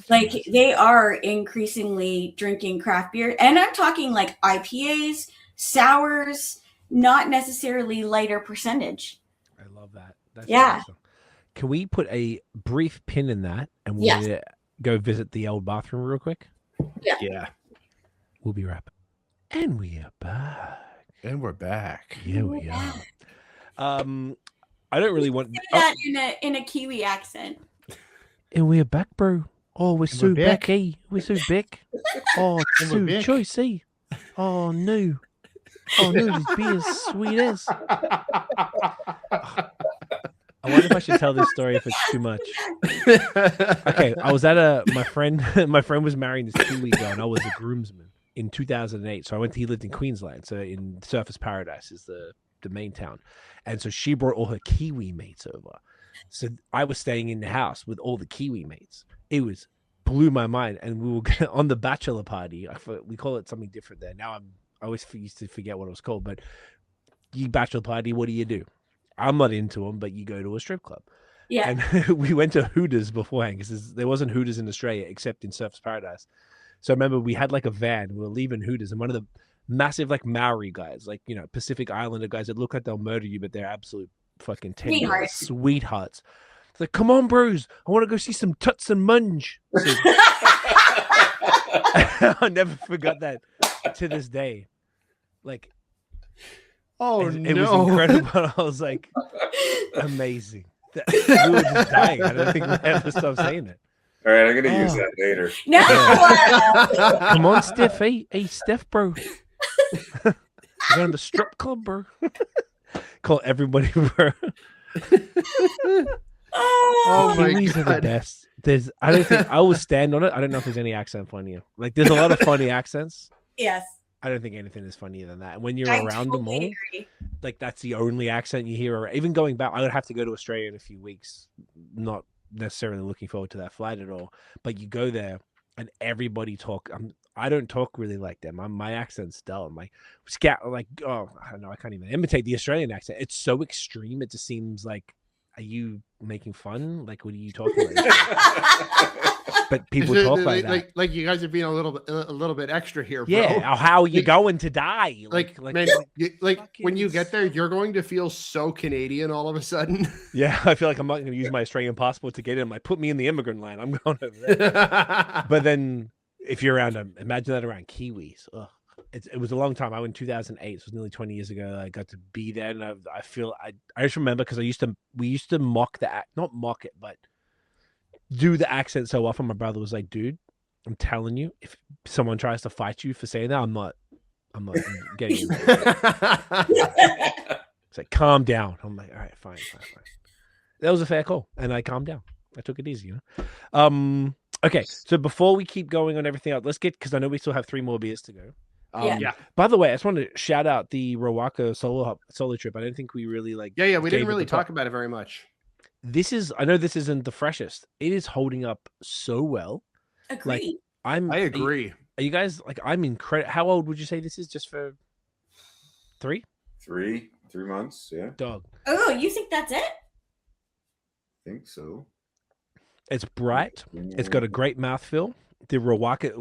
Like they are increasingly drinking craft beer, and I'm talking like IPAs, sours, not necessarily lighter percentage. I love that. That's awesome. Can we put a brief pin in that, and we'll go visit the old bathroom real quick? Yeah. We'll be right back. And we are back. And we're back. Yeah, we are. I don't really want that in a Kiwi accent. And we're back, bro. Oh, we're so back, eh? We're so back. Oh, it's so choice, eh? Oh no. Oh no, this beer's sweet as. I wonder if I should tell this story if it's too much. Okay, I was at my friend was marrying this Kiwi girl, and I was a groomsman in 2008. So he lived in Queensland, so in Surfers Paradise is the main town. And so she brought all her Kiwi mates over. So I was staying in the house with all the Kiwi mates. It blew my mind. And we were on the bachelor party. We call it something different there. Now I always used to forget what it was called, but you bachelor party, what do? I'm not into them, but you go to a strip club. Yeah. And we went to Hooters beforehand because there wasn't Hooters in Australia except in Surfers Paradise. So I remember we had like a van. We were leaving Hooters, and one of massive like Maori guys, like Pacific Islander guys that look like they'll murder you, but they're absolute fucking sweethearts. It's like, come on, bros, I want to go see some tuts and munge. So, I never forgot that to this day. Like, it was incredible. I was like, amazing. We were just dying. I don't think we ever stopped saying it. All right, I'm gonna use that later. No. Come on, Steph. Hey, Steph, bro. We're going to the strip club, bro. Call everybody, bro. Oh my Kiwis are the best. I don't think I will stand on it. I don't know if there's any accent funnier. Like, there's a lot of funny accents. Yes. I don't think anything is funnier than that. And when you're around them all, like, that's the only accent you hear. Even going back, I would have to go to Australia in a few weeks. Not necessarily looking forward to that flight at all. But you go there and everybody talk. I don't talk really like them. My accent's dull. I'm like, I don't know. I can't even imitate the Australian accent. It's so extreme. It just seems like, are you making fun? Like, what are you talking about? But people talk like that. Like you guys are being a little bit extra here, bro. Yeah. How are you going to die? Man, when you get there, you're going to feel so Canadian all of a sudden. Yeah, I feel like I'm not going to use my Australian passport to get in. Like, put me in the immigrant line. I'm going over there. But then, if you're around them, imagine that around Kiwis. Ugh. It was a long time. I went in 2008. So it was nearly 20 years ago. I got to be there, and I just remember because we used to mock not mock it, but do the accent so often. My brother was like, "Dude, I'm telling you, if someone tries to fight you for saying that, I'm not getting you." It's like, calm down. I'm like, all right, fine. That was a fair call, and I calmed down. I took it easy, Okay, so before we keep going on everything else, let's get, because I know we still have 3 more beers to go. Yeah. By the way, I just wanted to shout out the Riwaka solo trip. I don't think we really we didn't really talk about it very much. I know this isn't the freshest. It is holding up so well. Agree. Like, I agree. Are you guys like? I'm incredible. How old would you say this is? Just for 3? 3 months. Yeah. Dog. Oh, you think that's it? I think so. It's bright. It's got a great mouthfeel. The Riwaka,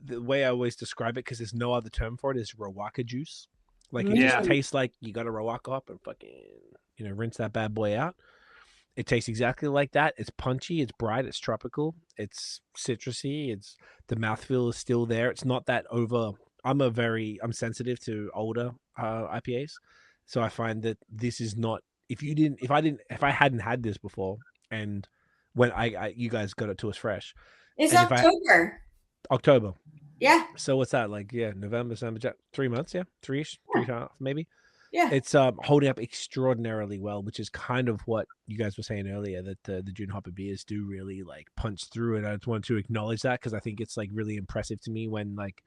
the way I always describe it, because there's no other term for it, is Riwaka juice. Like, it just tastes like you got to Riwaka up and fucking, rinse that bad boy out. It tastes exactly like that. It's punchy. It's bright. It's tropical. It's citrusy. The mouthfeel is still there. It's not that over. I'm sensitive to older IPAs, so I find that this is not. If I hadn't had this before, and when you guys got it to us fresh. It's October. October. Yeah. So what's that like? Yeah, November, December, 3 months. Yeah, 3.5 maybe. Yeah. It's holding up extraordinarily well, which is kind of what you guys were saying earlier, that the Dune Hopper beers do really like punch through. And I just wanted to acknowledge that, because I think it's like really impressive to me when like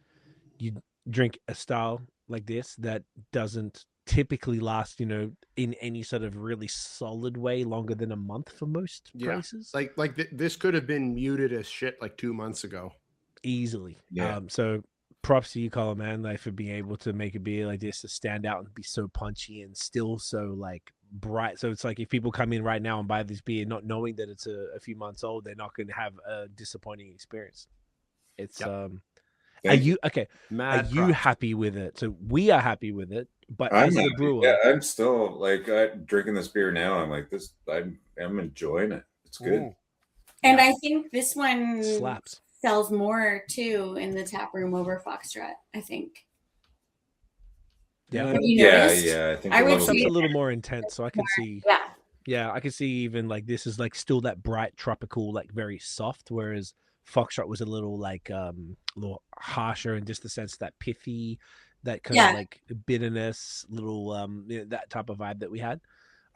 you drink a style like this that doesn't typically last, in any sort of really solid way longer than a month for most places. Like this could have been muted as shit like 2 months ago. Easily. Yeah. So props to you, Colin, man, like, for being able to make a beer like this to stand out and be so punchy and still so like bright. So it's like, if people come in right now and buy this beer not knowing that it's a few months old, they're not going to have a disappointing experience. It's Are you happy with it? So we are happy with it, but as a brewer, I'm still like drinking this beer now. I'm like this. I'm enjoying it. It's good. Ooh. And I think this one slaps. Sells more too in the tap room over Foxtrot, I think. Yeah. I think I would say a little more intense, so I can see. Yeah, I can see even like this is like still that bright tropical, like very soft, whereas Foxtrot was a little like a little harsher in just the sense that pithy, that kind of like bitterness, little that type of vibe that we had.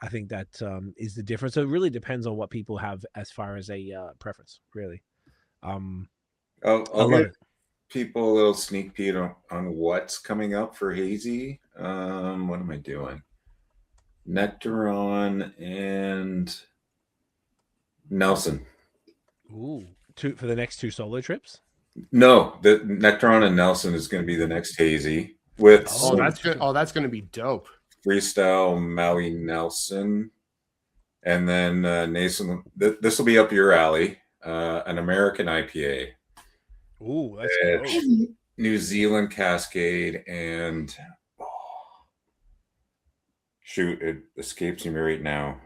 I think that is the difference. So it really depends on what people have as far as a preference, really. I'll give people a little sneak peek on what's coming up for Hazy. What am I doing? Nectaron and Nelson. Ooh, for the next 2 solo trips? No, the Nectaron and Nelson is going to be the next Hazy with. That's good. Oh, that's going to be dope. Freestyle Maui Nelson, and then Nason. This will be up your alley. An American IPA. Ooh, that's New Zealand Cascade, and shoot, it escapes me right now.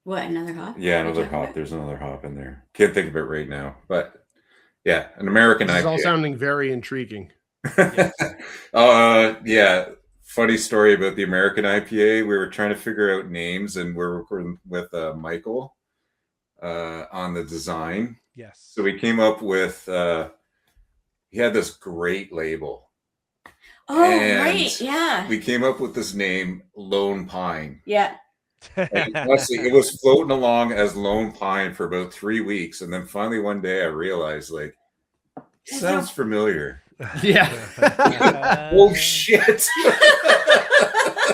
What, another hop? Yeah, another hop. There's another hop in there. Can't think of it right now, but yeah, an American This is IPA. all sounding very intriguing. Yeah. Funny story about the American IPA. We were trying to figure out names, and we're recording with Michael on the design. Yes. So we came up with. He had this great label. Oh, And right. Yeah. We came up with this name, Lone Pine. Yeah. And honestly, it was floating along as Lone Pine for about 3 weeks, and then finally one day I realized, like, sounds familiar. Yeah. Oh shit!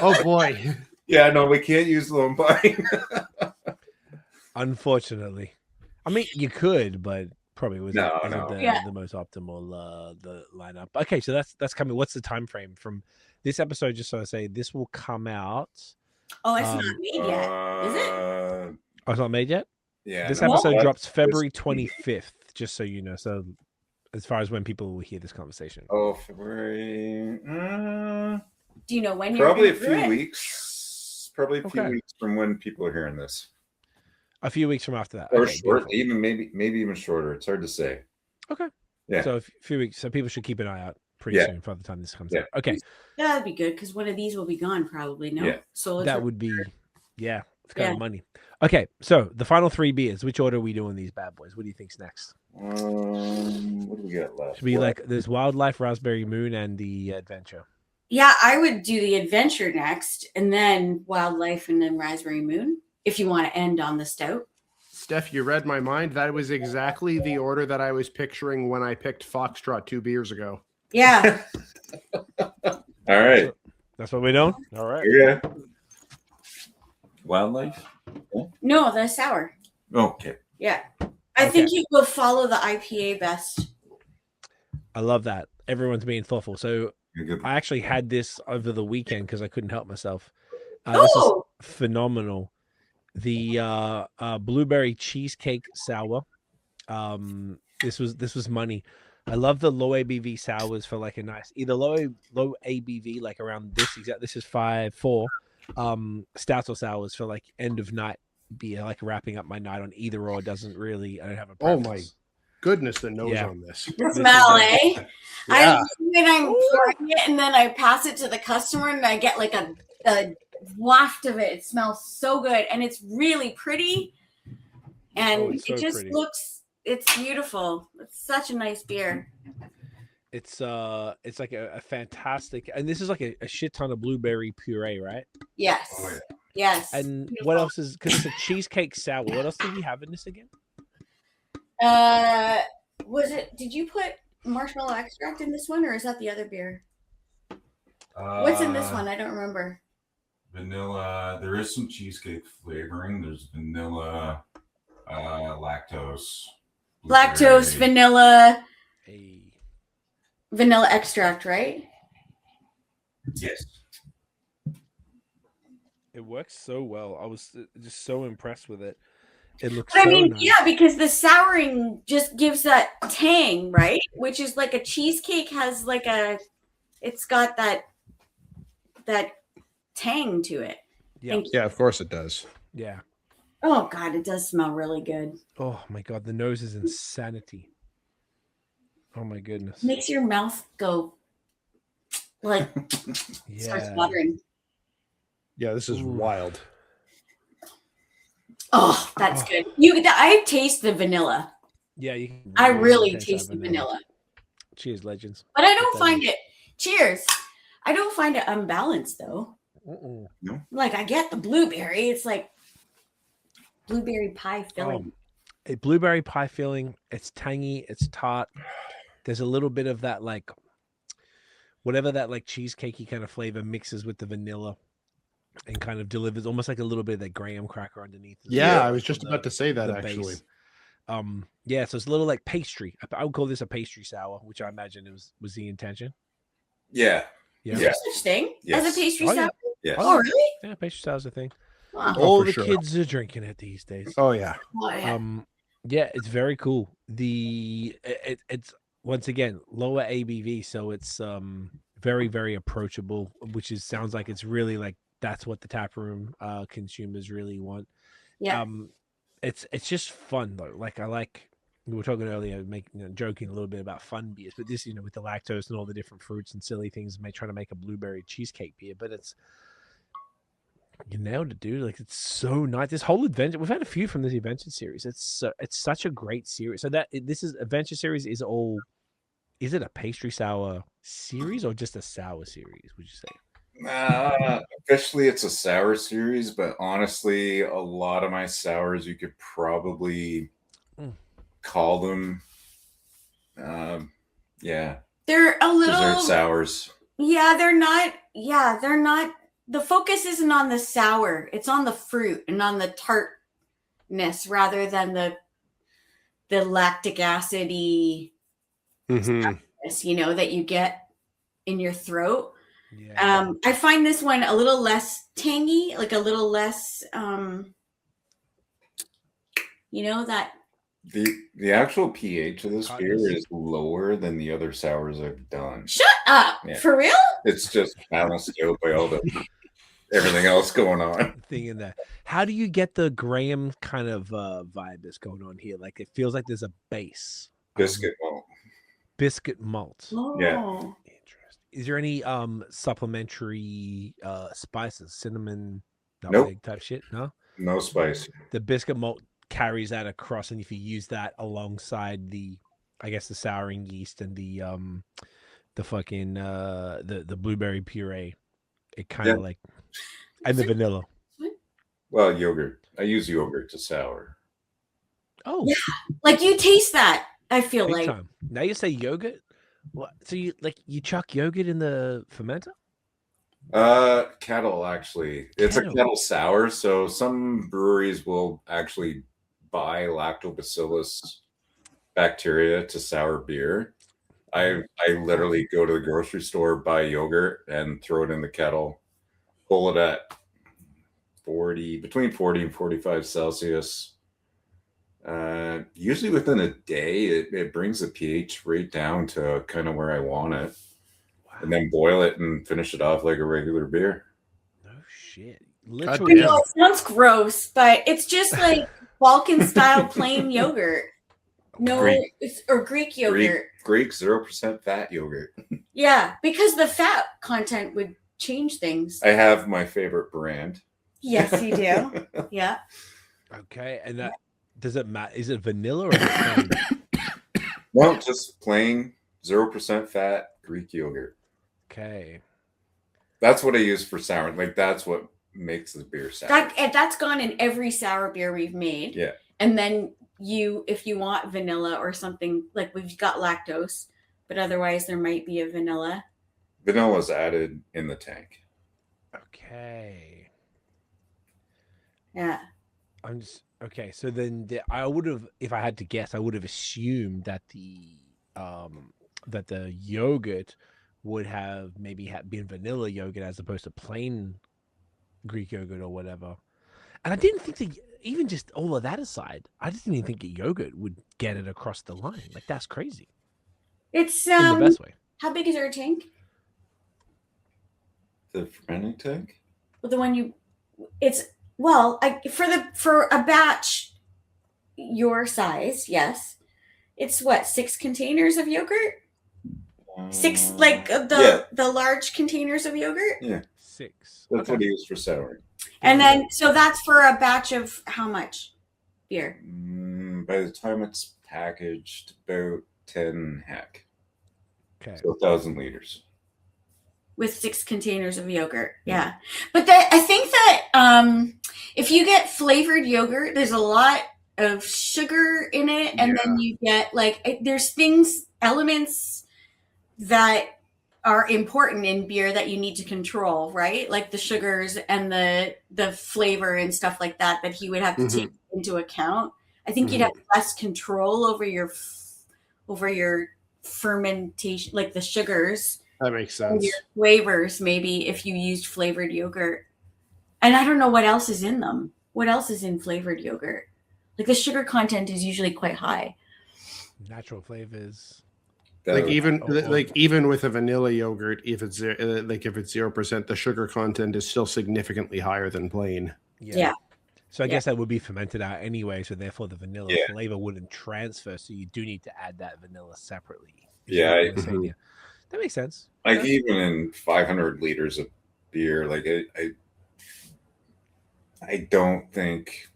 Oh boy. Yeah, no, we can't use Lone Pine. Unfortunately, I mean you could, but probably wasn't No. the most optimal the lineup. Okay, so that's coming. What's the time frame from this episode? Just so I say, this will come out. Oh, it's not made yet, is it? Oh, it's not made yet. Yeah. This no, episode that drops was- February 25th. Just so you know. So as far as when people will hear this conversation. Oh, February. Do you know when you're Probably a gonna brew few it? weeks. Probably a few Okay. weeks from when people are hearing this, A few weeks from after that. or Okay, short, beautiful. even maybe even shorter. It's hard to say. Okay. Yeah. So a few weeks. So people should keep an eye out pretty Yeah. soon for the time this comes Yeah. out. Okay. Yeah, that'd be good because one of these will be gone probably. No, Yeah. so That would be, yeah, it's kind Yeah. of money. Okay. So the final 3 beers. Which order are we doing these bad boys? What do you think's next? What do we got left? Should be like there's Wildlife, Raspberry Moon, and the Adventure. Yeah, I would do the Adventure next, and then Wildlife, and then Raspberry Moon. If you want to end on the stout. Steph, you read my mind. That was exactly the order that I was picturing when I picked Foxtrot 2 beers ago. Yeah. All right. That's what we're doing. All right. Yeah. Wildlife. No, the sour. Okay. Yeah. I think you will follow the IPA best. I love that. Everyone's being thoughtful. So You're good. I actually had this over the weekend because I couldn't help myself. This is phenomenal. The Blueberry Cheesecake Sour. This was money. I love the low ABV sours for like a nice either low ABV like around this exact. This is 5.4. Stouts or sours for like end of night beer, like wrapping up my night on either or. Doesn't really. I don't have a Oh preference. my goodness, the nose Yeah. on this. The smell, eh? Yeah. I when I'm pouring it and then I pass it to the customer and I get like a waft of it. It smells so good and it's really pretty. And it's so it just pretty. it's beautiful. It's such a nice beer. It's like a fantastic, and this is like a shit ton of blueberry puree, right? Yes. Oh, yeah. Yes. And Beautiful. what else is because it's a cheesecake sour? What else did we have in this again? Did you put marshmallow extract in this one or is that the other beer? What's in this one? I don't remember. Vanilla. There is some cheesecake flavoring. There's vanilla, lactose. Lactose, blueberry. vanilla extract, right? Yes. It works so well. I was just so impressed with it. It looks. But I so mean, nice. yeah, because the souring just gives that tang, right? Which is like a cheesecake has like it's got that tang to it. Yeah. Yeah, of course it does. Yeah. Oh God, it does smell really good. Oh my god, the nose is insanity. Oh my goodness. Makes your mouth go like starts Yeah. watering. Yeah, this is Ooh. wild. Oh, that's good. I taste the vanilla. Yeah, you can I really that taste the vanilla. Cheers, legends. But I don't That find is- it. Cheers. I don't find it unbalanced though. Uh-uh. Like I get the blueberry. It's like blueberry pie filling. A blueberry pie filling. It's tangy. It's tart. There's a little bit of that like whatever that like cheesecakey kind of flavor mixes with the vanilla and kind of delivers almost like a little bit of that graham cracker underneath. as Yeah, well I was for just about to say that the actually. base. Yeah, so it's a little like pastry. I would call this a pastry sour, which I imagine was the intention. Yeah. Yeah. Is there such thing Yes. as a pastry Oh, yeah. sour? Yes. Oh, really? Yeah, pastry sour's a thing. Wow. Oh, All for the sure. kids are drinking it these days. Oh yeah. Oh, yeah. Yeah, it's very cool. It's once again lower ABV, so it's very very approachable, which is sounds like it's really like that's what the taproom consumers really want. Yeah. It's just fun though. Like I like we were talking earlier, joking a little bit about fun beers, but this with the lactose and all the different fruits and silly things, trying to make a blueberry cheesecake beer, but it's you nailed it, dude. Like it's so nice. This whole adventure, we've had a few from this adventure series. It's such a great series. So this is adventure series is all. Is it a pastry sour series or just a sour series? Would you say? Officially, it's a sour series, but honestly, a lot of my sours you could probably call them, yeah, They're a little dessert sours. Yeah, they're not. Yeah, they're not. The focus isn't on the sour; it's on the fruit and on the tartness rather than the lactic acidy that you get in your throat. Yeah. I find this one a little less tangy, like a little less, that. The actual pH of this beer is lower than the other sours I've done. Shut up! Yeah. For real? It's just balanced out by all the everything else going on. Thing in there. How do you get the Graham kind of vibe that's going on here? Like it feels like there's a base. Biscuit malt. Biscuit malt. Oh. Yeah. Interesting. Is there any supplementary spices, cinnamon, Nope. type shit? No spice. The biscuit malt carries that across, and if you use that alongside the souring yeast and the fucking the blueberry puree, it kind of and the vanilla. Well, yogurt. I use yogurt to sour. Oh, yeah. Like you taste that. I feel big like time. Now you say yogurt. What? So you chuck yogurt in the fermenter? Kettle actually. It's a kettle sour. So some breweries will actually buy lactobacillus bacteria to sour beer. I literally go to the grocery store, buy yogurt, and throw it in the kettle. Pull it at between 40 and 45 Celsius. Usually within a day, it brings the pH right down to kind of where I want it. Wow. And then boil it and finish it off like a regular beer. No shit. Literally. It sounds gross, but it's just like Balkan style plain yogurt. No, Greek yogurt. Greek 0% fat yogurt. Yeah, because the fat content would change things. I have my favorite brand. Yes, you do. Yeah. Okay, and that does it matter? Is it vanilla or is it plain? No, just plain 0% fat Greek yogurt. Okay. That's what I use for sour. Like that's what makes the beer sour. That's gone in every sour beer we've made. Yeah. And then if you want vanilla or something, like we've got lactose, but otherwise there might be a vanilla. Vanilla's added in the tank. Okay. Yeah. Okay. So then I would have, if I had to guess, I would have assumed that the yogurt would have maybe been vanilla yogurt as opposed to plain Greek yogurt or whatever. And I didn't think that, even just all of that aside, I just didn't even think a yogurt would get it across the line. Like that's crazy. It's in the best way. How big is our tank? The fermenting tank? Well, the one for a batch your size, yes. It's what, 6 containers of yogurt? 6, like the large containers of yogurt? Yeah. 6. That's what I use for souring. And then, so that's for a batch of how much beer? By the time it's packaged, about 10 heck. Okay. So 1,000 liters. With 6 containers of yogurt. Yeah. But I think that if you get flavored yogurt, there's a lot of sugar in it. And then you get there's elements that are important in beer that you need to control, right? Like the sugars and the flavor and stuff like that he would have to take into account. I think you'd have less control over your fermentation, like the sugars. That makes sense. Your flavors, maybe if you used flavored yogurt. And I don't know what else is in them. What else is in flavored yogurt? Like the sugar content is usually quite high. Natural flavors. Like even with a vanilla yogurt, if it's 0%, the sugar content is still significantly higher than plain. Yeah. So I guess that would be fermented out anyway, so therefore the vanilla Yeah. flavor wouldn't transfer. So you do need to add that vanilla separately. Yeah, That makes sense. Like even in 500 liters of beer, like I don't think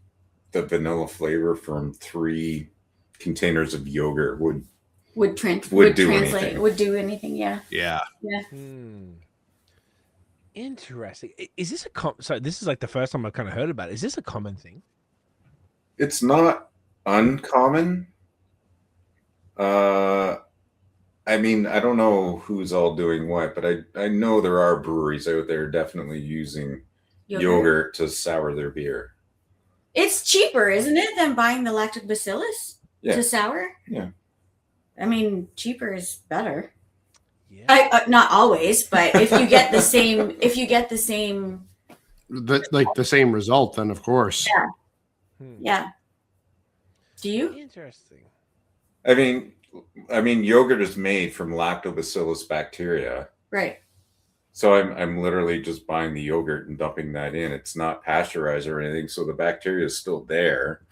the vanilla flavor from 3 containers of yogurt would do anything. Yeah. Yeah. Interesting. Is this so this is like the first time I've kind of heard about it. Is this a common thing? It's not uncommon. I mean, I don't know who's all doing what, but I know there are breweries out there definitely using yogurt to sour their beer. It's cheaper, isn't it, than buying the lactobacillus to sour? Yeah. I mean, cheaper is better. Yeah. Not always, but if you get the same, the same result, then of course. Yeah. Yeah. Do you? Interesting. I mean, yogurt is made from lactobacillus bacteria. Right. So I'm literally just buying the yogurt and dumping that in. It's not pasteurized or anything, so the bacteria is still there.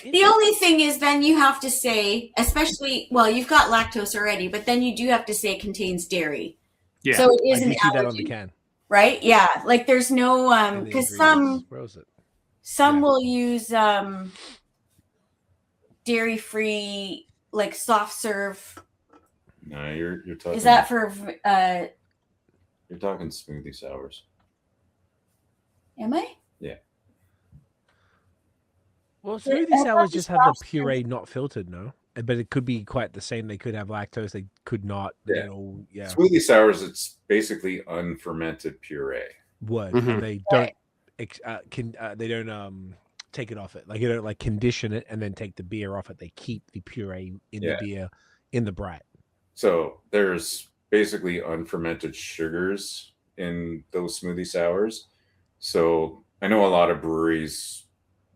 The only thing is then you have to say, especially, well, you've got lactose already, but then you do have to say it contains dairy. Yeah. So it is I an do see that on allergen, the can. right? Yeah. Like there's no, because some will use dairy-free, like soft serve. No, you're talking. Is that for? You're talking smoothie sours. Am I? Yeah. Well, smoothie sours just have the puree not filtered, no? But it could be quite the same. They could have lactose. They could not. Yeah. Yeah. Smoothie sours, it's basically unfermented puree. Word. Mhm. They don't. They don't take it off it. Like you don't like condition it and then take the beer off it. They keep the puree in the beer in the brat. So there's basically unfermented sugars in those smoothie sours. So I know a lot of breweries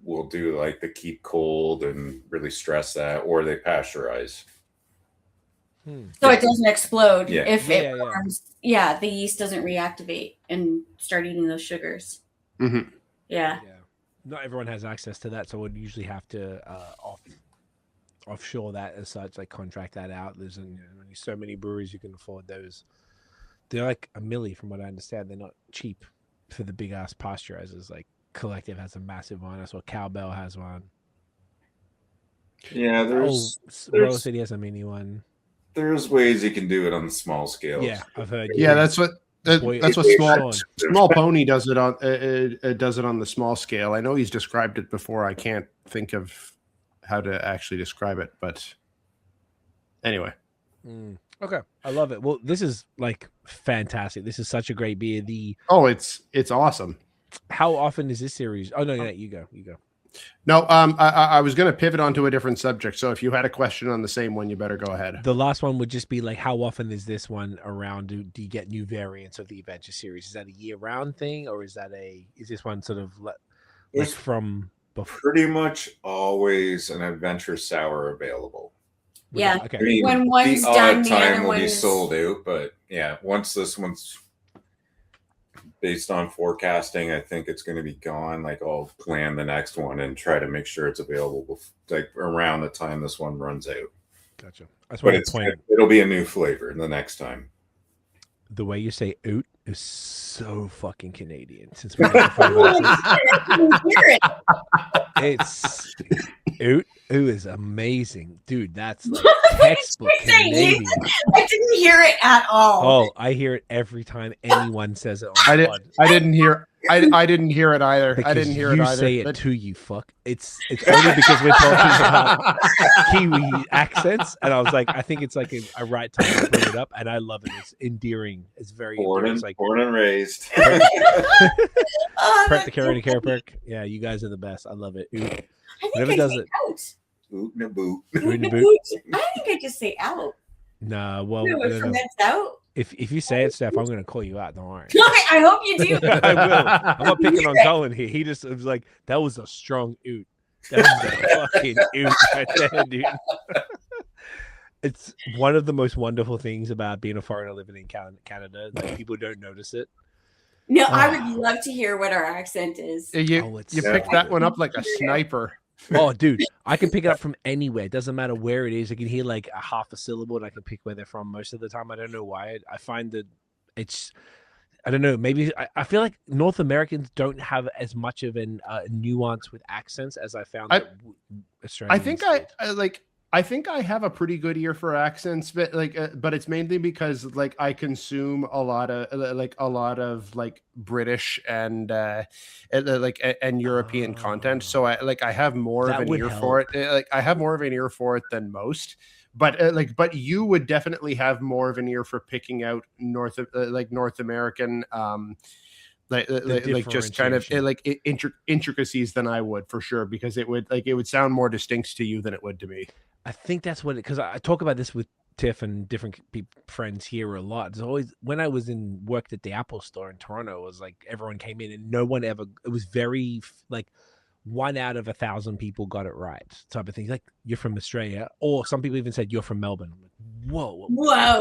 will do like the keep cold and really stress that, or they pasteurize. So it doesn't explode Yeah. if it forms. Yeah, the yeast doesn't reactivate and start eating those sugars. Mm-hmm. Yeah. Not everyone has access to that, so we'd usually have to offshore that as such, like contract that out. There's only so many breweries you can afford those. They're like a milli, from what I understand. They're not cheap for the big ass pasteurizers. Like Collective has a massive one. I saw Cowbell has one. Yeah, Royal City has a mini one. There's ways you can do it on the small scale. Yeah, I've heard. Yeah, that's what Small Pony does it on. Does it on the small scale. I know he's described it before. I can't think of how to actually describe it, but anyway. Okay, I love it. Well, this is like fantastic. This is such a great beer. It's awesome. How often is this series? Oh no, you go. No, I was going to pivot onto a different subject. So if you had a question on the same one, you better go ahead. The last one would just be like, how often is this one around? Do you get new variants of the Adventure series? Is that a year-round thing, or is this one sort of like from before? Pretty much always an Adventure sour available. Yeah. Okay. I mean, When one's the done, odd the time other will be one's sold out, but yeah, once this one's based on forecasting, I think it's going to be gone. Like I'll plan the next one and try to make sure it's available like around the time this one runs out. Gotcha. That's But why it'll be a new flavor the next time. the way you say "oot" is so fucking Canadian. Since we it's oot. Ooh is amazing, dude. That's like textbook Canadian. I didn't hear it at all. Oh, I hear it every time anyone says it. I didn't hear. I didn't hear it either. Because I didn't hear it you either. say it too, you fuck. It's only because we're talking about Kiwi accents, and I was like, I think it's like a right time to bring it up, and I love it. It's endearing. It's very Born and raised. Prep the Carry Care Perk. Yeah, you guys are the best. I love it. Ooh. Whatever does it. Oot and a boot. I think I just say out. Nah, well, It ferments out. If you say it, Steph, I'm gonna call you out. Don't worry. Okay, I hope you do. I will. I'm not picking on Colin here. He just was like, that was a strong oot. That was a fucking oot right there, dude. It's one of the most wonderful things about being a foreigner living in Canada. Like, people don't notice it. No, I would love to hear what our accent is. You picked that one up like a sniper. Oh, dude, I can pick it up from anywhere. It doesn't matter where it is. I can hear like a half a syllable and I can pick where they're from most of the time. I don't know why. I find that I don't know. Maybe I feel like North Americans don't have as much of a nuance with accents as I found Australians. I think I have a pretty good ear for accents, but but it's mainly because like I consume a lot of British and European content. So I have more of an ear for it. Like I have more of an ear for it than most. But but you would definitely have more of an ear for picking out North American just kind of intricacies than I would, for sure, because it would sound more distinct to you than it would to me. I think that's what because I talk about this with Tiff and different friends here a lot. It's always when I worked at the Apple store in Toronto, it was like everyone came in and no one ever. It was very like 1 out of 1,000 people got it right, type of thing. Like, you're from Australia, or some people even said you're from Melbourne. I'm like, whoa,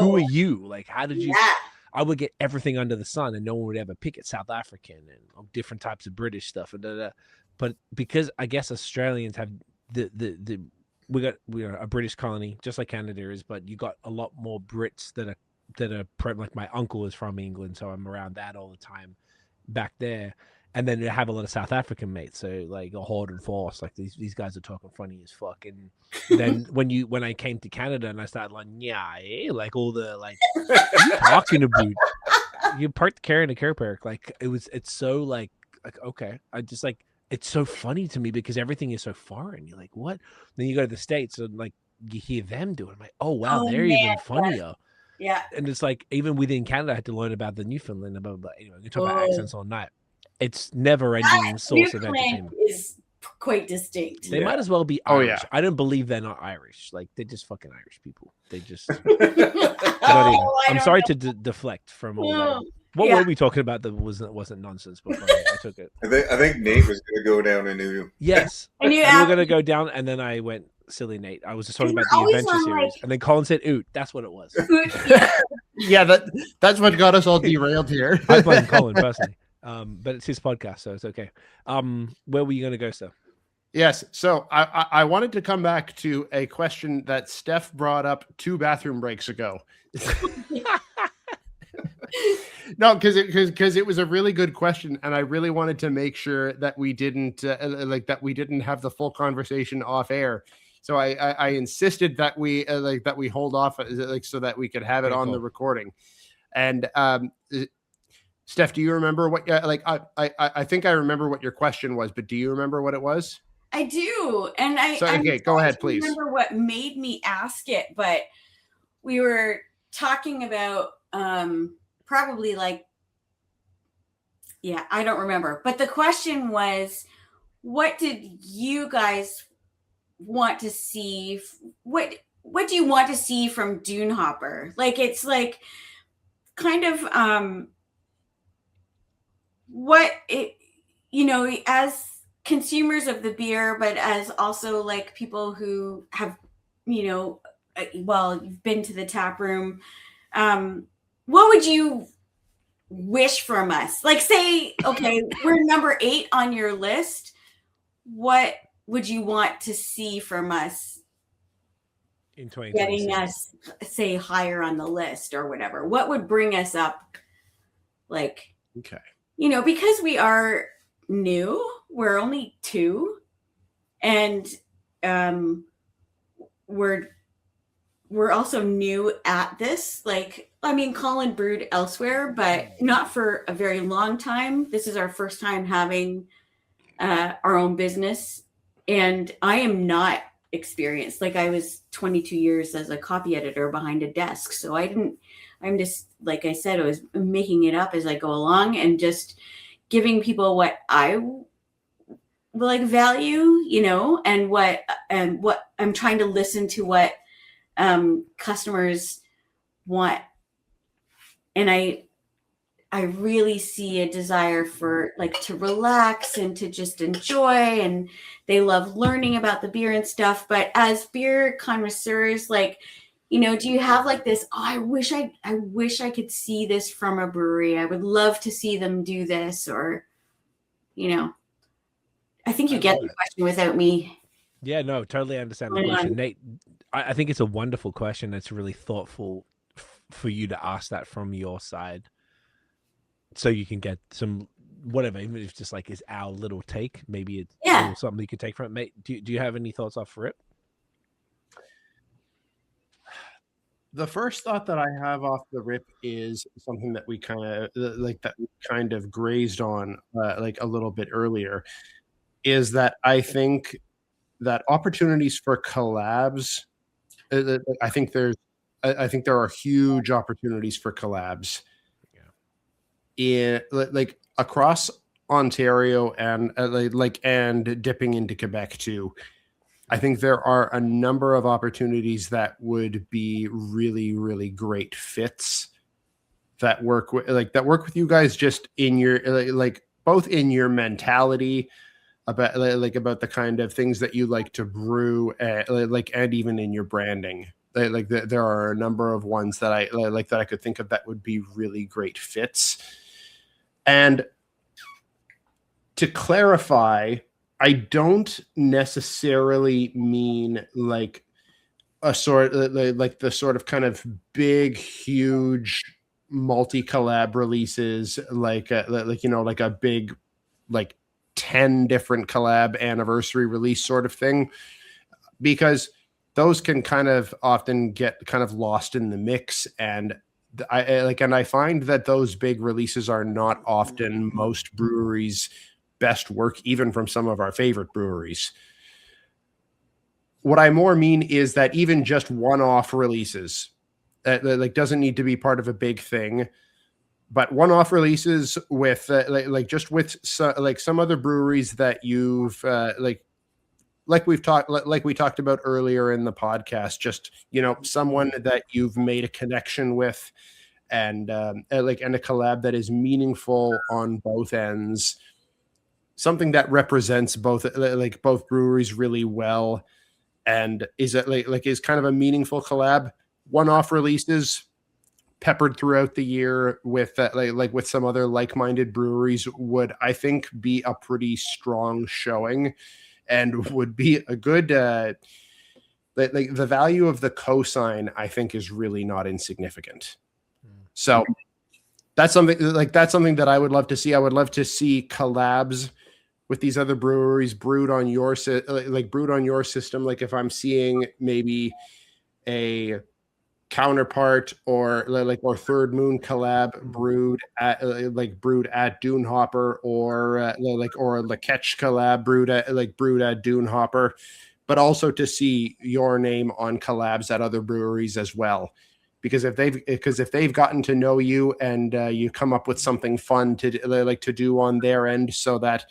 who are you? Like, how did you? Yeah. I would get everything under the sun, and no one would ever pick it. South African and different types of British stuff, and But because I guess Australians have we are a British colony, just like Canada is, but you got a lot more Brits that are like my uncle is from England, so I'm around that all the time back there. And then you have a lot of South African mates, so like a Horde and Force, like these guys are talking funny as fuck. And then when I came to Canada and I started like, like all the like, what are you talking about? You parked carrying a care park, like it's so like okay, I just like it's so funny to me because everything is so foreign. You're like, what? Then you go to the States and like you hear them do it. I'm like, oh wow, they're even funnier. Yeah, and it's like even within Canada, I had to learn about the Newfoundland. But anyway, we can talk about accents all night. It's never-ending source of entertainment. Is quite distinct. They might as well be Irish. Oh, yeah. I don't believe they're not Irish. Like, they're just fucking Irish people. They just. I'm sorry to deflect from all that. What were we talking about that wasn't nonsense? But I took it. I think Nate was going to go down a new. Yes, we were going to go down, and then I went silly Nate. I was just talking about the adventure series, and then Colin said, "Oot." That's what it was. Yeah, that's what got us all derailed here. I blame Colin personally. But it's his podcast, so it's okay. Where were you going to go, sir? Yes. So I wanted to come back to a question that Steph brought up 2 bathroom breaks ago. No, because it was a really good question, and I really wanted to make sure that we didn't have the full conversation off air. So I insisted that we hold off so that we could have it on the recording. And Steph, do you remember what? I think I remember what your question was, but do you remember what it was? I do, and go ahead, please. Remember what made me ask it, but we were talking about probably like, I don't remember, but the question was, what did you guys want to see? What do you want to see from Dune Hopper? Like, it's like kind of what it, as consumers of the beer, but as also like people who have, you've been to the tap room, what would you wish from us? Like, say, okay, we're number 8 on your list. What would you want to see from us in 2026? Getting us, say, higher on the list or whatever? What would bring us up? Like, okay. Because we are new, we're only 2, and we're also new at this. Like, I mean, Colin brewed elsewhere, but not for a very long time. This is our first time having our own business, and I am not experienced. Like, I was 22 years as a copy editor behind a desk, so I'm just, like I said, I was making it up as I go along and just giving people what I like value, and what I'm trying to listen to what customers want and I really see a desire for like to relax and to just enjoy, and they love learning about the beer and stuff. But as beer connoisseurs, like, you know, do you have like this, oh, I wish I could see this from a brewery. I would love to see them do this, or, you know, I think you get the question without me. Yeah, no, totally understand the question. Nate, I think it's a wonderful question. It's really thoughtful for you to ask that from your side, so you can get some whatever, even if it's just like is our little take. Maybe it's something you could take from it. Mate, do you have any thoughts off for it? The first thought that I have off the rip is something that we kind of grazed on like a little bit earlier, is that I think that opportunities for collabs, I think there are huge opportunities for collabs in like across Ontario and and dipping into Quebec too. I think there are a number of opportunities that would be really, really great fits that work with you guys, just in your both in your mentality about the kind of things that you like to brew, and even in your branding. There are a number of ones that I could think of that would be really great fits. And to clarify, I don't necessarily mean like a sort like the sort of kind of big, huge multi-collab releases, like a big 10 different collab anniversary release sort of thing, because those can kind of often get kind of lost in the mix. And I find that those big releases are not often most breweries' best work, even from some of our favorite breweries. What I more mean is that even just one-off releases, doesn't need to be part of a big thing, but one-off releases with some other breweries that you've we talked about earlier in the podcast, just, you know, someone that you've made a connection with, and a collab that is meaningful on both ends, something that represents both breweries really well, and is kind of a meaningful collab. One-off releases peppered throughout the year with with some other like-minded breweries would, I think, be a pretty strong showing, and would be a good the value of the cosign, I think, is really not insignificant. So that's something that I would love to see. I would love to see collabs with these other breweries brewed on your system. Like if I'm seeing maybe a counterpart or Third Moon collab brewed at Dune Hopper, or a Life Czech collab brewed at Dune Hopper, but also to see your name on collabs at other breweries as well. Because if they've gotten to know you, and you come up with something fun to do on their end, so that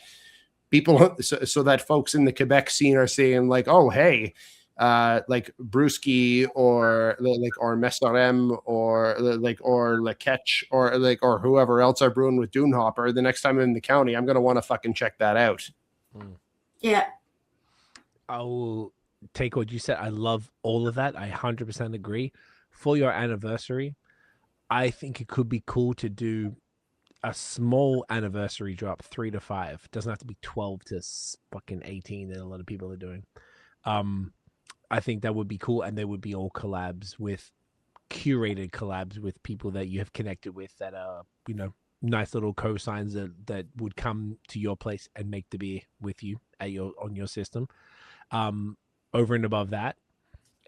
folks in the Quebec scene are saying like, oh, hey, Brewski or Mesarem or Life Czech or whoever else are brewing with Dune Hopper, the next time I'm in the county, I'm going to want to fucking check that out. Yeah. I will take what you said. I love all of that. I 100% agree. For your anniversary, I think it could be cool to do a small anniversary drop, 3 to 5. It doesn't have to be 12 to fucking 18 that a lot of people are doing. I think that would be cool, and they would be all collabs, with curated collabs with people that you have connected with, that are, you know, nice little cosigns that would come to your place and make the beer with you on your system. Over and above that,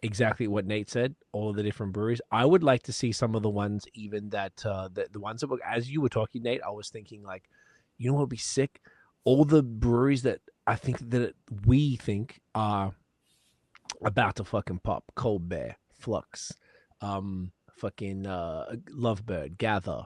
exactly what Nate said, all of the different breweries. I would like to see some of the ones, even that the ones that were, as you were talking, Nate, I was thinking like, you know what would be sick? All the breweries that I think that we think are about to fucking pop: Cold Bear, Flux, Lovebird, Gather,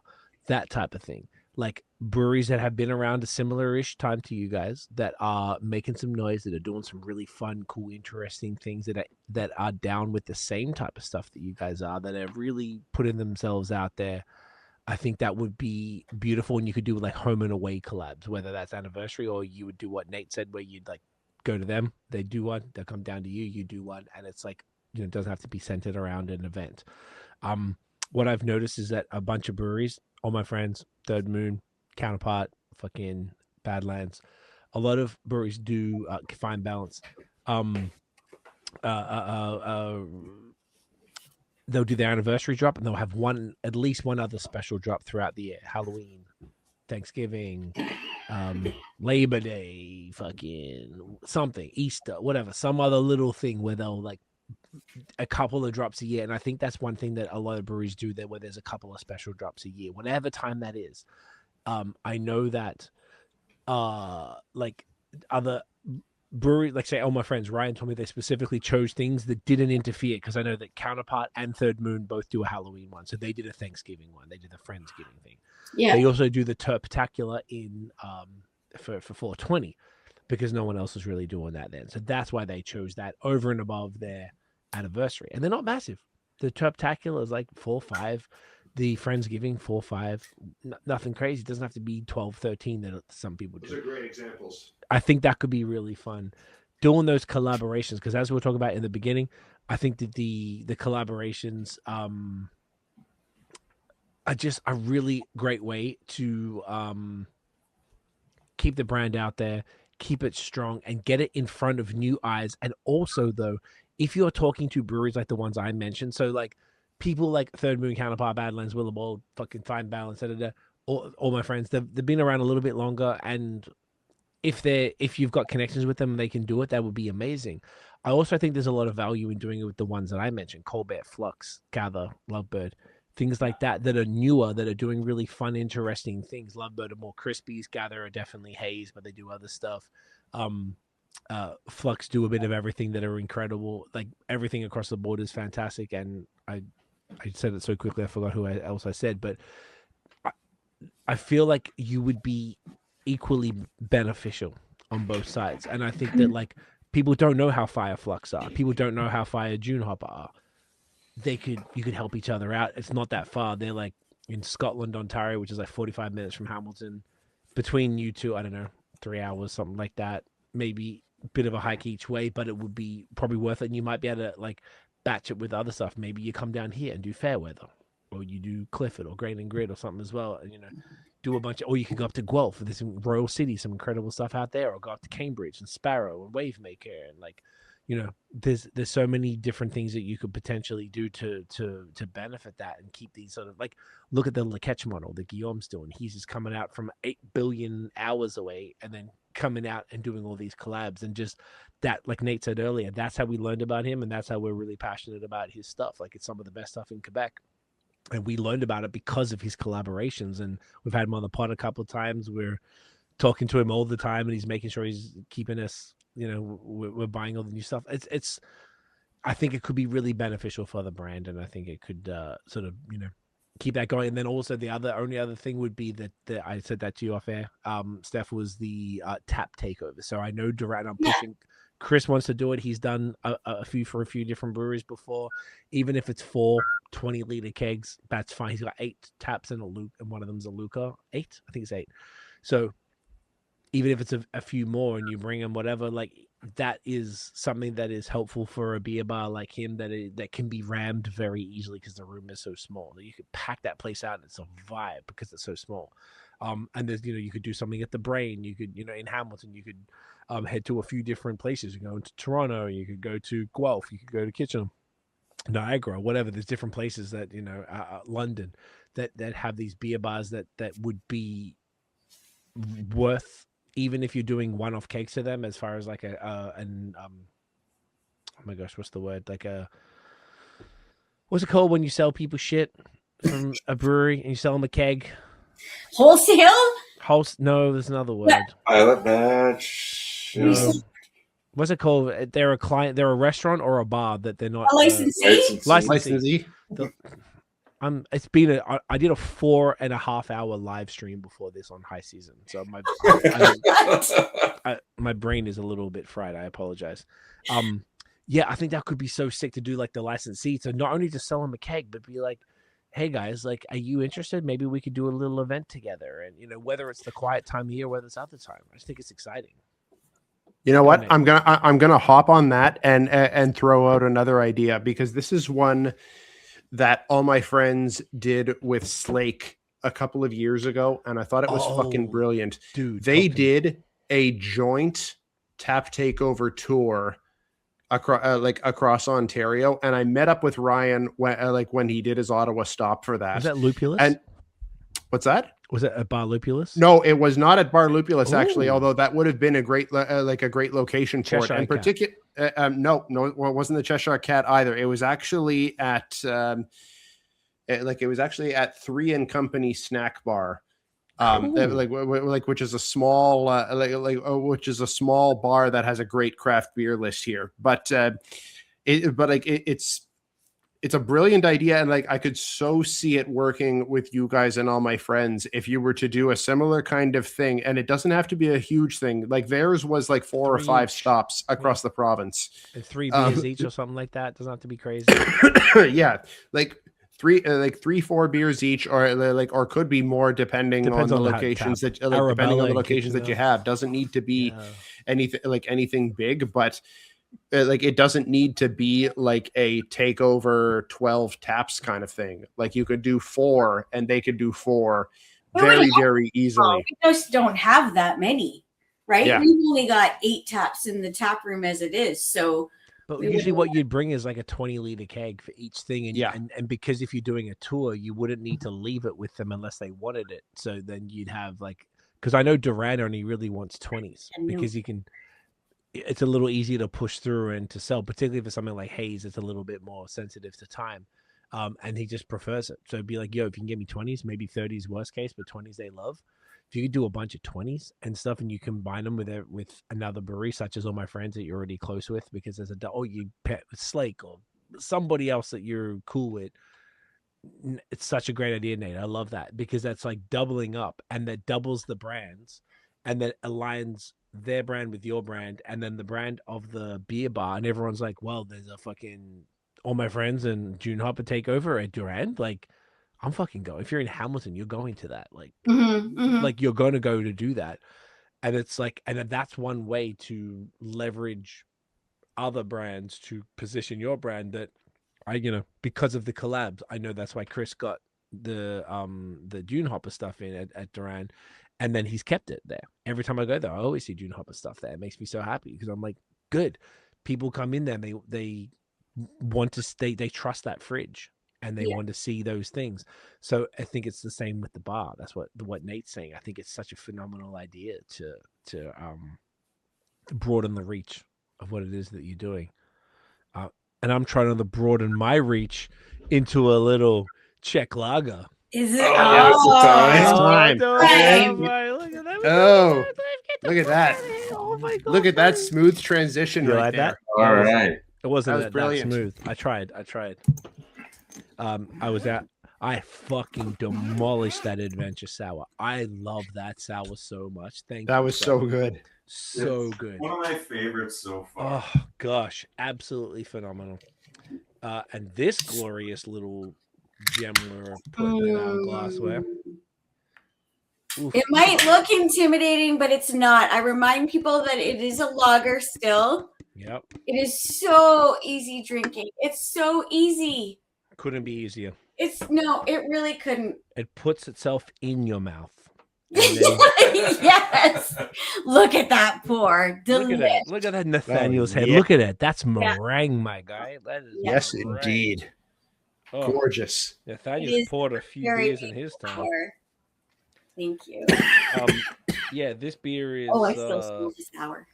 that type of thing. Like breweries that have been around a similar-ish time to you guys, that are making some noise, that are doing some really fun, cool, interesting things, that are down with the same type of stuff that you guys are, that are really putting themselves out there. I think that would be beautiful, and you could do like home and away collabs, whether that's anniversary or you would do what Nate said, where you'd like go to them, they do one, they'll come down to you, you do one, and it's like, you know, it doesn't have to be centered around an event. What I've noticed is that a bunch of breweries, all my friends, Third Moon, Counterpart, fucking Badlands, a lot of breweries do Fine Balance. They'll do their anniversary drop, and they'll have at least one other special drop throughout the year. Halloween, Thanksgiving, Labor Day, fucking something, Easter, whatever, some other little thing where they'll like a couple of drops a year. And I think that's one thing that a lot of breweries do there, where there's a couple of special drops a year, whatever time that is. I know that like other brewery, like say all my friends, Ryan told me they specifically chose things that didn't interfere, because I know that Counterpart and Third Moon both do a Halloween one, so they did a Thanksgiving one, they did the Friendsgiving thing. They also do the Terptacular in for 420, because no one else was really doing that then, so that's why they chose that over and above their anniversary. And they're not massive. The Terptacular is like 4-5, the Friendsgiving 4-5, nothing crazy. It doesn't have to be 12-13 that some people do. Those are great examples. I think that could be really fun, doing those collaborations, because as we were talking about in the beginning, I think that the collaborations are just a really great way to keep the brand out there, keep it strong, and get it in front of new eyes. And also, though, if you're talking to breweries like the ones I mentioned, so like people like Third Moon, Counterpart, Badlands, Willowball, fucking Fine Balance, all my friends, they've been around a little bit longer, and if you've got connections with them and they can do it, that would be amazing. I also think there's a lot of value in doing it with the ones that I mentioned, Colbert, Flux, Gather, Lovebird, things like that are newer, that are doing really fun, interesting things. Lovebird are more crispies, Gather are definitely haze, but they do other stuff. Flux do a bit of everything that are incredible. Like everything across the board is fantastic. And I said it so quickly I forgot who else I said, but I feel like you would be equally beneficial on both sides. And I think that like people don't know how fire Flux are, people don't know how fire Dune Hopper are. You could help each other out. It's not that far. They're like in Scotland, Ontario, which is like 45 minutes from Hamilton. Between you two, I don't know, 3 hours, something like that. Maybe a bit of a hike each way, but it would be probably worth it. And you might be able to like batch it with other stuff. Maybe you come down here and do Fairweather, or you do Clifford or Grain and Grid or something as well. And, you know, do a bunch of, or you could go up to Guelph. There's some Royal City, some incredible stuff out there, or go up to Cambridge and Sparrow and Wavemaker, and like, you know, there's so many different things that you could potentially do to benefit that and keep these sort of like, look at the Leketch model that Guillaume's doing. He's just coming out from 8 billion hours away and then coming out and doing all these collabs, and just that, like Nate said earlier, that's how we learned about him, and that's how we're really passionate about his stuff. Like, it's some of the best stuff in Quebec. And we learned about it because of his collaborations, and we've had him on the pod a couple of times. We're talking to him all the time, and he's making sure he's keeping us, you know, we're buying all the new stuff. It's I think it could be really beneficial for the brand, and I think it could sort of, you know, keep that going. And then also the only other thing would be that I said that to you off air, Steph, was the tap takeover. So I know Durant, I'm pushing. Chris wants to do it. He's done a few for a few different breweries before. Even if it's 4 20-liter kegs, that's fine. He's got 8 taps and a Luke, and one of them's a Luca. 8? I think it's 8. So even if it's a few more and you bring them whatever, like, that is something that is helpful for a beer bar like him, that can be rammed very easily because the room is so small. You could pack that place out and it's a vibe because it's so small. And there's, you know, you could do something at the Brain. You could, you know, in Hamilton, you could head to a few different places. You go into Toronto, you could go to Guelph, you could go to Kitchener, Niagara, whatever. There's different places that, you know, London, that have these beer bars that would be worth, even if you're doing one-off cakes to them, as far as like oh my gosh, what's the word? Like what's it called when you sell people shit from a brewery and you sell them a keg? Wholesale? No, there's another word. Pilot batch. What's it called? They're a client. They're a restaurant or a bar that they're not A licensee? Licensee. It's been I did a 4.5 hour live stream before this on high season, so my brain is a little bit fried. I apologize. Yeah, I think that could be so sick to do, like the licensee. So not only just sell them a keg, but be like, hey guys, like, are you interested? Maybe we could do a little event together. And, you know, whether it's the quiet time of year, whether it's other time, I just think it's exciting. You know what? I'm gonna hop on that and throw out another idea, because this is one that all my friends did with Slake a couple of years ago, and I thought it was fucking brilliant. Dude, they did a joint tap takeover tour across Ontario, and I met up with Ryan when he did his Ottawa stop for that. Was that Lupulus? And what's that? Was it at Bar Lupulus? No, it was not at Bar Lupulus, actually, although that would have been a great great location for Cheshire it. In particular, no, it wasn't the Cheshire Cat either. It was actually at Three and Company Snack Bar, which is a small which is a small bar that has a great craft beer list here. But it's a brilliant idea, and like I could so see it working with you guys and all my friends if you were to do a similar kind of thing. And it doesn't have to be a huge thing. Like theirs was like 4 or 5 stops across the province, and 3 beers each or something like that. Doesn't have to be crazy. Yeah, like 3-4 beers each, or could be more depending on the locations that you have. Doesn't need to be anything big, but it doesn't need to be like a takeover 12 taps kind of thing. Like you could do 4 and they could do 4 very easily. We just don't have that many, right? Yeah. We've only got 8 taps in the tap room as it is. So but usually what you'd bring is like a 20-liter keg for each thing. And and because if you're doing a tour, you wouldn't need to leave it with them unless they wanted it. So then you'd have because I know Duran only really wants 20s because it's a little easier to push through and to sell, particularly for something like Haze. It's a little bit more sensitive to time. And he just prefers it. So it'd be like, yo, if you can get me 20s, maybe 30s worst case, but 20s they love. If you could do a bunch of 20s and stuff and you combine them with another brewery, such as all my friends that you're already close with, because there's you pet with Slake or somebody else that you're cool with. It's such a great idea, Nate. I love that, because that's like doubling up, and that doubles the brands, and that aligns their brand with your brand, and then the brand of the beer bar, and everyone's like, well, there's a fucking all my friends and Dune Hopper takeover at Durand. Like, I'm fucking going. If you're in Hamilton, you're going to that. Like, like you're going to go to do that. And it's like, and that's one way to leverage other brands to position your brand. That because of the collabs, I know that's why Chris got the Dune Hopper stuff in at Durand. And then he's kept it there. Every time I go there, I always see Dune Hopper stuff there. It makes me so happy, because I'm like, good. People come in there, and they want to stay. They trust that fridge, and they want to see those things. So I think it's the same with the bar. That's what Nate's saying. I think it's such a phenomenal idea to broaden the reach of what it is that you're doing. And I'm trying to broaden my reach into a little Czech lager. Is it? It's time. Look at that. Oh, look at that. Oh my God. Look at that smooth transition You right like there. that? All right. It wasn't That was brilliant. smooth. I tried. I fucking demolished that adventure sour. I love that sour so much. That was so good. So good. One of my favorites so far. Oh gosh, absolutely phenomenal. And this glorious little gem we're putting in our glassware. Oof. It might look intimidating, but it's not. I remind people that it is a lager still. Yep. It is so easy drinking. It's so easy. Couldn't be easier. It really couldn't. It puts itself in your mouth. And then, Yes. Look at that pour. look at that Nathaniel's head. Yeah. Look at it. That's meringue, my guy. That is Yes, meringue. indeed. Oh, Gorgeous. Nathaniel's poured a few very beers in his time. Pour. Thank you. Yeah, this beer is I still smell the sour.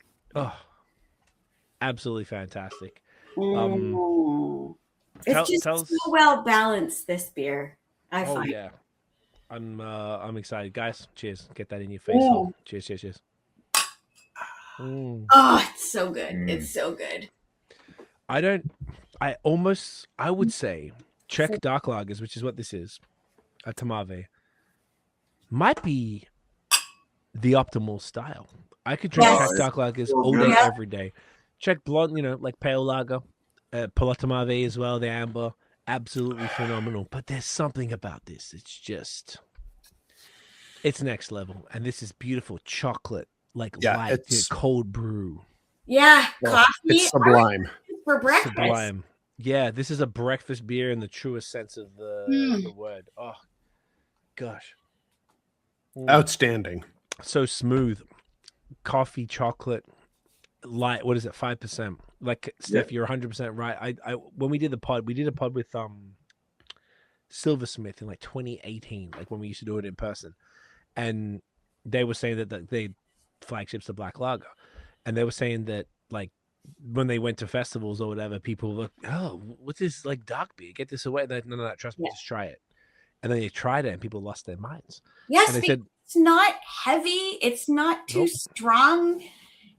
absolutely fantastic. It's just so well balanced, this beer. I find. Yeah. I'm excited. Guys, cheers. Get that in your face. Oh. Cheers. Oh, it's so good. It's so good. I would say Czech Dark Lagers, which is what this is, a Tamave, might be the optimal style. I could drink Czech Dark Lagers all day, every day. Czech blonde, like pale lager, Polatamave as well, the amber, absolutely phenomenal. But there's something about this. It's next level. And this is beautiful chocolate, like light, it's cold brew. Yeah, well, coffee it's sublime. for breakfast. Sublime. Yeah, this is a breakfast beer in the truest sense of the word. Oh, gosh. Outstanding. So smooth. Coffee, chocolate, light. What is it? 5%. Like Steph, you're 100% right. I when we did a pod with Silversmith in like 2018, like when we used to do it in person, and they were saying that they flagships the black lager, and they were saying that like when they went to festivals or whatever, people were like, oh, what's this like dark beer? Get this away. Like, no, trust me, just try it. And then they tried it, and people lost their minds. Yes, and they said it's not heavy. It's not too strong.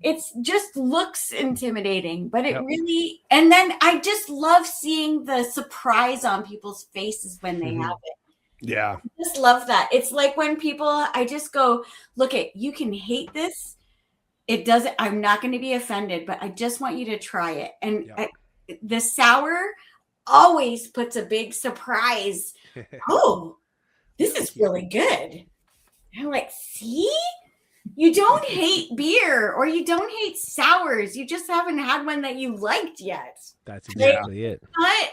It just looks intimidating, but it really. And then I just love seeing the surprise on people's faces when they have it. Yeah, I just love that. It's like when people, I just go, look you can hate this. It doesn't, I'm not going to be offended, but I just want you to try it. And the sour always puts a big surprise. Oh, this is really good. I'm like, see? You don't hate beer or you don't hate sours. You just haven't had one that you liked yet. That's exactly it. But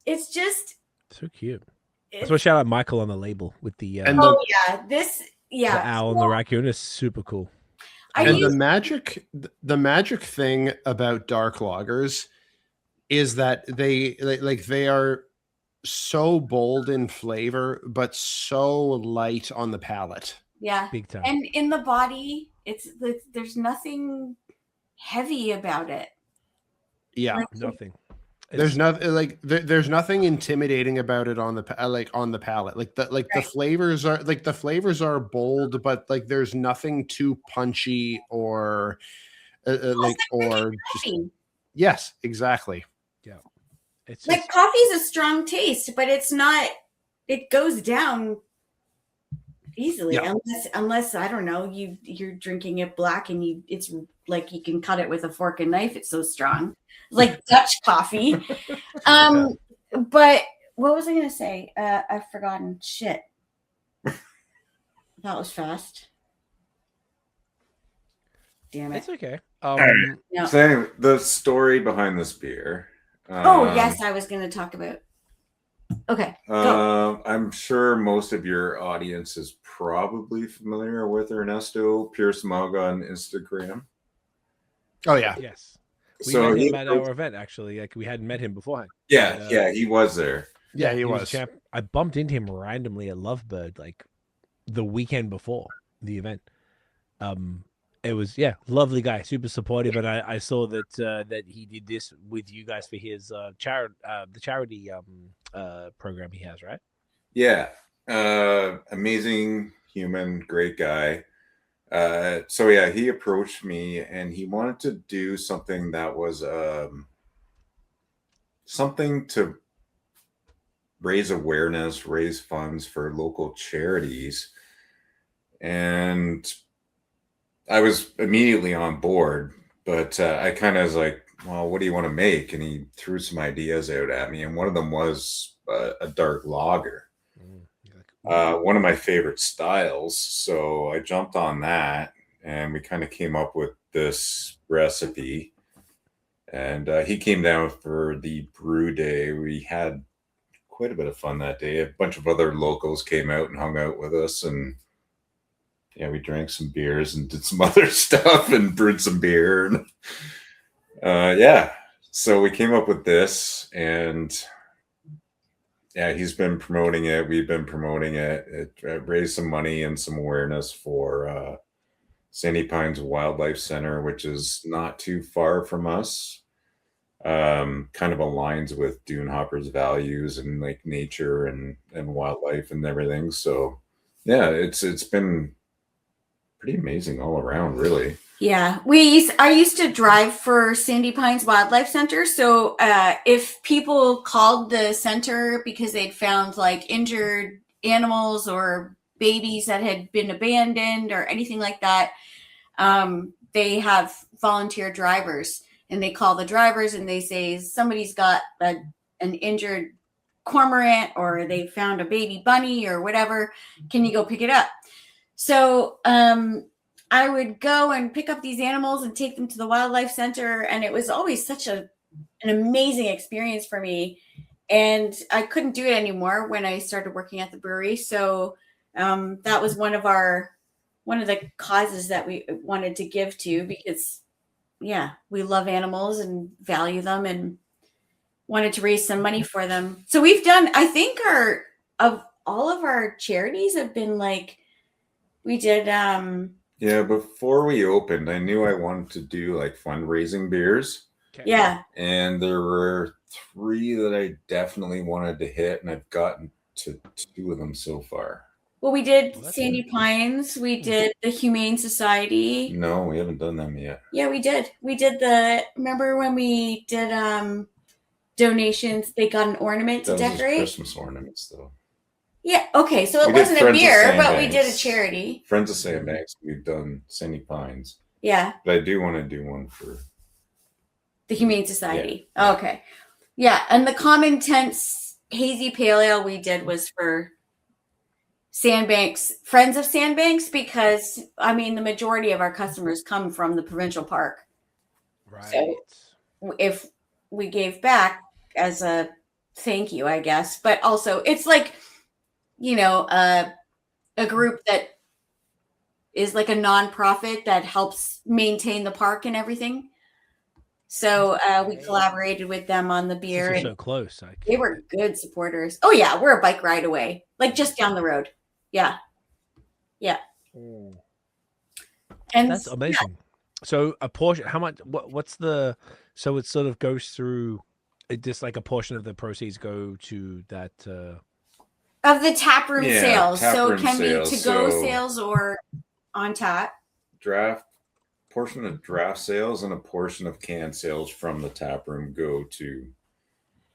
it's just so cute. So shout out Michael on the label with the the owl and the raccoon is super cool. And the magic thing about dark lagers is that they are so bold in flavor, but so light on the palate. Yeah, big time. And in the body, there's nothing heavy about it. Yeah, nothing. There's nothing there's nothing intimidating about it on the palate. The flavors are bold, but like there's nothing too punchy or yes, exactly. Yeah, it's like coffee's a strong taste, but it's not. It goes down easily unless I don't know, you're drinking it black and it's like you can cut it with a fork and knife. It's so strong, like Dutch coffee. But what was I gonna say? I've forgotten. Shit. That was fast. Damn it. It's okay. So anyway, the story behind this beer. Yes, I was gonna talk about. Okay. I'm sure most of your audience is probably familiar with Ernesto Pierce Mug on Instagram. Oh yeah. Yes. We met him at our event actually. Like we hadn't met him beforehand. Yeah, he was there. Yeah, he was. I bumped into him randomly at Lovebird like the weekend before the event. It was lovely guy, super supportive, and I saw that he did this with you guys for his charity program he has, right? Yeah, amazing human, great guy. He approached me and he wanted to do something that was something to raise awareness, raise funds for local charities, and I was immediately on board, but I kind of was like, well, what do you want to make? And he threw some ideas out at me. And one of them was a dark lager, one of my favorite styles. So I jumped on that and we kind of came up with this recipe. And he came down for the brew day. We had quite a bit of fun that day. A bunch of other locals came out and hung out with us, and we drank some beers and did some other stuff and brewed some beer. And, so we came up with this, and he's been promoting it. We've been promoting it. It raised some money and some awareness for Sandy Pines Wildlife Center, which is not too far from us. Kind of aligns with Dune Hopper's values and like nature and wildlife and everything. So it's been pretty amazing all around, really. Yeah, I used to drive for Sandy Pines Wildlife Center. So if people called the center because they'd found like injured animals or babies that had been abandoned or anything like that, they have volunteer drivers, and they call the drivers and they say somebody's got an injured cormorant or they found a baby bunny or whatever. Can you go pick it up? So I would go and pick up these animals and take them to the wildlife center. And it was always such an amazing experience for me. And I couldn't do it anymore when I started working at the brewery. So that was one of the causes that we wanted to give to, because we love animals and value them and wanted to raise some money for them. So we've done, I think of all of our charities have been like, we did. Before we opened, I knew I wanted to do like fundraising beers. Okay. Yeah. And there were 3 that I definitely wanted to hit, and I've gotten to 2 of them so far. Well, we did Sandy Pines. We did the Humane Society. No, we haven't done them yet. Yeah, we did. We did remember when we did donations, they got an ornament to decorate? Christmas ornaments, though. Yeah, okay. So it wasn't a beer, but we did a charity. Friends of Sandbanks, we've done Sandy Pines. Yeah. But I do want to do one for the Humane Society. Yeah. Okay. Yeah, and the Common Tense Hazy Pale Ale we did was for Sandbanks, Friends of Sandbanks, because I mean the majority of our customers come from the provincial park. Right. So if we gave back as a thank you, I guess, but also it's like, a group that is like a nonprofit that helps maintain the park and everything. So we collaborated with them on the beer. And so close. They were good supporters. Oh yeah, we're a bike ride away, like just down the road. Yeah. And that's amazing. So a portion, how much? What's the? So it sort of goes through. It just like a portion of the proceeds go to that. Of the taproom sales, so it can sales. Be to-go sales or on tap. Portion of draft sales and a portion of canned sales from the taproom go to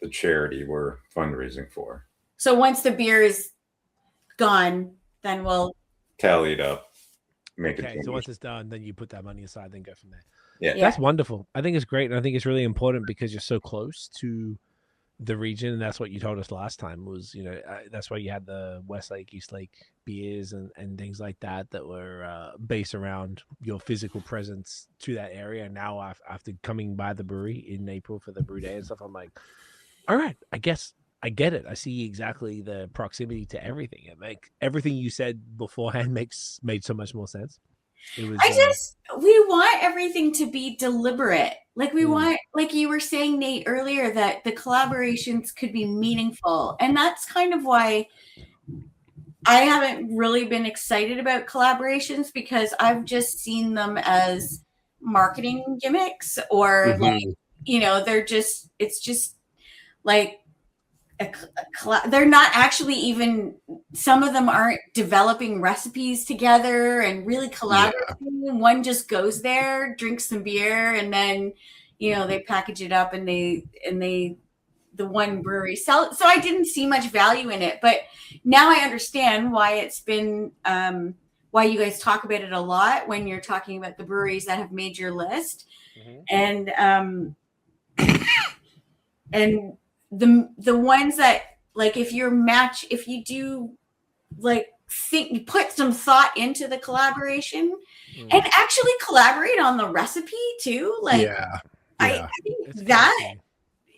the charity we're fundraising for. So once the beer is gone, then we'll tally it up. Okay, so once it's done, then you put that money aside, then go from there. Yeah, that's wonderful. I think it's great, and I think it's really important because you're so close to the region, and that's what you told us last time was, that's why you had the West Lake, East Lake beers and things like that were based around your physical presence to that area. And now after coming by the brewery in April for the brew day and stuff, I'm like, all right, I guess I get it. I see exactly the proximity to everything. It everything you said beforehand made so much more sense. It was, we want everything to be deliberate. Like we want, like you were saying, Nate, earlier, that the collaborations could be meaningful. And that's kind of why I haven't really been excited about collaborations, because I've just seen them as marketing gimmicks or it's just like, they're not actually even, some of them aren't developing recipes together and really collaborating. Yeah. One just goes there, drinks some beer, and then they package it up and the one brewery sell it. So I didn't see much value in it, but now I understand why it's been why you guys talk about it a lot when you're talking about the breweries that have made your list. And the ones that, like, if you do like put some thought into the collaboration and actually collaborate on the recipe too. Like, I think that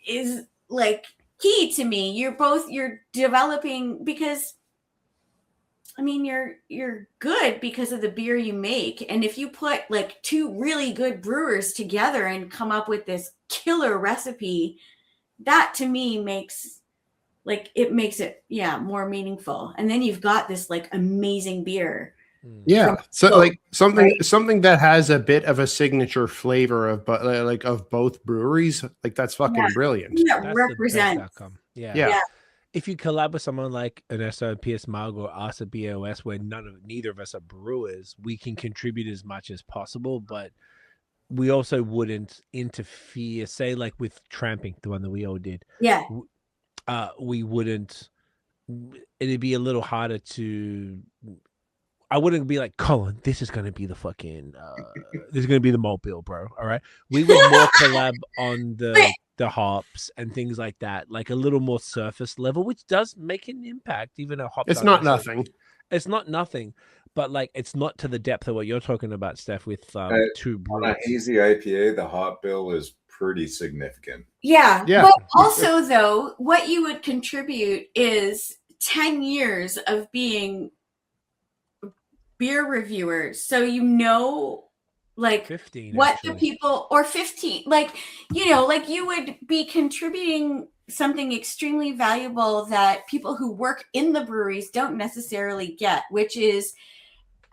is like key to me. You're developing, because I mean, you're good because of the beer you make. And if you put like 2 really good brewers together and come up with this killer recipe, that to me makes it more meaningful. And then you've got this like amazing beer. Yeah. So like something that has a bit of a signature flavor of both breweries, like that's fucking brilliant. That represents. Yeah. If you collab with someone like Ernesto PS Mag or us at BAOS, where neither of us are brewers, we can contribute as much as possible, but we also wouldn't interfere, say like with Tramping, the one that we all did. Yeah. We wouldn't, it'd be a little harder I wouldn't be like, Colin, this is going to be the fucking, this is going to be the malt bill, bro. All right. We would more collab on the the hops and things like that, like a little more surface level, which does make an impact. Even a hop, It's not nothing. It's not nothing, but like it's not to the depth of what you're talking about, Steph. With two On a brews. hazy IPA, the hop bill is pretty significant. Yeah. Yeah. But also, though, what you would contribute is 10 years of being beer reviewers. So you know, like 15, what actually. the people, or 15, like, you know, like you would be contributing something extremely valuable that people who work in the breweries don't necessarily get, which is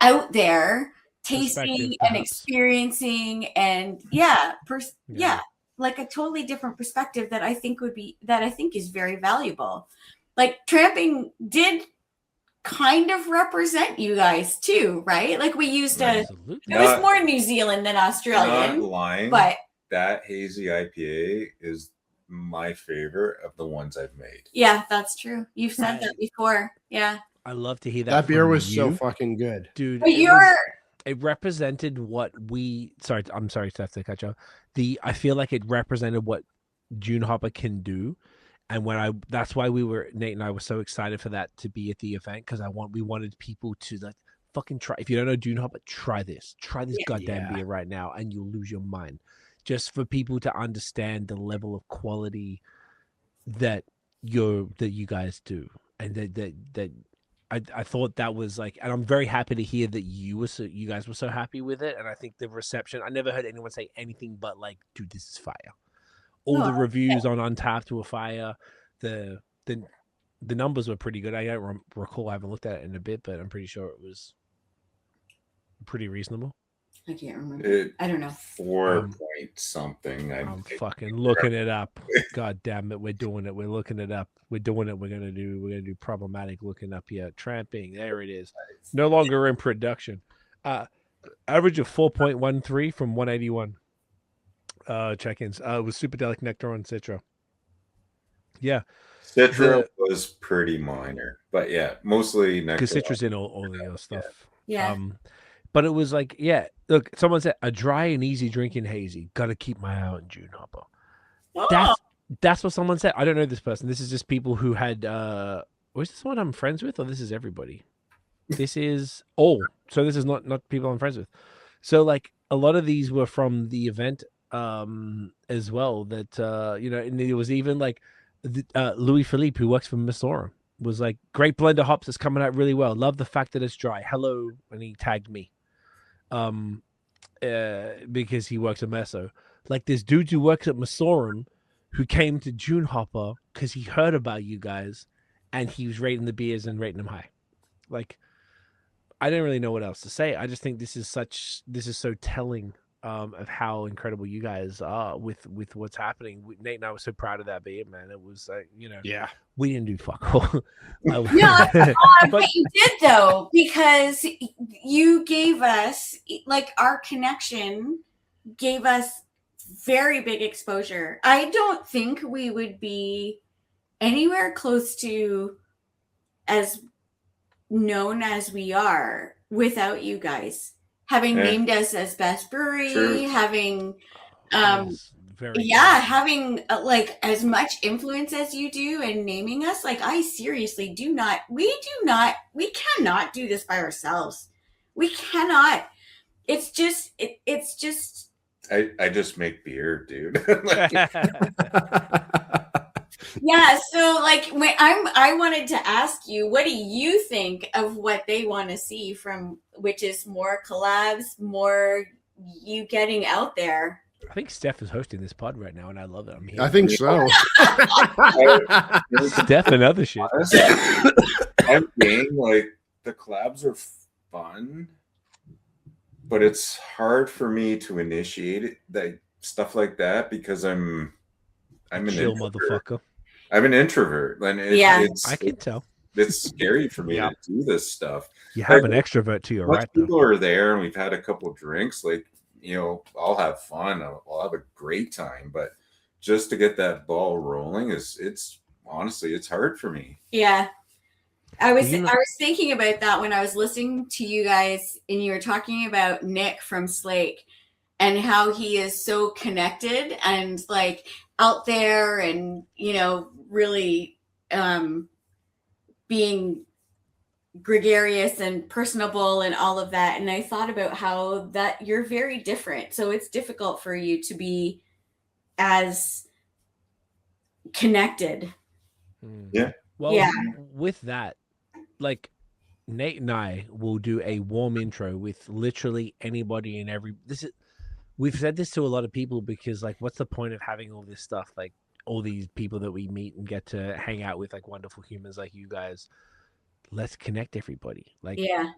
out there tasting Perspective, and perhaps. experiencing, and like a totally different perspective that I think is very valuable. Like tramping did kind of represent you guys too, right? Like we used Absolutely. it was more New Zealand than Australian, Not lying, but that hazy IPA is my favorite of the ones I've made. yeah, that's true. You've said that before. Yeah. I love to hear that. That beer from was so you, fucking good. dude. But It represented what we. Sorry, I'm sorry, Steph, to cut you off. I feel like it represented what Dune Hopper can do, and that's why Nate and I were so excited for that to be at the event, because we wanted people to like fucking try. If you don't know Dune Hopper, try this goddamn beer right now, and you'll lose your mind. Just for people to understand the level of quality that you guys do, and that. I thought that was like, and I'm very happy to hear that you guys were so happy with it. And I think the reception, I never heard anyone say anything but like, dude, this is fire. All the reviews on Untapped were fire. The numbers were pretty good. I don't recall, I haven't looked at it in a bit, but I'm pretty sure it was pretty reasonable. I can't remember. I don't know. 4 point something. I'm fucking looking it up. God damn it, we're doing it. We're looking it up. We're doing it. We're gonna do problematic looking up here. Tramping. There it is. No longer in production. Average of 4.13 from 181. Check-ins. It was Superdelic, Nectar, and Citra. Yeah. Citra was pretty minor, but yeah, mostly Nectar. Because Citra's in all the other stuff. Yeah. But it was like, yeah, look, someone said a dry and easy drinking hazy. Gotta keep my eye on Dune Hopper. Oh. That's what someone said. I don't know this person. This is just people who had was this someone I'm friends with, or this is everybody? This is all. So this is not people I'm friends with. So like a lot of these were from the event as well. That and it was even like Louis Philippe, who works for Missouri, was like, great blend of hops, is coming out really well. Love the fact that it's dry. Hello, and he tagged me. Because he works at Meso. Like this dude who works at Masorum who came to Dune Hopper because he heard about you guys and he was rating the beers and rating them high. Like, I don't really know what else to say. I just think this is so telling of how incredible you guys are with what's happening. Nate and I were so proud of that beer, man. It was like, yeah, we didn't do fuck all. But you did though, because you gave us, like, our connection gave us very big exposure. I don't think we would be anywhere close to as known as we are without you guys having named us as best brewery, having having like as much influence as you do and naming us. Like, I seriously we cannot do this by ourselves. We cannot. It's just I just make beer, dude. Yeah, so like I wanted to ask you, what do you think of what they want to see from, which is more collabs, more you getting out there? I think Steph is hosting this pod right now, and I love it. I'm here. I think so. Steph and other shit. I'm being like, the collabs are fun, but it's hard for me to initiate it, that stuff like that, because I'm an chill introvert. Motherfucker. I'm an introvert, and I can tell. It's scary for me to do this stuff. You have an extrovert to your right. People are there, and we've had a couple of drinks. Like, I'll have fun. I'll have a great time, but just to get that ball rolling it's honestly, it's hard for me. Yeah. I was thinking about that when I was listening to you guys, and you were talking about Nick from Slake and how he is so connected, and like, out there and, really being gregarious and personable and all of that. And I thought about how that you're very different. So it's difficult for you to be as connected. Yeah. Well, Yeah. with that, like Nate and I will do a warm intro with literally anybody and we've said this to a lot of people because like, what's the point of having all this stuff? Like all these people that we meet and get to hang out with, like wonderful humans like you guys. Let's connect everybody. Like, Yeah.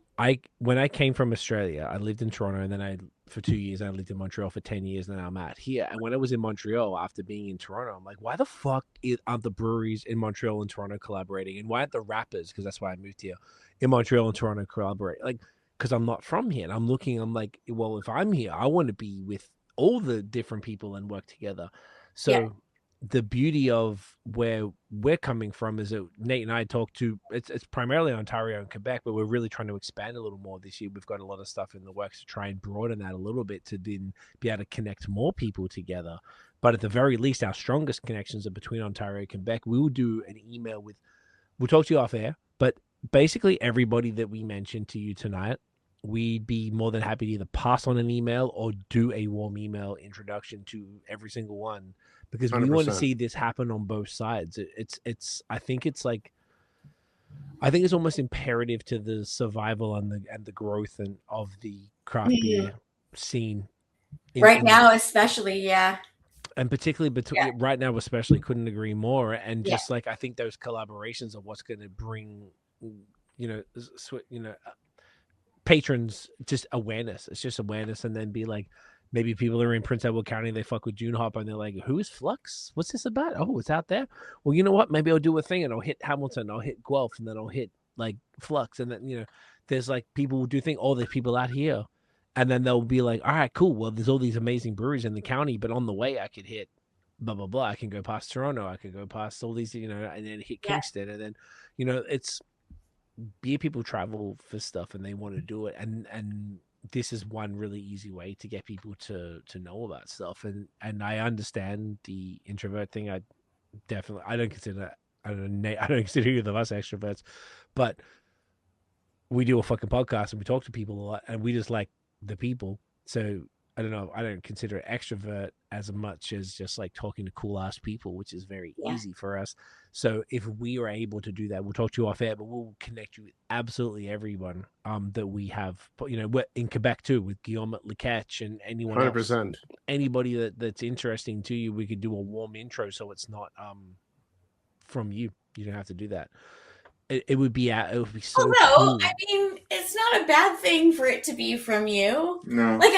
When I came from Australia, I lived in Toronto, and then for 2 years, I lived in Montreal for 10 years, and now I'm out here. And when I was in Montreal, after being in Toronto, I'm like, why the fuck aren't the breweries in Montreal and Toronto collaborating? And why aren't the rappers, because that's why I moved here, in Montreal and Toronto collaborate? Like, because I'm not from here. And I'm like, well, if I'm here, I want to be with all the different people and work together. So the beauty of where we're coming from is that Nate and I talked to, it's primarily Ontario and Quebec, but we're really trying to expand a little more this year. We've got a lot of stuff in the works to try and broaden that a little bit to then be able to connect more people together. But at the very least, our strongest connections are between Ontario and Quebec. We will do an email we'll talk to you off air, but basically everybody that we mentioned to you tonight, we'd be more than happy to either pass on an email or do a warm email introduction to every single one, because we 100%. want to see this happen on both sides. I think it's almost imperative to the survival and the growth of the craft beer scene Right now, especially. Yeah. And particularly right now, especially, couldn't agree more. And just like, I think those collaborations are what's going to bring, patrons just awareness. It's just awareness. And then be like, maybe people are in Prince Edward County, they fuck with Dune Hopper, and they're like, who's Flux? What's this about? Oh, it's out there. Well, you know what? Maybe I'll do a thing and I'll hit Hamilton, I'll hit Guelph, and then I'll hit like Flux. And then, there's like people who do think, oh, there's people out here. And then they'll be like, all right, cool. Well, there's all these amazing breweries in the county, but on the way I could hit blah, blah, blah. I can go past Toronto. I could go past all these, and then hit Kingston. And then, it's beer people travel for stuff and they want to do it. And this is one really easy way to get people to know about stuff. And I understand the introvert thing. I don't consider either of us extroverts, but we do a fucking podcast and we talk to people a lot and we just like the people. So I don't know. I don't consider it extrovert as much as just like talking to cool ass people, which is very easy for us. So if we are able to do that, we'll talk to you off air, but we'll connect you with absolutely everyone that we have. We're in Quebec too with Guillaume at Le Catch and anyone 100%. else. Anybody that's interesting to you, we could do a warm intro so it's not from you. You don't have to do that. It would be so cool. I mean, it's not a bad thing for it to be from you. No. Like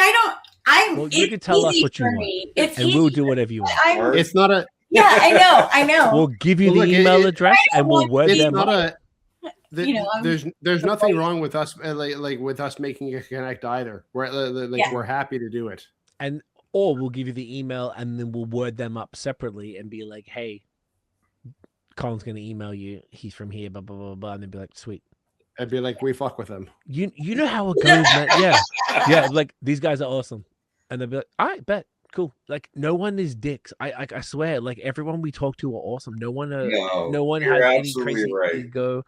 well, you can tell us what you want, and we'll do whatever you want. It's not a. Yeah, I know. We'll give you the email address, and we'll word them up. There's nothing wrong with us, like with us making a connect either. We're happy to do it, or we'll give you the email, and then we'll word them up separately and be like, hey, Colin's going to email you. He's from here, blah, blah, blah, blah. And they'd be like, sweet. I'd be like, we fuck with him. You know how it goes, man. Yeah. Like, these guys are awesome. And they'd be like, all right, bet. Cool. Like, no one is dicks. I swear, like, everyone we talk to are awesome. No one has any crazy ego.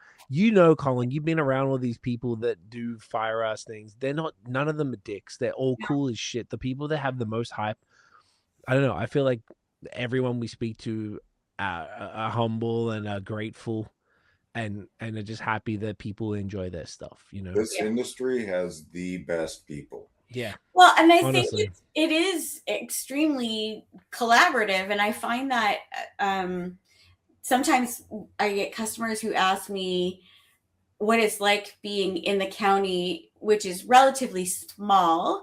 Colin, you've been around all these people that do fire ass things. None of them are dicks. They're all cool as shit. The people that have the most hype, I don't know. I feel like everyone we speak to are humble and are grateful and are just happy that people enjoy their stuff. This industry has the best people. Yeah. Well, and I honestly think it is extremely collaborative, and I find that sometimes I get customers who ask me what it's like being in the county, which is relatively small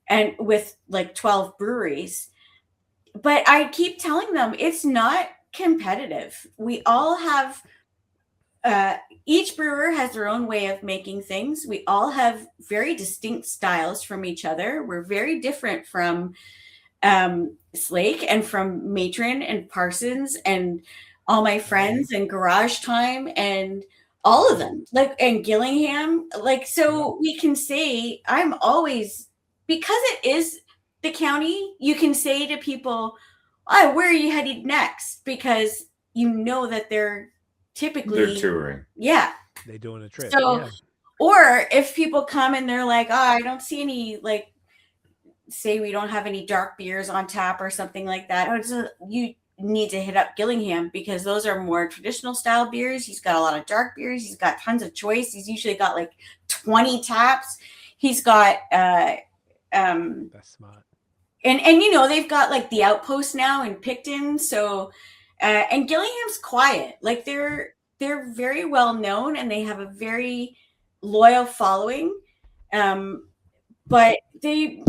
and with like 12 breweries. But I keep telling them it's not competitive. We all have each brewer has their own way of making things. We all have very distinct styles from each other. We're very different from Slake and from Matron and Parsons and all my friends and Garage Time and all of them, like, and Gillingham. Like, so we can say, I'm always, because it is the county, you can say to people, oh, where are you headed next? Because you know that they're typically touring. Yeah. They're doing a trip. So, yeah. or if people come and they're like, oh, I don't see any, like, say we don't have any dark beers on tap or something like that. You need to hit up Gillingham because those are more traditional style beers. He's got a lot of dark beers. He's got tons of choice. He's usually got like 20 taps. He's got That's smart. And you know, they've got like the Outpost now in Picton. So and Gillingham's quiet. Like they're very well known and they have a very loyal following. But they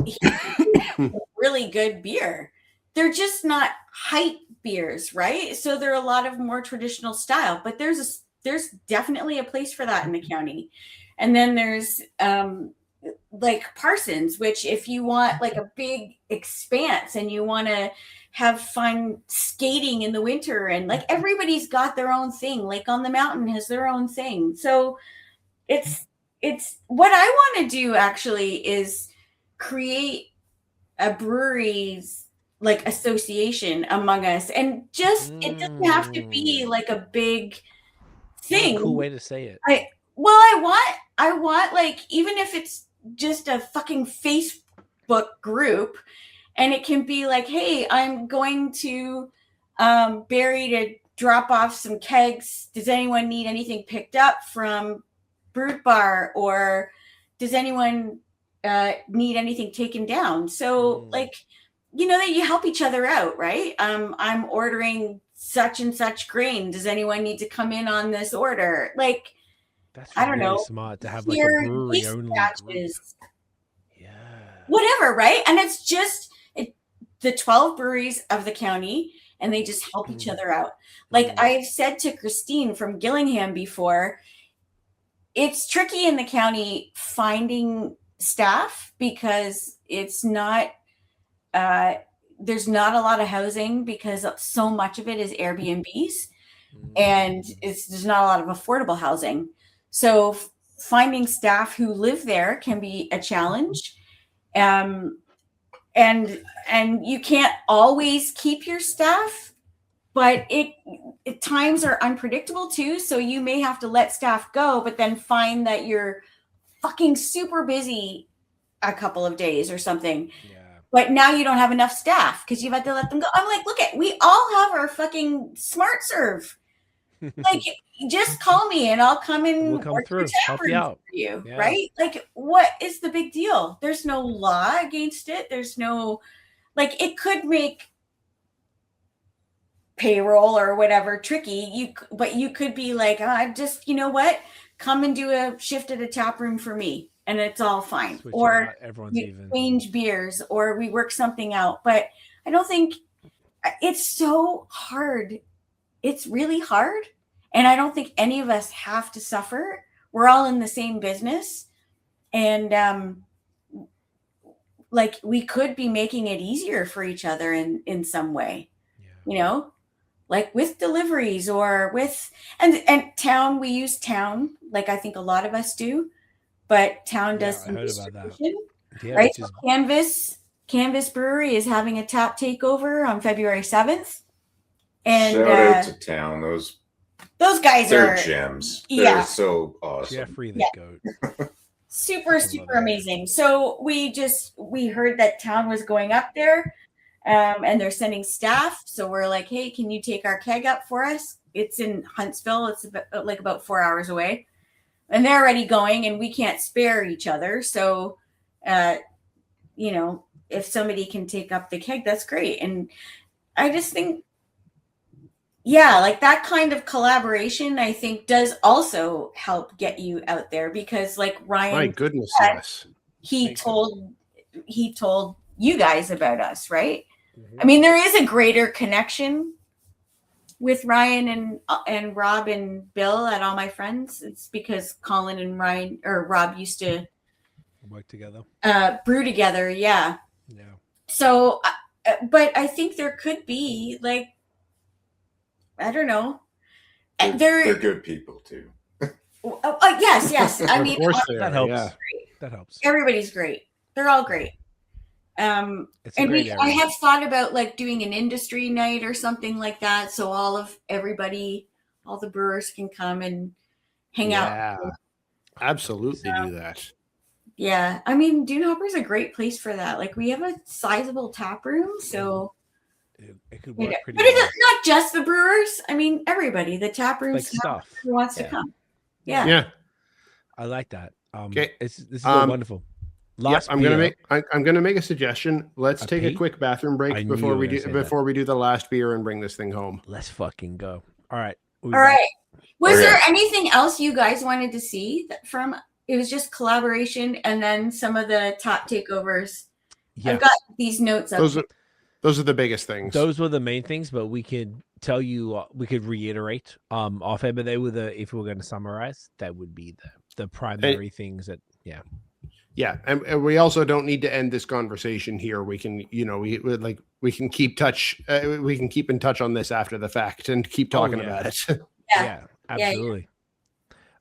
really good beer. They're just not hype beers, right? So they're a lot of more traditional style, but there's definitely a place for that in the county. And then there's like Parsons, which if you want like a big expanse and you want to have fun skating in the winter, and like everybody's got their own thing, like on the mountain has their own thing. So it's what I want to do actually is create a breweries like association among us, and just it doesn't have to be like a big thing. Cool way to say it. I want like, even if it's just a fucking Facebook group, and it can be like, hey, I'm going to Barrie to drop off some kegs. Does anyone need anything picked up from Brute Bar, or does anyone need anything taken down? So like, you know, that you help each other out, right? I'm ordering such and such grain. Does anyone need to come in on this order? Like, that's I don't know, smart to have like a brewery only group. Yeah. Whatever, right? And it's just the 12 breweries of the county, and they just help each other out. Like I've said to Christine from Gillingham before, it's tricky in the county finding staff because it's not there's not a lot of housing because so much of it is Airbnbs, and there's not a lot of affordable housing. So finding staff who live there can be a challenge. And you can't always keep your staff, but it times are unpredictable too. So you may have to let staff go, but then find that you're fucking super busy a couple of days or something. Yeah. But now you don't have enough staff because you've had to let them go. I'm like, look we all have our fucking smart serve. Like, just call me and I'll come in. We'll come through, help you out for you, yeah. Right? Like, what is the big deal? There's no law against it. There's no, like, it could make payroll or whatever tricky. But you could be like, I just, you know what? Come and do a shift at a tap room for me, and it's all fine. Switch or everyone's even. Change beers, or we work something out. But I don't think it's so hard. It's really hard. And I don't think any of us have to suffer. We're all in the same business. And like, we could be making it easier for each other in some way, you know, like with deliveries or with, and Town, we use Town, like I think a lot of us do, but Town does some distribution, right? So Canvas Brewery is having a tap takeover on February 7th. And shout out to Town. Those guys are gems. They're so awesome. Jeffrey the goat. Super amazing. So we heard that Town was going up there, and they're sending staff. So we're like, hey, can you take our keg up for us? It's in Huntsville. It's about 4 hours away, and they're already going, and we can't spare each other. So, you know, if somebody can take up the keg, that's great. And I just think, yeah, like that kind of collaboration, I think, does also help get you out there, because like Ryan, my goodness, yes, he told you guys about us, right? Mm-hmm. I mean, there is a greater connection with Ryan and Rob and Bill at All My Friends. It's because Colin and Ryan or Rob used to work together, brew together. Yeah. So, but I think there could be like, I don't know. They're good people too. Yes. I mean, that helps. Yeah. That helps. Everybody's great. They're all great. It's a And great I area. have thought about like doing an industry night or something like that, so everybody, all the brewers can come and hang out. Yeah, absolutely do that. Yeah, I mean, Dune Hopper is a great place for that. Like, we have a sizable tap room, so It could you work know, pretty but well. it's not just the brewers. I mean, everybody. The tap room Like stuff. who wants to Yeah. come. Yeah. Yeah. I like that. Okay. This is all wonderful. Yep, I'm gonna make a suggestion. Let's take a pee? quick bathroom I break knew before you we were do gonna say that. before we do the last beer and bring this thing home. Let's fucking go. All right. All right. Was Okay. there anything else you guys wanted to see from? It was just collaboration, and then some of the top takeovers. Yeah. I've got these notes up. Those are the biggest things. Those were the main things, but we could tell you, we could reiterate off air, but they were if we were going to summarize, that would be the primary things that, yeah. Yeah, and we also don't need to end this conversation here. We can, we can keep in touch on this after the fact and keep talking about it. Yeah, absolutely.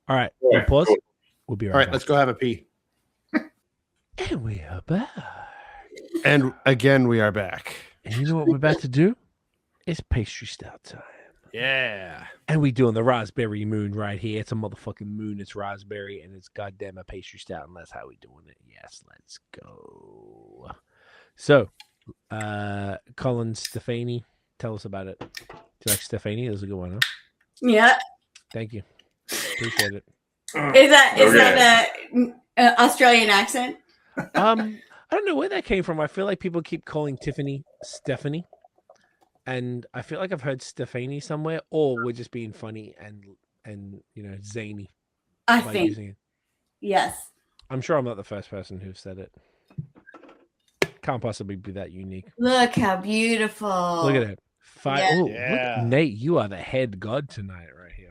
All right, Yeah, we'll pause. cool. We'll be right All right, back. let's go have a pee. And we are back. And again, we are back. And you know what we're about to do? It's pastry stout time. Yeah. And we doing the Raspberry Moon right here. It's a motherfucking moon. It's raspberry, and it's goddamn a pastry stout, and that's how we doing it. Yes, let's go. So, Colin Stefani, tell us about it. Do you like Stefani? That was a good one, huh? Yeah. Thank you. Appreciate it. Is that a Australian accent? I don't know where that came from. I feel like people keep calling Tiffany Stephanie. And I feel like I've heard Stefani somewhere, or we're just being funny and zany. I by think. using it. Yes. I'm sure I'm not the first person who said it. Can't possibly be that unique. Look how beautiful. Look at it. Yeah. Ooh, Yeah. look, Nate, you are the head god tonight right here.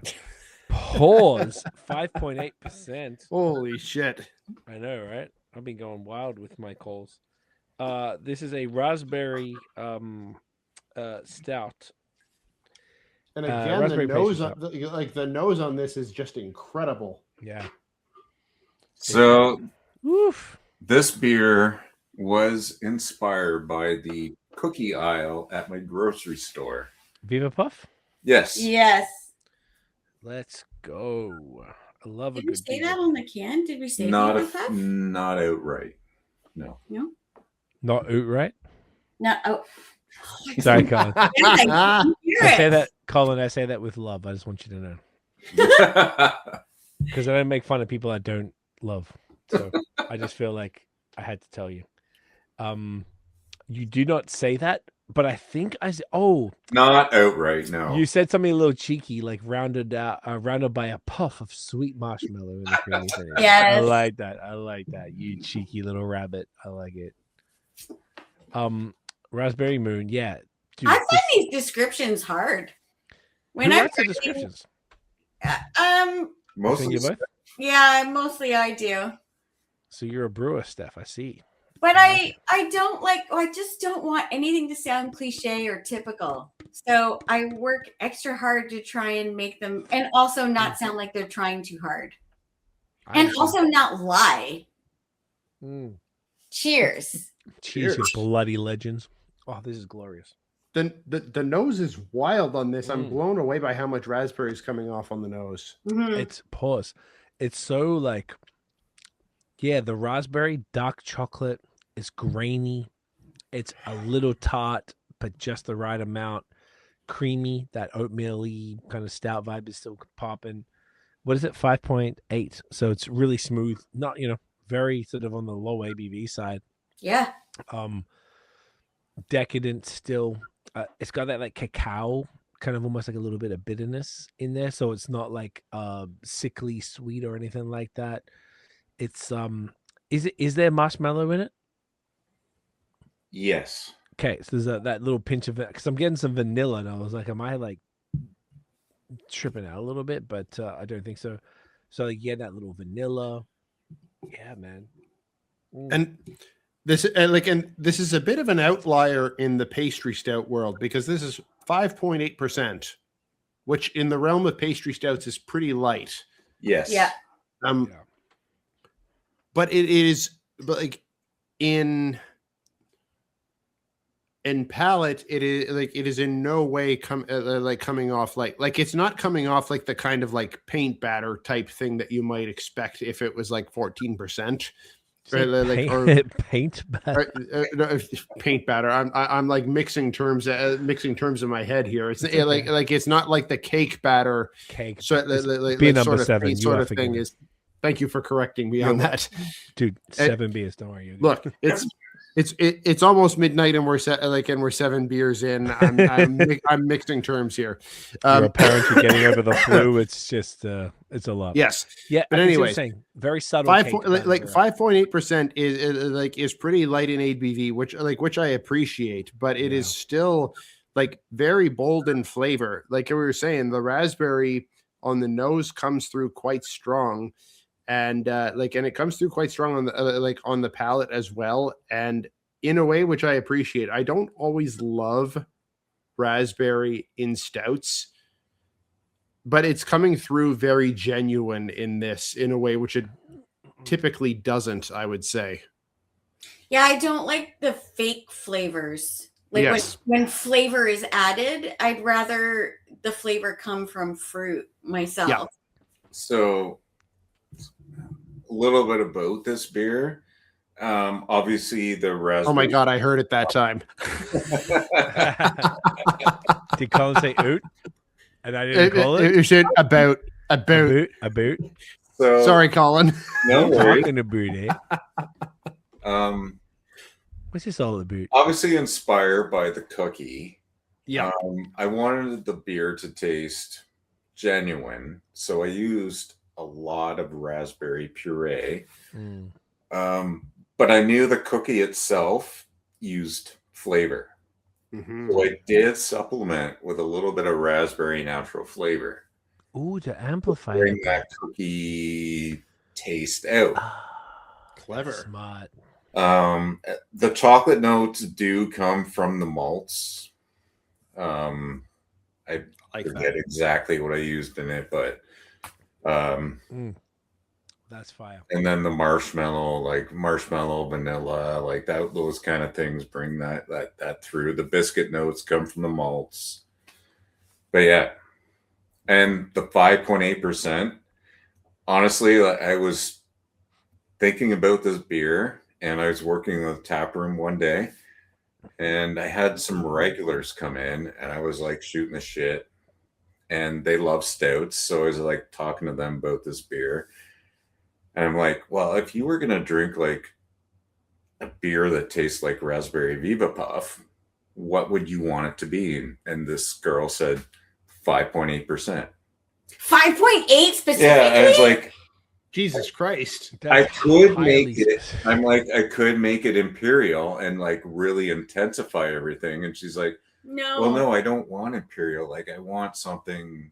Pause. 5.8%. Holy shit. I know, right? I've been going wild with my calls. This is a raspberry stout. And again, the raspberry nose, pastry the nose on this is just incredible. Yeah. So Oof. this beer was inspired by the cookie aisle at my grocery store. Viva Puff. Yes. Yes. Let's go. I love Did a we good say beer. that on the can? Did we say Not Viva Puff? not outright. No. No. Not oot, right? No. Oh. Sorry, Colin. I can hear I say it. that, Colin. I say that with love. I just want you to know, because I don't make fun of people I don't love. So I just feel like I had to tell you. You do not say that, but I think I said, Not outright, no. you said something a little cheeky, like rounded by a puff of sweet marshmallow in the creamy thing. Yes. I like that. I like that. You cheeky little rabbit. I like it. Raspberry Moon, yeah. Dude, I find these descriptions hard. When who I'm writes the reading- descriptions? Mostly Think you both? Yeah, mostly I do. So you're a brewer, Steph. I see. But I I don't I just don't want anything to sound cliche or typical. So I work extra hard to try and make them, and also not sound like they're trying too hard. And also not lie. Cheers. Cheers, you bloody legends. Oh, this is glorious. The nose is wild on this. I'm Mm. blown away by how much raspberry is coming off on the nose. Mhm. It's pause. It's so the raspberry dark chocolate is grainy. It's a little tart, but just the right amount. Creamy, that oatmeal-y kind of stout vibe is still popping. What is it? 5.8. So it's really smooth. Not, very sort of on the low ABV side. Yeah. Decadent still. It's got that cacao, kind of almost like a little bit of bitterness in there. So it's not sickly sweet or anything like that. It's is there marshmallow in it? Yes. Okay, so there's that little pinch of it, because I'm getting some vanilla, and I was like, am I tripping out a little bit? But I don't think so. So that little vanilla. Yeah, man. And this is a bit of an outlier in the pastry stout world, because this is 5.8%, which in the realm of pastry stouts is pretty light. Yes. Yeah. But it is in in palate, it is in no way coming off like it's not coming off like the kind of like paint batter type thing that you might expect if it was like 14%. Paint batter. Paint batter. I'm like mixing terms in my head here. It's like it's not like the cake batter. Cake. So beer number 7. Sort of thing is. Thank you for correcting me on that, dude. 7 beers. Don't worry. Look, it's almost midnight and we're 7 beers in. I'm mixing terms here. You're a parent, you're getting over the flu. It's just it's a lot. Yes. Yeah. But anyway, very subtle. 5.8% is pretty light in ABV, which I appreciate, but it is still like very bold in flavor. Like we were saying, the raspberry on the nose comes through quite strong. And it comes through quite strong on the on the palate as well, and in a way which I appreciate. I don't always love raspberry in stouts, but it's coming through very genuine in this in a way which it typically doesn't, I would say. Yeah, I don't like the fake flavors. Like when flavor is added, I'd rather the flavor come from fruit myself. Yeah. So a little bit about this beer. Obviously the raspberry. Oh my god, I heard it that time. Did Colin say oot? And I didn't call it? You said about. So, sorry, Colin. No worries. Talking about it. What's this all about? Obviously inspired by the cookie. Yeah. I wanted the beer to taste genuine, so I used a lot of raspberry puree. But I knew the cookie itself used flavor. Mm-hmm. So I did supplement with a little bit of raspberry natural flavor. Ooh, to amplify bring that cookie taste out. Clever. Smart. The chocolate notes do come from the malts. I forget exactly what I used in it, but that's fire. And then the marshmallow, vanilla, like that, those kind of things bring that through. The biscuit notes come from the malts. But yeah. And the 5.8%, honestly, I was thinking about this beer and I was working in the tap room one day and I had some regulars come in and I was like shooting the shit. And they love stouts. So I was like talking to them about this beer. And I'm like, well, if you were going to drink like a beer that tastes like Raspberry Viva Puff, what would you want it to be? And this girl said 5.8%. 5.8 specifically? Yeah, I was like, Jesus Christ. I could make it. I'm like, I could make it imperial and like really intensify everything. And she's like, no. Well, no, I don't want imperial. Like, I want something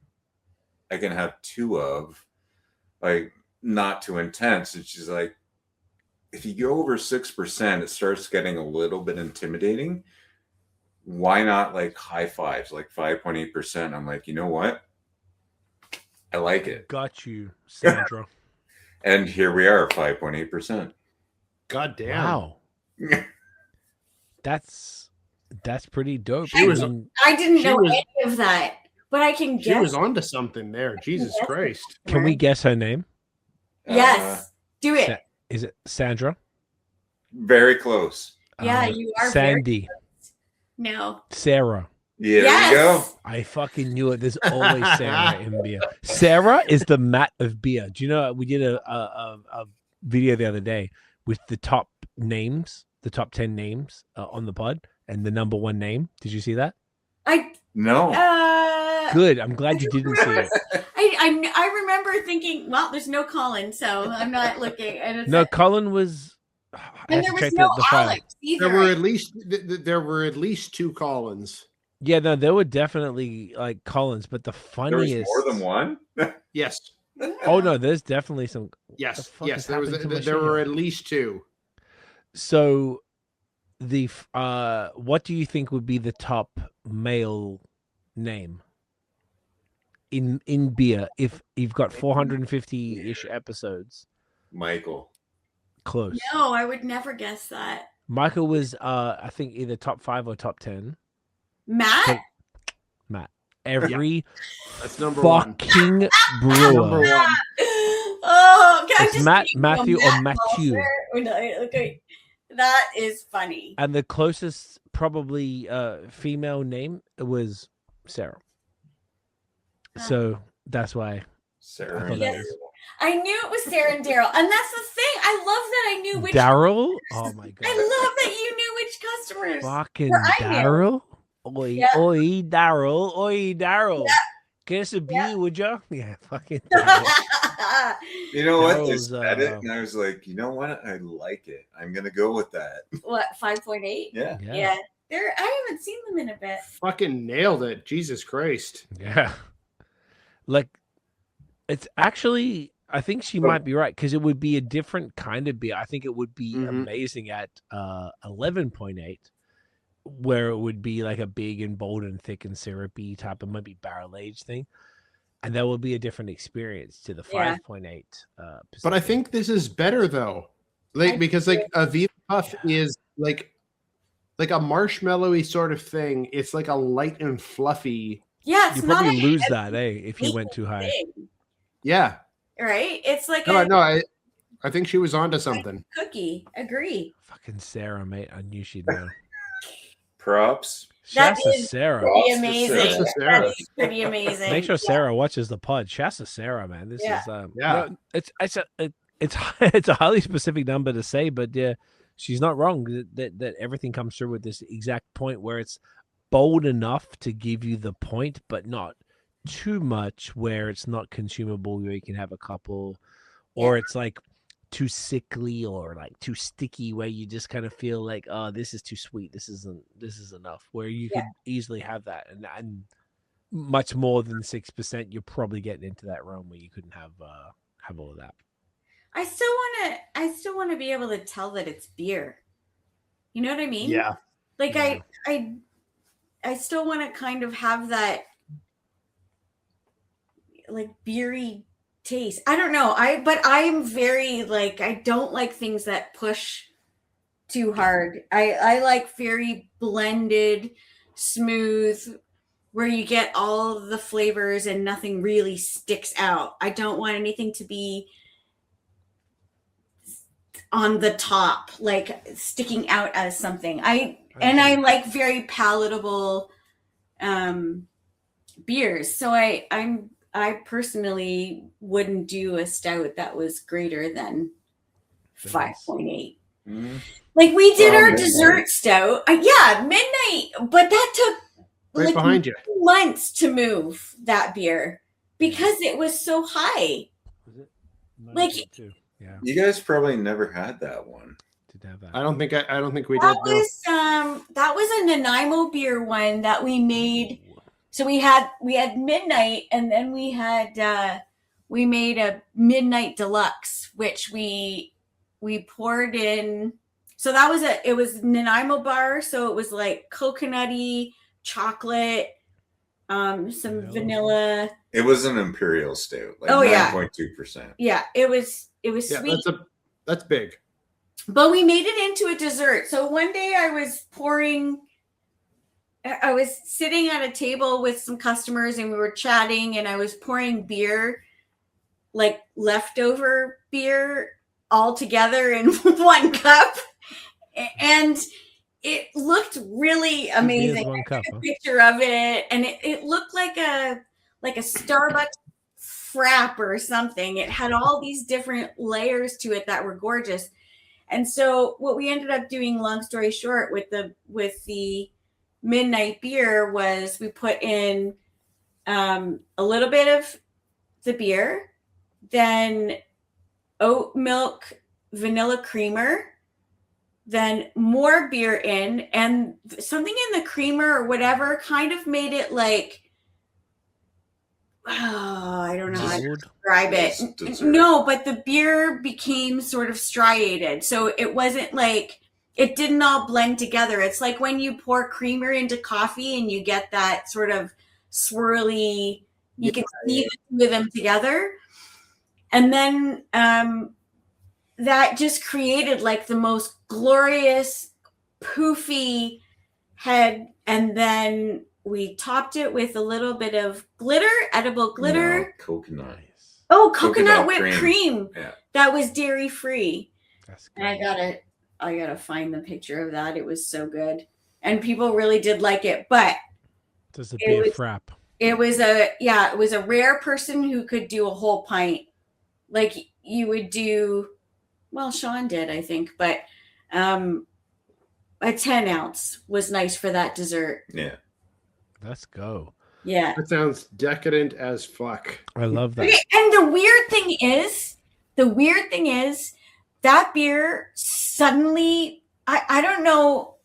I can have 2 of, like, not too intense. And she's like, if you go over 6%, it starts getting a little bit intimidating. Why not like high fives, like 5.8%? I'm like, you know what? I like it. Got you, Sandra. And here we are, 5.8%. God damn. Wow. That's pretty dope. I didn't know any of that, but I can guess. She was onto something there. Jesus Christ. Can we guess her name? Yes. Do it. Is it Sandra? Very close. Yeah, you are. Sandy. No. Sarah. Yeah, there you go. I fucking knew it. There's always Sarah in beer. Sarah is the Matt of beer. Do you know we did a video the other day with the top names, the top 10 names on the pod, and the number 1 name. Did you see that? No. Good. I'm glad you didn't see it. I remember thinking, well, there's no Colin, so I'm not looking. No, Colin was. And there was no Alex either. There were at least 2 Collins. Yeah, no, there were definitely like Collins, but the funniest. There was more than one. Yes. Oh no, there's definitely some. Yes. Yes. There were at least 2. So, what do you think would be the top male name in beer if you've got 450-ish episodes? Michael. Close. No, I would never guess that. Michael was, I think, either top 5 or top 10. Matt? Matt. Every That's number one. fucking Number brewer. one. Oh, God, It's Matt, Matthew, or Matthew. Okay, that is funny. And the closest probably female name was Sarah. So that's why Sarah. I thought Yes. that was I knew it was Sarah and Daryl, and that's the thing. I love that I knew which. Daryl. Oh my god! I love that you knew which customers. Fucking Where I knew. Daryl. Oi, Yeah. oi, Daryl. Oi, Daryl. Yeah. Get us a beer, Yeah. would you? Yeah, fucking Daryl. You know what? I Daryl's, said it, and I was like, you know what? I like it. I'm gonna go with that. What, 5.8? Yeah. Yeah. I haven't seen them in a bit. Fucking nailed it. Jesus Christ. Yeah. Like, it's actually, I think she might be right, because it would be a different kind of beer. I think it would be amazing at 11.8, where it would be like a big and bold and thick and syrupy type of maybe barrel aged thing. And that would be a different experience to the 5.8. But I think this is better though. Like, because like a Viva Puff is like a marshmallowy sort of thing. It's like a light and fluffy. Yeah, it's you not probably a lose that, if you went too high. thing, Yeah. right? It's like I think she was onto something. cookie. Agree. Fucking Sarah, mate. I knew she'd know. Props. That Shasta is Sarah. Pretty Props to amazing. Shasta Sarah. That is pretty amazing. Make sure Sarah watches the pod. Shasta Sarah, man. This Yeah. is Yeah. no, it's a highly specific number to say, but yeah, she's not wrong. That everything comes through with this exact point where it's bold enough to give you the point, but not too much where it's not consumable, where you can have a couple, or it's like too sickly or like too sticky where you just kind of feel like, oh, this is too sweet, this is enough, where you could easily have that, and much more than 6%, you're probably getting into that realm where you couldn't have all of that. I still want to be able to tell that it's beer. You know what I mean? Yeah. Like Yeah. I still want to kind of have that like beery taste. I don't know. But I am very like, I don't like things that push too hard. I like very blended, smooth, where you get all of the flavors and nothing really sticks out. I don't want anything to be on the top, like sticking out as something. I like very palatable beers. So I personally wouldn't do a stout that was greater than 5.8. Like we did our dessert stout. Midnight, but that took Right behind you. 2 months to move that beer because it was so high. Was it? Like, yeah, You guys probably never had that one. did have that. I don't think we that did. was that was a Nanaimo beer one that we made. So we had Midnight, and then we made a Midnight Deluxe, which we poured in. So it was Nanaimo bar, so it was like coconutty, chocolate, some vanilla. It was an imperial stout, like 9.2%. Yeah, it was sweet. That's big. But we made it into a dessert. So one day I was sitting at a table with some customers and we were chatting, and I was pouring beer, like leftover beer, all together in one cup. And it looked really amazing. One cup, I took a picture of it, and it looked like a Starbucks frap or something. It had all these different layers to it that were gorgeous. And so what we ended up doing, long story short, with the Midnight beer was we put in a little bit of the beer, then oat milk vanilla creamer, then more beer in, and something in the creamer or whatever kind of made it like, I don't know how to describe it. No, but the beer became sort of striated. So it wasn't like, it didn't all blend together. It's like when you pour creamer into coffee and you get that sort of swirly, you can see the two of them together. And then that just created like the most glorious poofy head, and then we topped it with a little bit of glitter, edible glitter. No, coconut. Oh, coconut Coconut whipped cream. Yeah. That was dairy free. That's good. And I gotta find the picture of that. It was so good, and people really did like it. But Just a beer frap. it was a rare person who could do a whole pint, like you would do. Well, Sean did, I think, but a 10 ounce was nice for that dessert. Yeah. Let's go. Yeah. That sounds decadent as fuck. I love that. Okay, and the weird thing is that beer suddenly, I don't know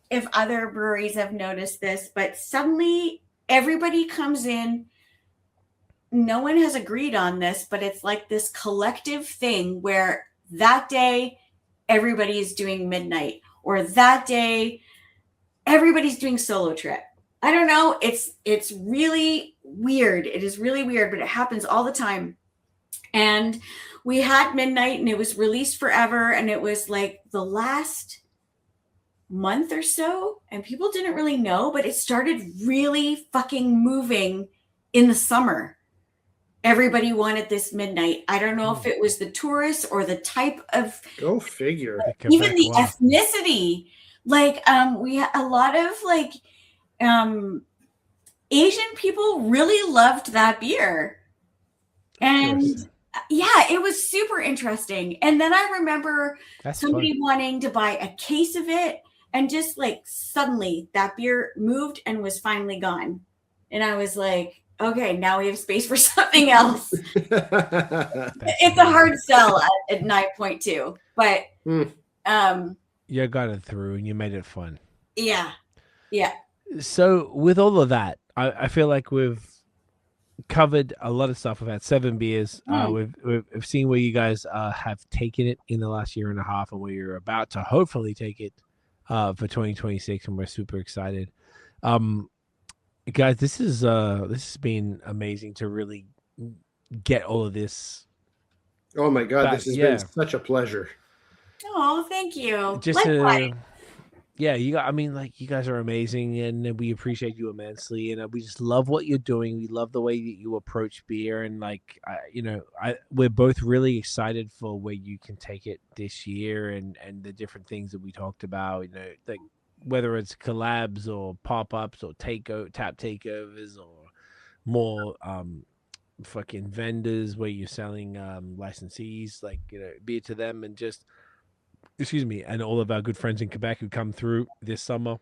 if other breweries have noticed this, but suddenly everybody comes in. No one has agreed on this, but it's like this collective thing where that day everybody is doing midnight, or that day everybody's doing solo trip. I don't know. It's really weird. It is really weird, but it happens all the time. And we had midnight, and it was released forever, and it was like the last month or so, and people didn't really know, but it started really fucking moving in the summer. Everybody wanted this midnight. I don't know if it was the tourists or the type of, Go figure. even the ethnicity. Like we had a lot of like Asian people really loved that beer. And yeah, it was super interesting. And then I remember somebody wanting to buy a case of it, and just like suddenly that beer moved and was finally gone. And I was like, okay, now we have space for something else. It's a hard sell at 9.2, but you got it through and you made it fun. Yeah. So with all of that, I feel like we've covered a lot of stuff. We've had 7 beers. We've seen where you guys have taken it in the last year and a half, and where you're about to hopefully take it for 2026, and we're super excited. Guys, this has been amazing to really get all of this. Oh my God, this has been such a pleasure. Oh, thank you. Just you guys are amazing, and we appreciate you immensely, and we just love what you're doing. We love the way that you approach beer, and we're both really excited for where you can take it this year, and the different things that we talked about. Like whether it's collabs or pop-ups or tap takeovers, or more fucking vendors where you're selling licensees, like beer to them, and just and all of our good friends in Quebec who come through this summer.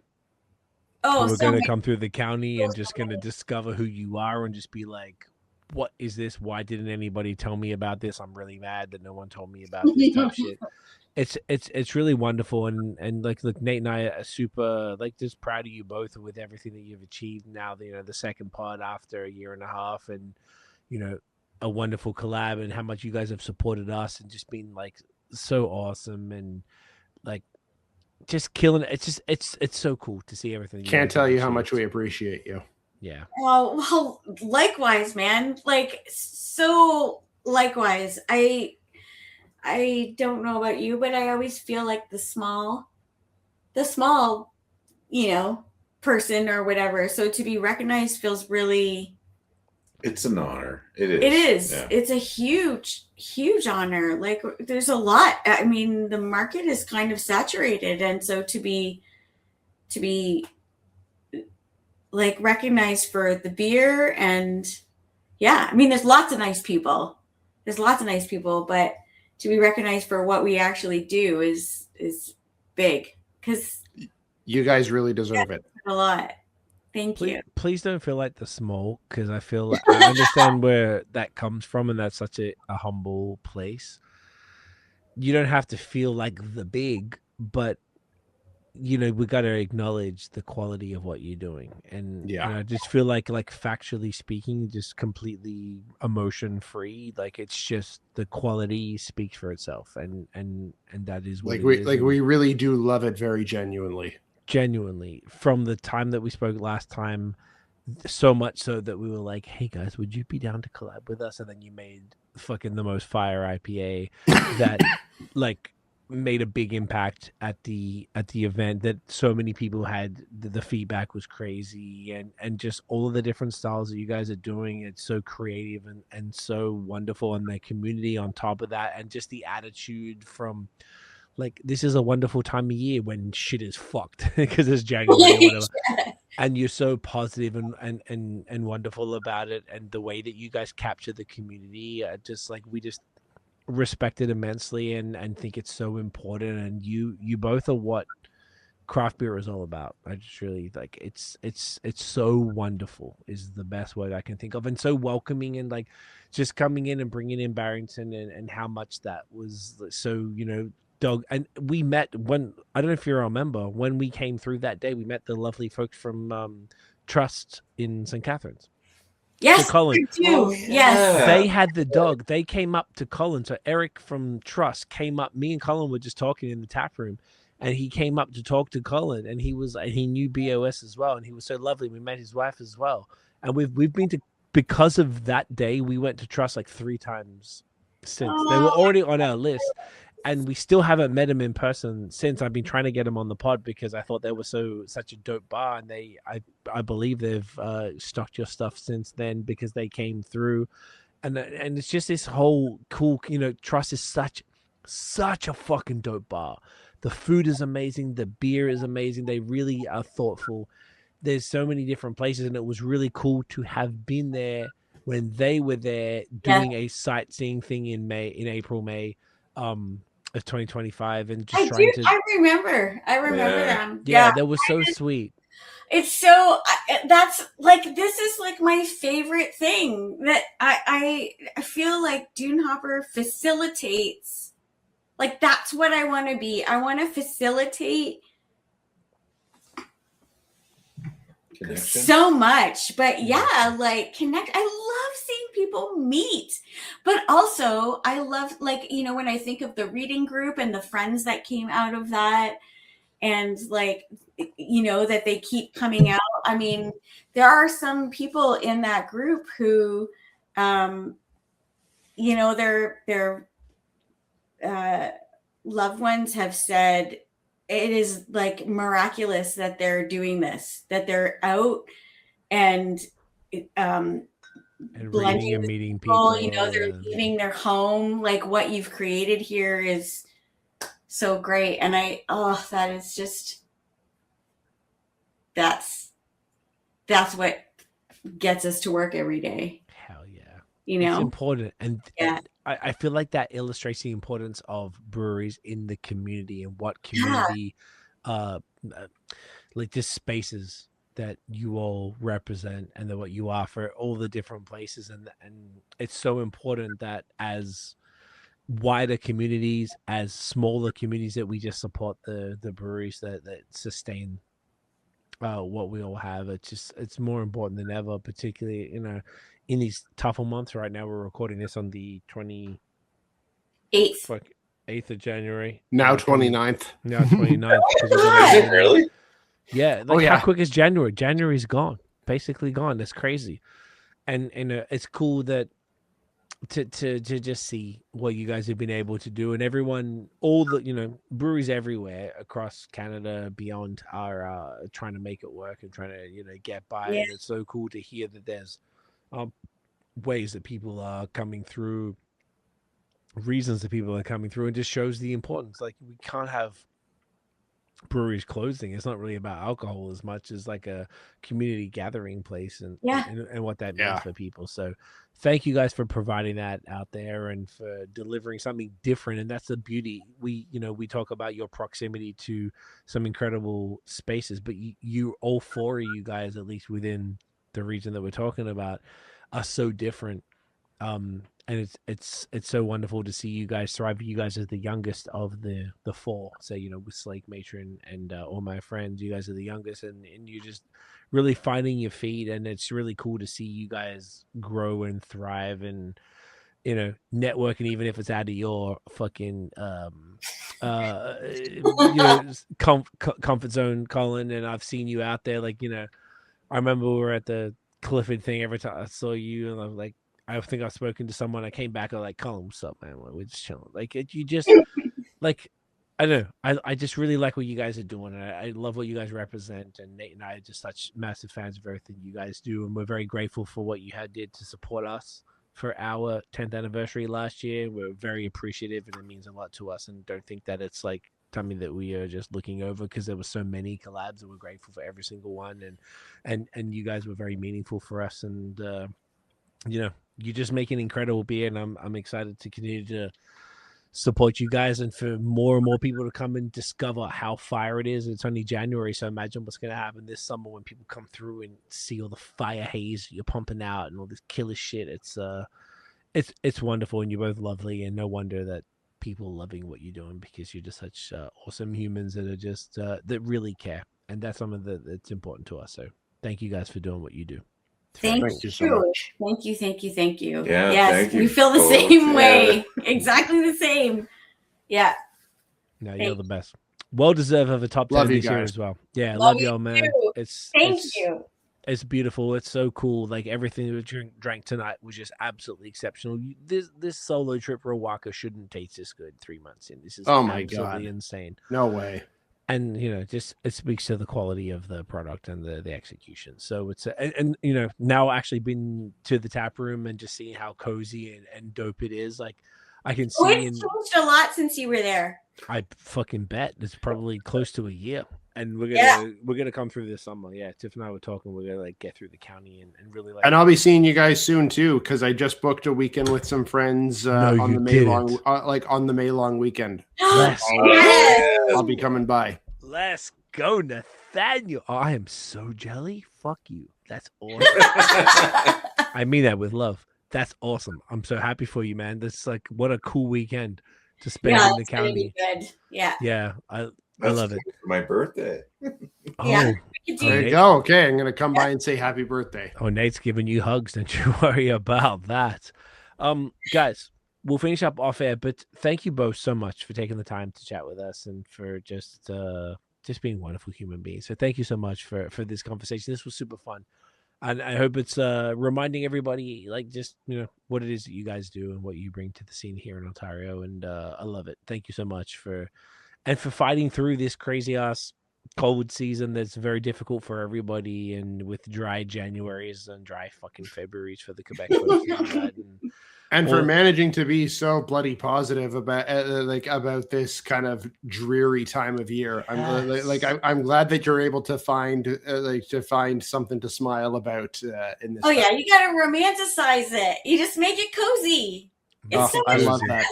We're going to come through the county and just going to discover who you are, and just be like, what is this? Why didn't anybody tell me about this? I'm really mad that no one told me about this type shit. It's really wonderful, and like, look, Nate and I are super just proud of you both with everything that you've achieved now. The second pod after a year and a half, and a wonderful collab, and how much you guys have supported us and just been like so awesome, and like just killing it. It's so cool to see everything. Can't tell you how much we appreciate you. Yeah. Oh, well, likewise, man. Like, so likewise. I don't know about you, but I always feel like the small, person or whatever. So to be recognized feels really. It's an honor. It is. It is. Yeah. It's a huge, huge honor. Like, there's a lot. I mean, the market is kind of saturated, and so to be like recognized for the beer, and I mean, there's lots of nice people, but to be recognized for what we actually do is big, because you guys really deserve it a lot. Thank you. Please don't feel like the small, because I feel like I understand where that comes from, and that's such a humble place. You don't have to feel like the big, but we got to acknowledge the quality of what you're doing, and I just feel like factually speaking, just completely emotion free. Like, it's just the quality speaks for itself, and that is what we really do love it very genuinely. From the time that we spoke last time, so much so that we were like, hey guys, would you be down to collab with us? And then you made fucking the most fire IPA that made a big impact at the event, that so many people had the feedback was crazy, and just all of the different styles that you guys are doing, it's so creative and so wonderful, and the community on top of that, and just the attitude from like, this is a wonderful time of year when shit is fucked because it's January or whatever. And you're so positive and wonderful about it, and the way that you guys capture the community, just like, we just respect it immensely, and think it's so important. And you both are what craft beer is all about. I just really like, it's so wonderful is the best word I can think of, and so welcoming, and like just coming in and bringing in Barrington, and how much that was so, dog. And we met when, I don't know if you remember, when we came through that day, we met the lovely folks from Trust in St. Catharines. Yes, So Colin, yes. they had the dog. They came up to Colin. So Eric from Trust came up. Me and Colin were just talking in the tap room, and he came up to talk to Colin, and he knew BAOS as well, and he was so lovely. We met his wife as well, and we've been to, because of that day, we went to Trust like 3 times since. They were already on our list. And we still haven't met him in person since. I've been trying to get him on the pod because I thought they were such a dope bar, and I believe they've stocked your stuff since then because they came through, and it's just this whole cool, Trust is such a fucking dope bar. The food is amazing, the beer is amazing. They really are thoughtful. There's so many different places, and it was really cool to have been there when they were there doing a sightseeing thing in April, May. Of 2025, and just I remember them. Yeah, that was so sweet. It's so, that's like, this is like my favorite thing, that I feel like Dune Hopper facilitates, like, that's what I want to be. I want to facilitate connection. So much, but like, connect. I love seeing people meet, but also I love, like, when I think of the reading group and the friends that came out of that, and like, that they keep coming out. I mean, there are some people in that group who, their loved ones have said, it is like miraculous that they're doing this, that they're out and reading and meeting people. They're leaving their home. Like, what you've created here is so great. And that is just, that's what gets us to work every day. Hell yeah. It's important. And I feel like that illustrates the importance of breweries in the community, and what community, like, just spaces that you all represent, and what you offer all the different places. And it's so important that as wider communities, as smaller communities, that we just support the breweries that sustain what we all have. It's more important than ever, particularly in these tougher months. Right now we're recording this on the 28th of January. Now 29th. Now 29th. Is it really? Yeah. How quick is January? January's gone. Basically gone. That's crazy. And it's cool that to just see what you guys have been able to do, and everyone, all the breweries everywhere across Canada, beyond, are trying to make it work and trying to get by. And it's so cool to hear that there's ways that people are coming through, reasons that people are coming through, and just shows the importance. Like, we can't have breweries closing. It's not really about alcohol as much as like a community gathering place, and what that means for people. So thank you guys for providing that out there, and for delivering something different. And that's the beauty. We talk about your proximity to some incredible spaces, but you all 4 of you guys, at least within the region that we're talking about, are so different. And it's so wonderful to see you guys thrive. You guys are the youngest of the 4. So, with Slake, Matron, and all my friends, you guys are the youngest, and you're just really finding your feet. And it's really cool to see you guys grow and thrive, and networking, even if it's out of your fucking comfort zone, Colin. And I've seen you out there, like, I remember we were at the Clifford thing. Every time I saw you, and I was like, I think I've spoken to someone. I came back, I was like, Colin, what's up, man? We're just chilling. Like, you just like, I don't know. I just really like what you guys are doing. I love what you guys represent. And Nate and I are just such massive fans of everything you guys do. And we're very grateful for what you did to support us for our 10th anniversary last year. We're very appreciative, and it means a lot to us. And don't think that it's like something that we are just looking over, because there were so many collabs and we're grateful for every single one. And you guys were very meaningful for us. And, you know, you just make an incredible beer, and I'm excited to continue to support you guys, and for more and more people to come and discover how fire it is. It's only January, so imagine what's going to happen this summer when people come through and see all the fire haze you're pumping out and all this killer shit. It's wonderful, and you're both lovely, and no wonder that people are loving what you're doing, because you're just such awesome humans that are just that really care, and that's something that's important to us. So thank you guys for doing what you do. Thank you so much. Thank you. Yeah, yes, thank you we feel the both. same Yeah. way. Exactly the same. Yeah. No, you're the best. Well deserved of a top 10 Love you this year guys. as well. Yeah, Love love you y'all, man. too. Thank you. It's beautiful. It's so cool. Like everything we drank tonight was just absolutely exceptional. This solo trip Riwaka shouldn't taste this good 3 months in. This is Oh my absolutely God. insane. No way. And you know, just it speaks to the quality of the product and the execution. So it's and you know, now actually been to the tap room and just seeing how cozy and dope it is. Like I can see. It's changed a lot since you were there. I fucking bet it's probably close to a year. And we're gonna come through this summer. Yeah, Tiff and I were talking. We're gonna like get through the county and really like. And I'll be seeing you guys soon too, because I just booked a weekend with some friends on the May long, on the May long weekend. I'll be coming by. Let's go, Nathaniel. Oh, I am so jelly. Fuck you. That's awesome. I mean that with love. That's awesome. I'm so happy for you, man. That's like what a cool weekend to spend in the county. Good. Yeah. Yeah, I love it. For my birthday. Yeah. There you go. Okay, I'm gonna come by and say happy birthday. Oh, Nate's giving you hugs. Don't you worry about that. Guys, we'll finish up off air, but thank you both so much for taking the time to chat with us and for just being wonderful human beings. So thank you so much for this conversation. This was super fun. And I hope it's reminding everybody, like, just, you know, what it is that you guys do and what you bring to the scene here in Ontario. And I love it. Thank you so much for fighting through this crazy ass cold season that's very difficult for everybody, and with dry Januaries and dry fucking Februaries for the Quebec folks. And for managing to be so bloody positive about about this kind of dreary time of year. I'm glad that you're able to find something to smile about in this. Oh yeah, you gotta romanticize it. You just make it cozy. It's so I much love fun. that.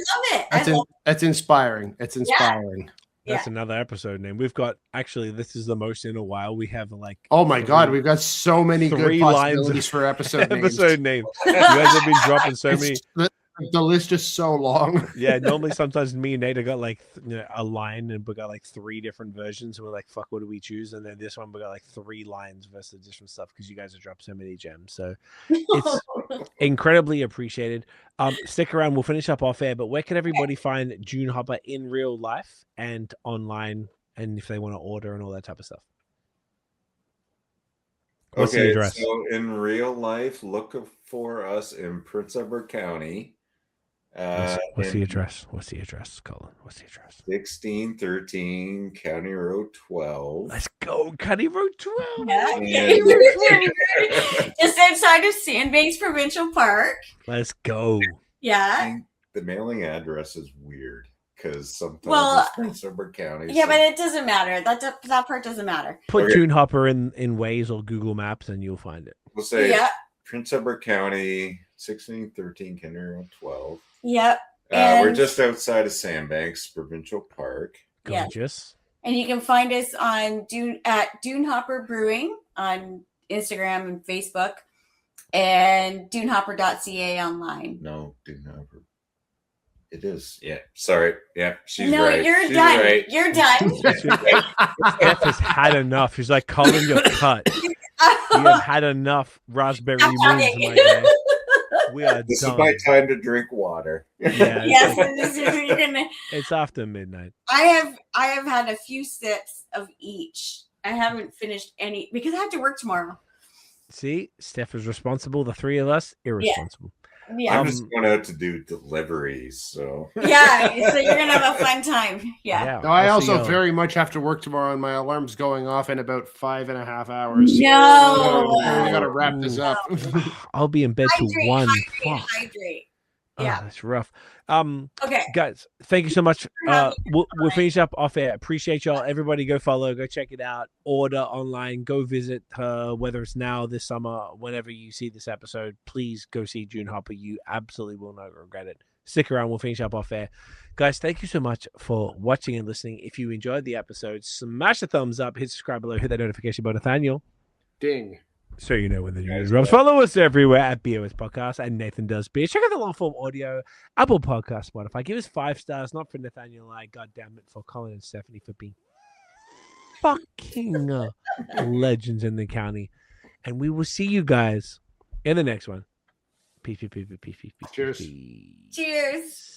I love it. That's inspiring. It's inspiring. That's another episode name. We've got, actually, this is the most in a while. We have like, oh my God, we've got so many good possibilities for episode names. Names. You guys have been dropping so many. The list is so long. Yeah, normally sometimes me and Nate have got like a line, and we got like 3 different versions. And we're like, fuck, what do we choose? And then this one we got like 3 lines versus different stuff, because you guys have dropped so many gems. So it's incredibly appreciated. Stick around. We'll finish up off air. But where can everybody find Dune Hopper in real life and online, and if they want to order and all that type of stuff? What's the address? So in real life, look for us in Prince Edward County. What's the address? What's the address, Colin? What's the address? 1613 County Road 12. Let's go, County Road 12. Just outside of Sandbanks Provincial Park. Let's go. Yeah. The mailing address is weird because sometimes it's Prince Edward County. Yeah, but it doesn't matter. That part doesn't matter. Put Dune Hopper in Waze or Google Maps and you'll find it. We'll say Prince Edward County, 1613 County Road 12. Yep. We're just outside of Sandbanks Provincial Park. Gorgeous. And you can find us on Dune Hopper Brewing on Instagram and Facebook, and dunehopper.ca online. No, Dune Hopper. It is. Yeah. Sorry. Yeah. She's no, right. You're She's done. Right. You're done. Steph has had enough. She's like, Colin, you're cut. You have had enough Raspberry Moons, my guy. We are This done. is my time to drink water. Yeah, yes, you're gonna. It's after midnight. I have had a few sips of each. I haven't finished any because I have to work tomorrow. See, Steph is responsible. The 3 of us, irresponsible. Yeah. I'm just going out to do deliveries, so Yeah, so you're gonna have a fun time. Yeah. No, I I'll see also y'all. very much have to work tomorrow, and my alarm's going off in about 5.5 hours. No. We gotta wrap this up. I'll be in bed till Hydrate, 1. hydrate, Fuck. hydrate. Oh, Yeah. that's rough. Okay. Guys, thank you so much. We'll finish up off air. Appreciate y'all. Everybody go follow, go check it out, order online, go visit her, whether it's now, this summer, whenever you see this episode. Please go see Dune Hopper. You absolutely will not regret it. Stick around. We'll finish up off air. Guys, thank you so much for watching and listening. If you enjoyed the episode, smash the thumbs up, hit subscribe below, hit that notification bell, Nathaniel. Ding. So you know when the news drops. Follow us everywhere at BAOS Podcast and Nathan Does Beer. Check out the long form audio, Apple Podcast, Spotify. Give us 5 stars, not for Nathaniel and I, God damn it, for Colin and Stephanie for being fucking legends in the county. And we will see you guys in the next one. Peace, peace, peace, peace, peace, peace. Cheers. Peace. Cheers.